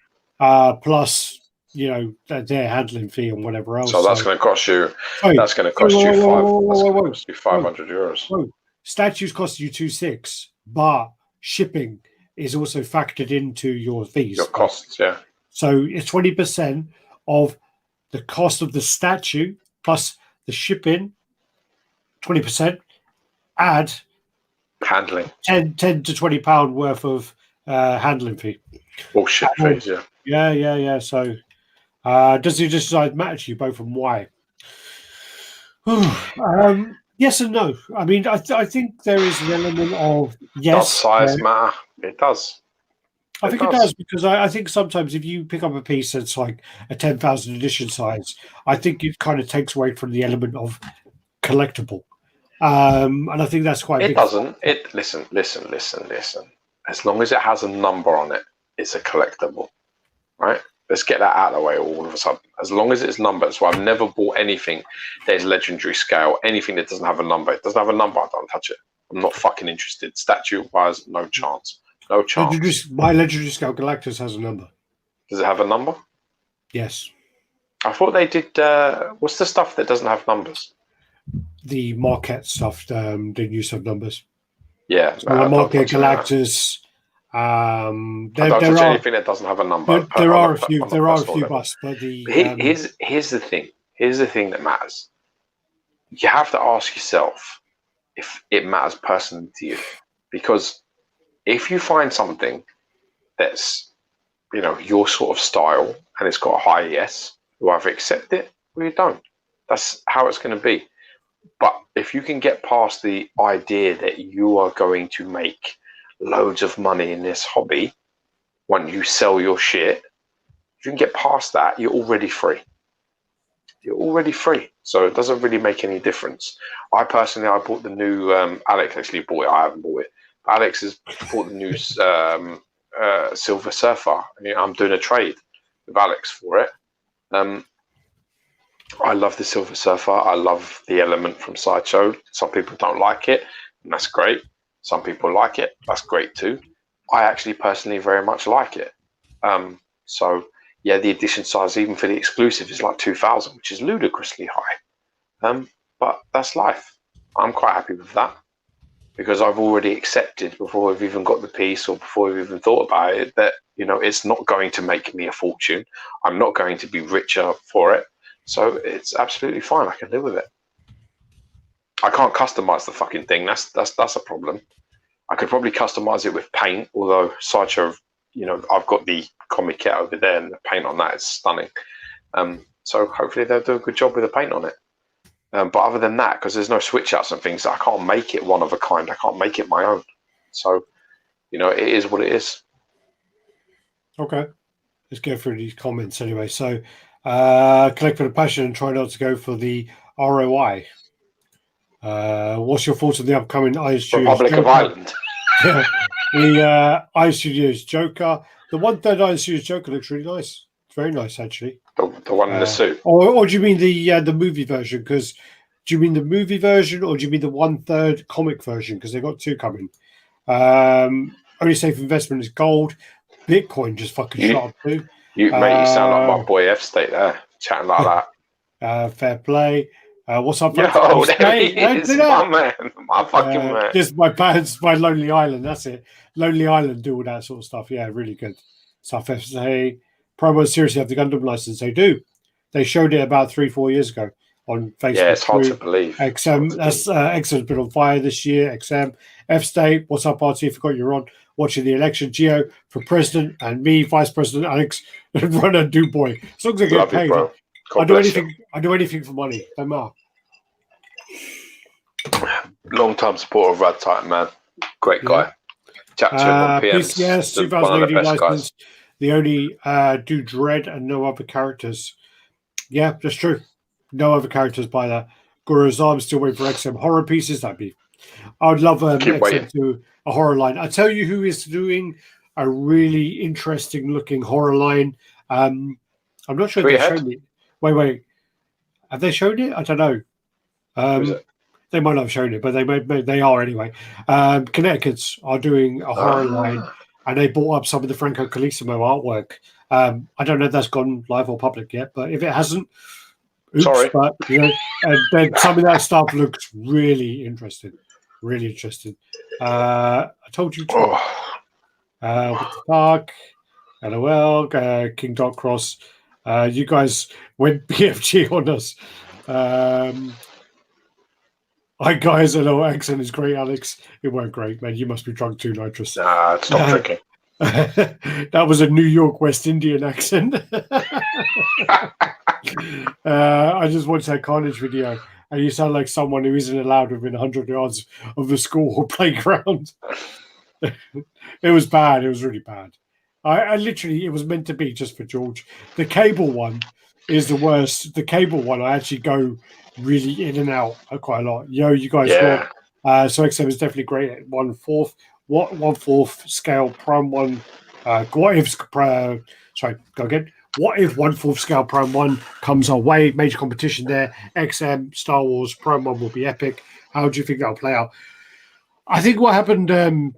Plus, you know, their handling fee and whatever else. So that's going to cost you. That's going to cost you €500. Whoa. Statues cost you 2,600, but shipping is also factored into your fees. Your costs, yeah. So it's 20% of the cost of the statue plus the shipping. 20%. Add handling £10 to £20 worth of handling fee. Bullshit fees, yeah. Yeah. So does he decide matter to you both and why? Yes and no. I mean, I think there is an element of yes. Does size matter? It does. I think it does because I think sometimes if you pick up a piece that's like a 10,000 edition size, I think it kind of takes away from the element of collectible. And I think that's quite. It doesn't. Listen. As long as it has a number on it, it's a collectible, right? Let's get that out of the way all of a sudden. As long as it's numbered, so I've never bought anything that is legendary scale. Anything that doesn't have a number, it doesn't have a number. I don't touch it. I'm not fucking interested. Statue wise, no chance. No chance. My legendary scale Galactus has a number. Does it have a number? Yes. I thought they did. What's the stuff that doesn't have numbers? The Marquette stuff, they used to have numbers. Yeah, so the Marquette Galactus. I don't touch anything that doesn't have a number. There are a few busts, but here's the thing. Here's the thing that matters. you have to ask yourself if it matters personally to you. Because if you find something that's, your sort of style and it's got a high yes, you either accept it or you don't. That's how it's going to be. But if you can get past the idea that you are going to make loads of money in this hobby when you sell your shit, if you can get past that, you're already free. You're already free. So it doesn't really make any difference. I bought the new, Alex actually bought it. I haven't bought it. Alex has bought the new Silver Surfer. I'm doing a trade with Alex for it. I love the Silver Surfer. I love the element from Sideshow. Some people don't like it, and that's great. Some people like it. That's great too. I actually personally very much like it. So yeah, the edition size, even for the exclusive, is like 2,000, which is ludicrously high. But that's life. I'm quite happy with that because I've already accepted before we've even got the piece or before we've even thought about it that, it's not going to make me a fortune. I'm not going to be richer for it. So it's absolutely fine. I can live with it. I can't customize the fucking thing. That's a problem. I could probably customize it with paint, although Sideshow, I've got the comic kit over there and the paint on that is stunning. So hopefully they'll do a good job with the paint on it. But other than that, because there's no switch outs and things, I can't make it one of a kind. I can't make it my own. So, it is what it is. Okay. Let's go through these comments anyway. So, collect for the passion and try not to go for the ROI. What's your thoughts on the upcoming Iron Studios Republic of Ireland? Yeah, the Iron Studios Joker. The 1/3 Iron Studios Joker looks really nice. It's very nice, actually. The one in the suit. Or do you mean the movie version? Because do you mean the movie version or do you mean the 1/3 comic version? Because they've got two coming. Only safe investment is gold. Bitcoin just fucking shot up too. You sound like my boy F State there, chatting like that. Fair play. What's up? Yo, there he is, my man, my fucking man. Just my Lonely Island. That's it. Lonely Island do all that sort of stuff. Yeah, really good stuff. FSA promo seriously have the Gundam license. They do. They showed it about 3-4 years ago on Facebook. Yeah, it's hard to believe. XM, that's XM's been on fire this year. XM, F State. What's up, RT? Forgot you're on watching the election. Geo for president and me, vice president Alex, and Runner Duboy. As long as I get paid. You, I do anything. I do anything for money. Don't matter. Long-time supporter of RaddTitan, man. Great guy. Chat to him on PM. PCS 2018 license. They only do Dread and no other characters. Yeah, that's true. No other characters by that. Guru's I'm still waiting for XM horror pieces. I would love XM to do a horror line. I tell you who is doing a really interesting looking horror line. I'm not sure if they've shown it. Wait. Have they shown it? I don't know. They might not have shown it, but they are anyway. Connecticut's are doing a horror line, and they brought up some of the Franco Calissimo artwork. I don't know if that's gone live or public yet, but if it hasn't, oops, sorry. But and then some of that stuff looks really interesting. Really interesting. I told you to. With the park, LOL, King Dot Cross. You guys went BFG on us. Hi guys, hello. Accent is great, Alex. It weren't great, man. You must be drunk too, Nitrous. Nah, stop drinking. That was a New York West Indian accent. I just watched that Carnage video, and you sound like someone who isn't allowed within 100 yards of the school or playground. It was bad. It was really bad. I literally, it was meant to be just for George. The cable one is the worst. The cable one, I actually go really in and out quite a lot. You guys rock. So XM is definitely great at 1/4. What 1/4 scale Prime 1? What if What if 1/4 scale Prime 1 comes our way? Major competition there. XM Star Wars Prime 1 will be epic. How do you think that'll play out? I think what happened, the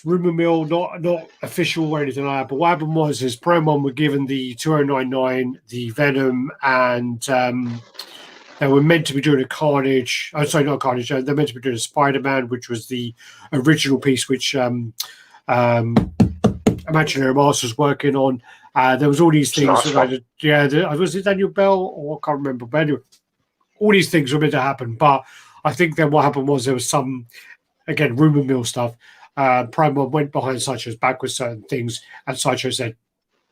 rumor mill, not official or anything like that, but what happened was Prime 1 were given the 2099, the Venom, and they were meant to be doing a Carnage. Oh, sorry, not Carnage. They're meant to be doing a Spider-Man, which was the original piece, which Imaginary Masters was working on. There was all these things. Was it Daniel Bell or I can't remember? But anyway, all these things were meant to happen. But I think then what happened was there was some, again, rumor mill stuff. Prime One went behind Sideshow's back with certain things, and Sideshow said,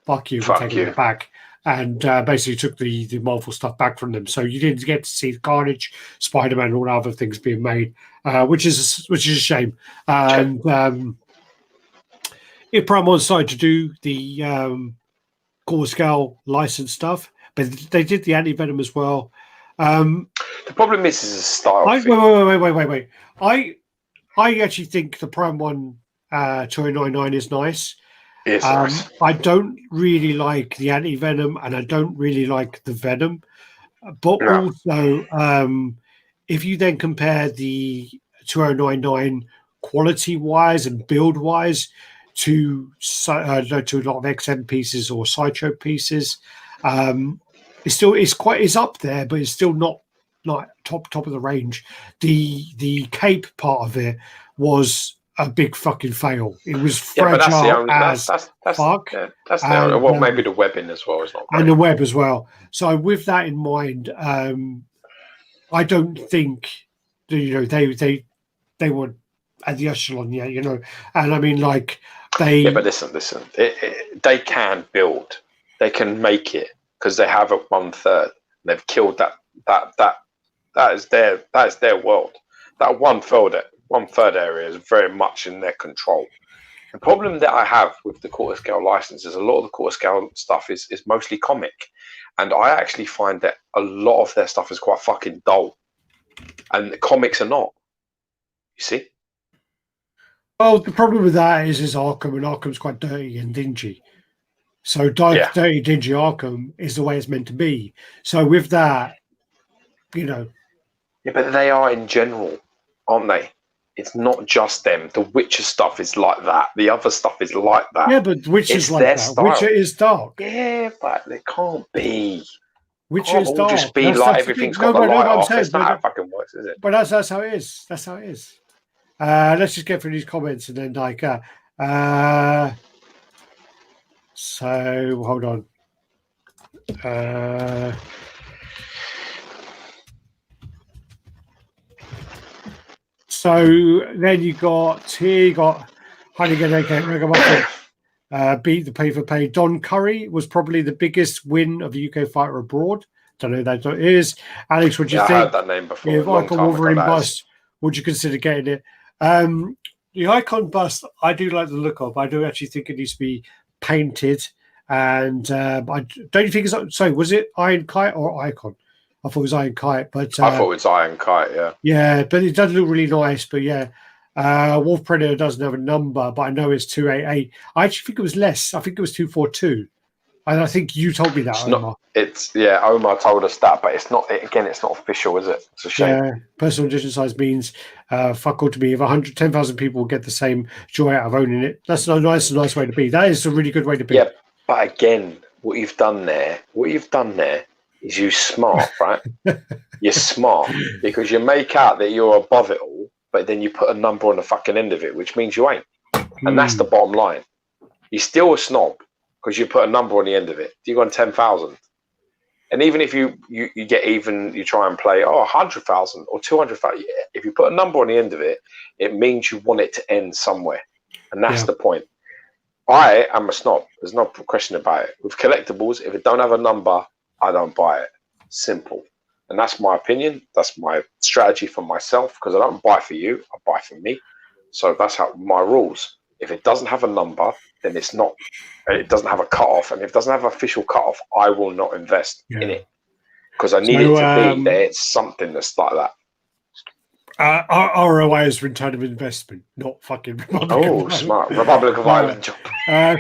"Fuck you, we're taking it back," and basically took the Marvel stuff back from them. So you didn't get to see Carnage, Spider-Man, and all the other things being made, which is a shame. And if Prime One decided to do the core scale license stuff, but they did the Anti-Venom as well. The problem is a style thing. Wait. I actually think the Prime One 2099 is nice. It's nice. I don't really like the Anti-Venom, and I don't really like the Venom. But also, if you then compare the 2099 quality-wise and build-wise to a lot of XM pieces or Sideshow pieces, it's up there, but it's still not like top of the range. The cape part of it was a big fucking fail. It was fragile as fuck. Yeah, that's the only, well, maybe the webbing as well is not great. And the web as well. So with that in mind, I don't think they were at the echelon yet, And I mean, like they. Yeah, but listen. They can build. They can make it because they have a 1/3. They've killed that. That is their world. That 1/3 area is very much in their control. The problem that I have with the quarter scale license is a lot of the quarter scale stuff is mostly comic, and I actually find that a lot of their stuff is quite fucking dull, and the comics are not. You see? Oh, the problem with that is Arkham, and Arkham's quite dirty and dingy. So dirty, dingy Arkham is the way it's meant to be. So with that, Yeah, but they are in general, aren't they? It's not just them. The Witcher stuff is like that. The other stuff is like that. Yeah, but Witcher's like that. Style. Witcher is dark. Yeah, but it can't be. Witcher is dark. Just be like everything's got the light off. It's not how it fucking works, is it? But that's how it is. That's how it is. Let's just get through these comments and then so hold on. So then you got Honeygate, aka beat the pay for pay. Don Curry was probably the biggest win of the UK fighter abroad. Don't know who that is. Alex, what do you think? I heard that name before. If Icon Wolverine bust, would you consider getting it? The Icon bust, I do like the look of. I do actually think it needs to be painted. And don't you think it's sorry? Was it Iron Kite or Icon? I thought it was Iron Kite, but I thought it was Iron Kite. Yeah. Yeah, but it does look really nice. But yeah, Wolf Predator doesn't have a number, but I know it's 288. I actually think it was less. I think it was 242. And I think you told me that, Omar. Omar told us that, but it's not. Again, it's not official, is it? It's a shame. Yeah, personal edition size means fuck all to me. If 10,000 people will get the same joy out of owning it, that's a nice way to be. That is a really good way to be. Yeah, but again, what you've done there is you smart, right? You're smart because you make out that you're above it all, but then you put a number on the fucking end of it, which means you ain't. And that's the bottom line. You're still a snob because you put a number on the end of it. You got 10,000. And even if you get even, you try and play, 100,000 or 200,000. Yeah, if you put a number on the end of it, it means you want it to end somewhere. And that's the point. I am a snob. There's no question about it. With collectibles, if it don't have a number, I don't buy it. Simple. And that's my opinion. That's my strategy for myself because I don't buy for you. I buy for me. So that's how my rules. If it doesn't have a number, then it doesn't have a cutoff. And if it doesn't have an official cutoff, I will not invest in it because I need it to be there. It's something that's like that. ROI is return of investment, not fucking smart. Republic of Ireland.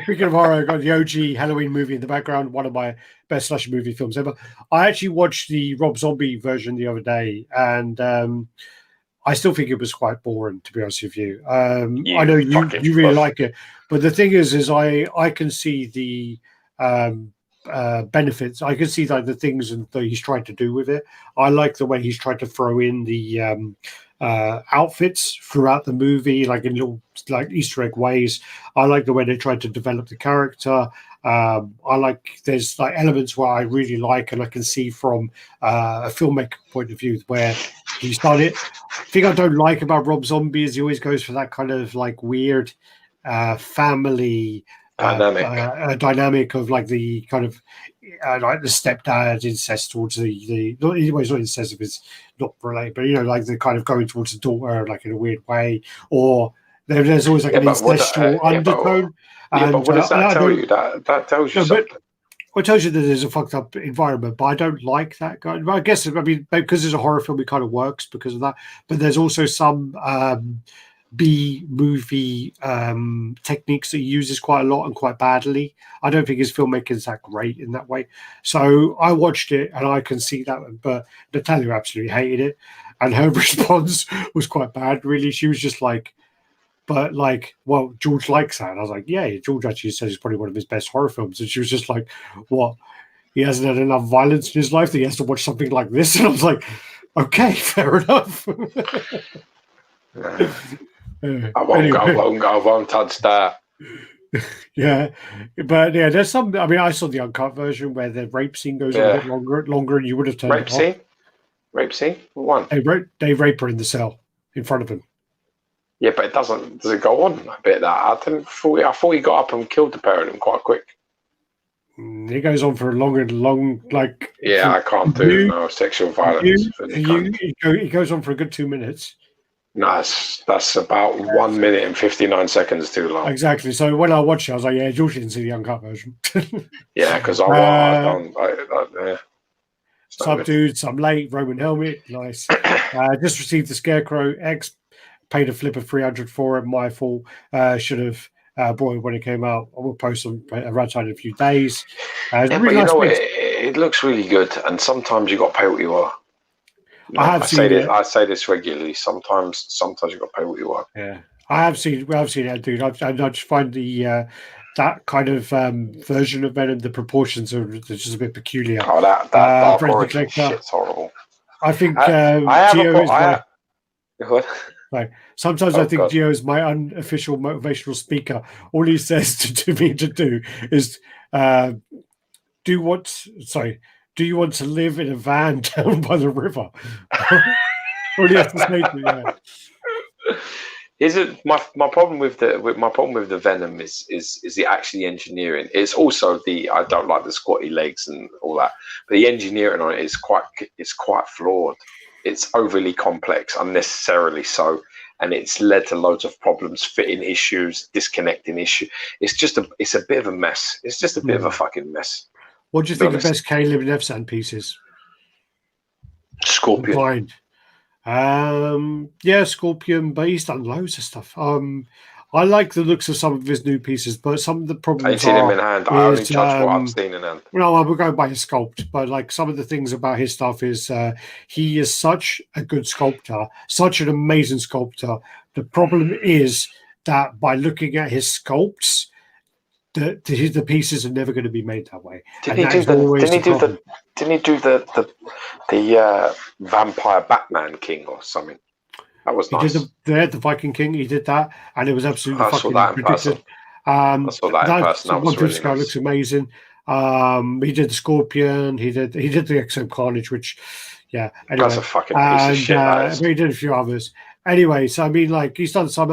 Speaking of horror, I got the OG Halloween movie in the background, one of my best slasher movie films ever. I actually watched the Rob Zombie version the other day, and I still think it was quite boring, to be honest with you. I know you really like it, but the thing is I can see the benefits. I can see like the things that he's trying to do with it. I like the way he's tried to throw in the outfits throughout the movie, like in little like Easter egg ways. I like the way they tried to develop the character. I like there's like elements where I really like, and I can see from a filmmaker point of view where he's done it. The thing I don't like about Rob Zombie is he always goes for that kind of like weird family dynamic of like the kind of like the stepdad incest towards the not, well, it's not incest if it's not related, but you know, like the kind of going towards the daughter like in a weird way, or there's always like an incestual undertone. But what does that tell you? That tells you something. Well, it tells you that there's a fucked up environment, but I don't like that guy. I guess, I mean, because it's a horror film, it kind of works because of that. But there's also some B movie techniques that he uses quite a lot and quite badly. I don't think his filmmaking is that great in that way. So I watched it and I can see that, but Natalia absolutely hated it. And her response was quite bad, really. She was just like, but like, well, George likes that. And I was like, yeah, George actually says it's probably one of his best horror films. And she was just like, what? He hasn't had enough violence in his life that he has to watch something like this? And I was like, okay, fair enough. I won't touch that. Yeah, but yeah, there's some. I mean, I saw the uncut version where the rape scene goes on a bit longer, and you would have turned rape scene. Rape scene. One. They rape her in the cell in front of him. Yeah, but it doesn't. Does it go on a bit? That I thought he got up and killed the pair of them quite quick. It goes on for long, like. Yeah, I can't do no sexual violence. It goes on for a good 2 minutes. No, that's about 1 minute and 59 seconds too long. Exactly. So when I watched it, I was like, yeah, George didn't see the uncut version. Yeah, because Subdued, some late, Roman helmet, nice. Just received the Scarecrow X, paid a flip of 300 for it. My fault. Should have bought it when it came out. I will post on RaddTitan in a few days. But really nice it looks really good, and sometimes you got to pay what you are. I say this regularly. Sometimes you got to pay what you want. Yeah, I've seen it, dude. I just find the that kind of version of Venom, the proportions are just a bit peculiar. Oh, that origin shit's horrible. I think sometimes I think Gio is my unofficial motivational speaker. All he says to me to do is do you want to live in a van down by the river? All you have to say to me, yeah. Is it my problem with the Venom is the actually engineering. It's also I don't like the squatty legs and all that, but the engineering on it is quite flawed. It's overly complex, unnecessarily so, and it's led to loads of problems, fitting issues, disconnecting issues. It's a bit of a mess. It's just a bit of a fucking mess. What do you think the best Caleb and F-Sand piece is? Scorpion. Yeah, Scorpion, but he's done loads of stuff. I like the looks of some of his new pieces, but some of the problems I've seen him in hand. I only judge what I've seen in hand. No, I will go by his sculpt, but like some of the things about his stuff is he is such a good sculptor, such an amazing sculptor. The problem is that by looking at his sculpts, the pieces are never going to be made that way. Didn't he do the vampire Batman King or something? That was nice. He did the Viking King. He did that, and it was absolutely fucking ridiculous. I saw that in person. That was really nice. Looks amazing. He did the Scorpion. He did the XM Carnage, which, yeah. Anyway, that's a fucking piece of shit. But he did a few others. Anyway, so I mean, like he's done some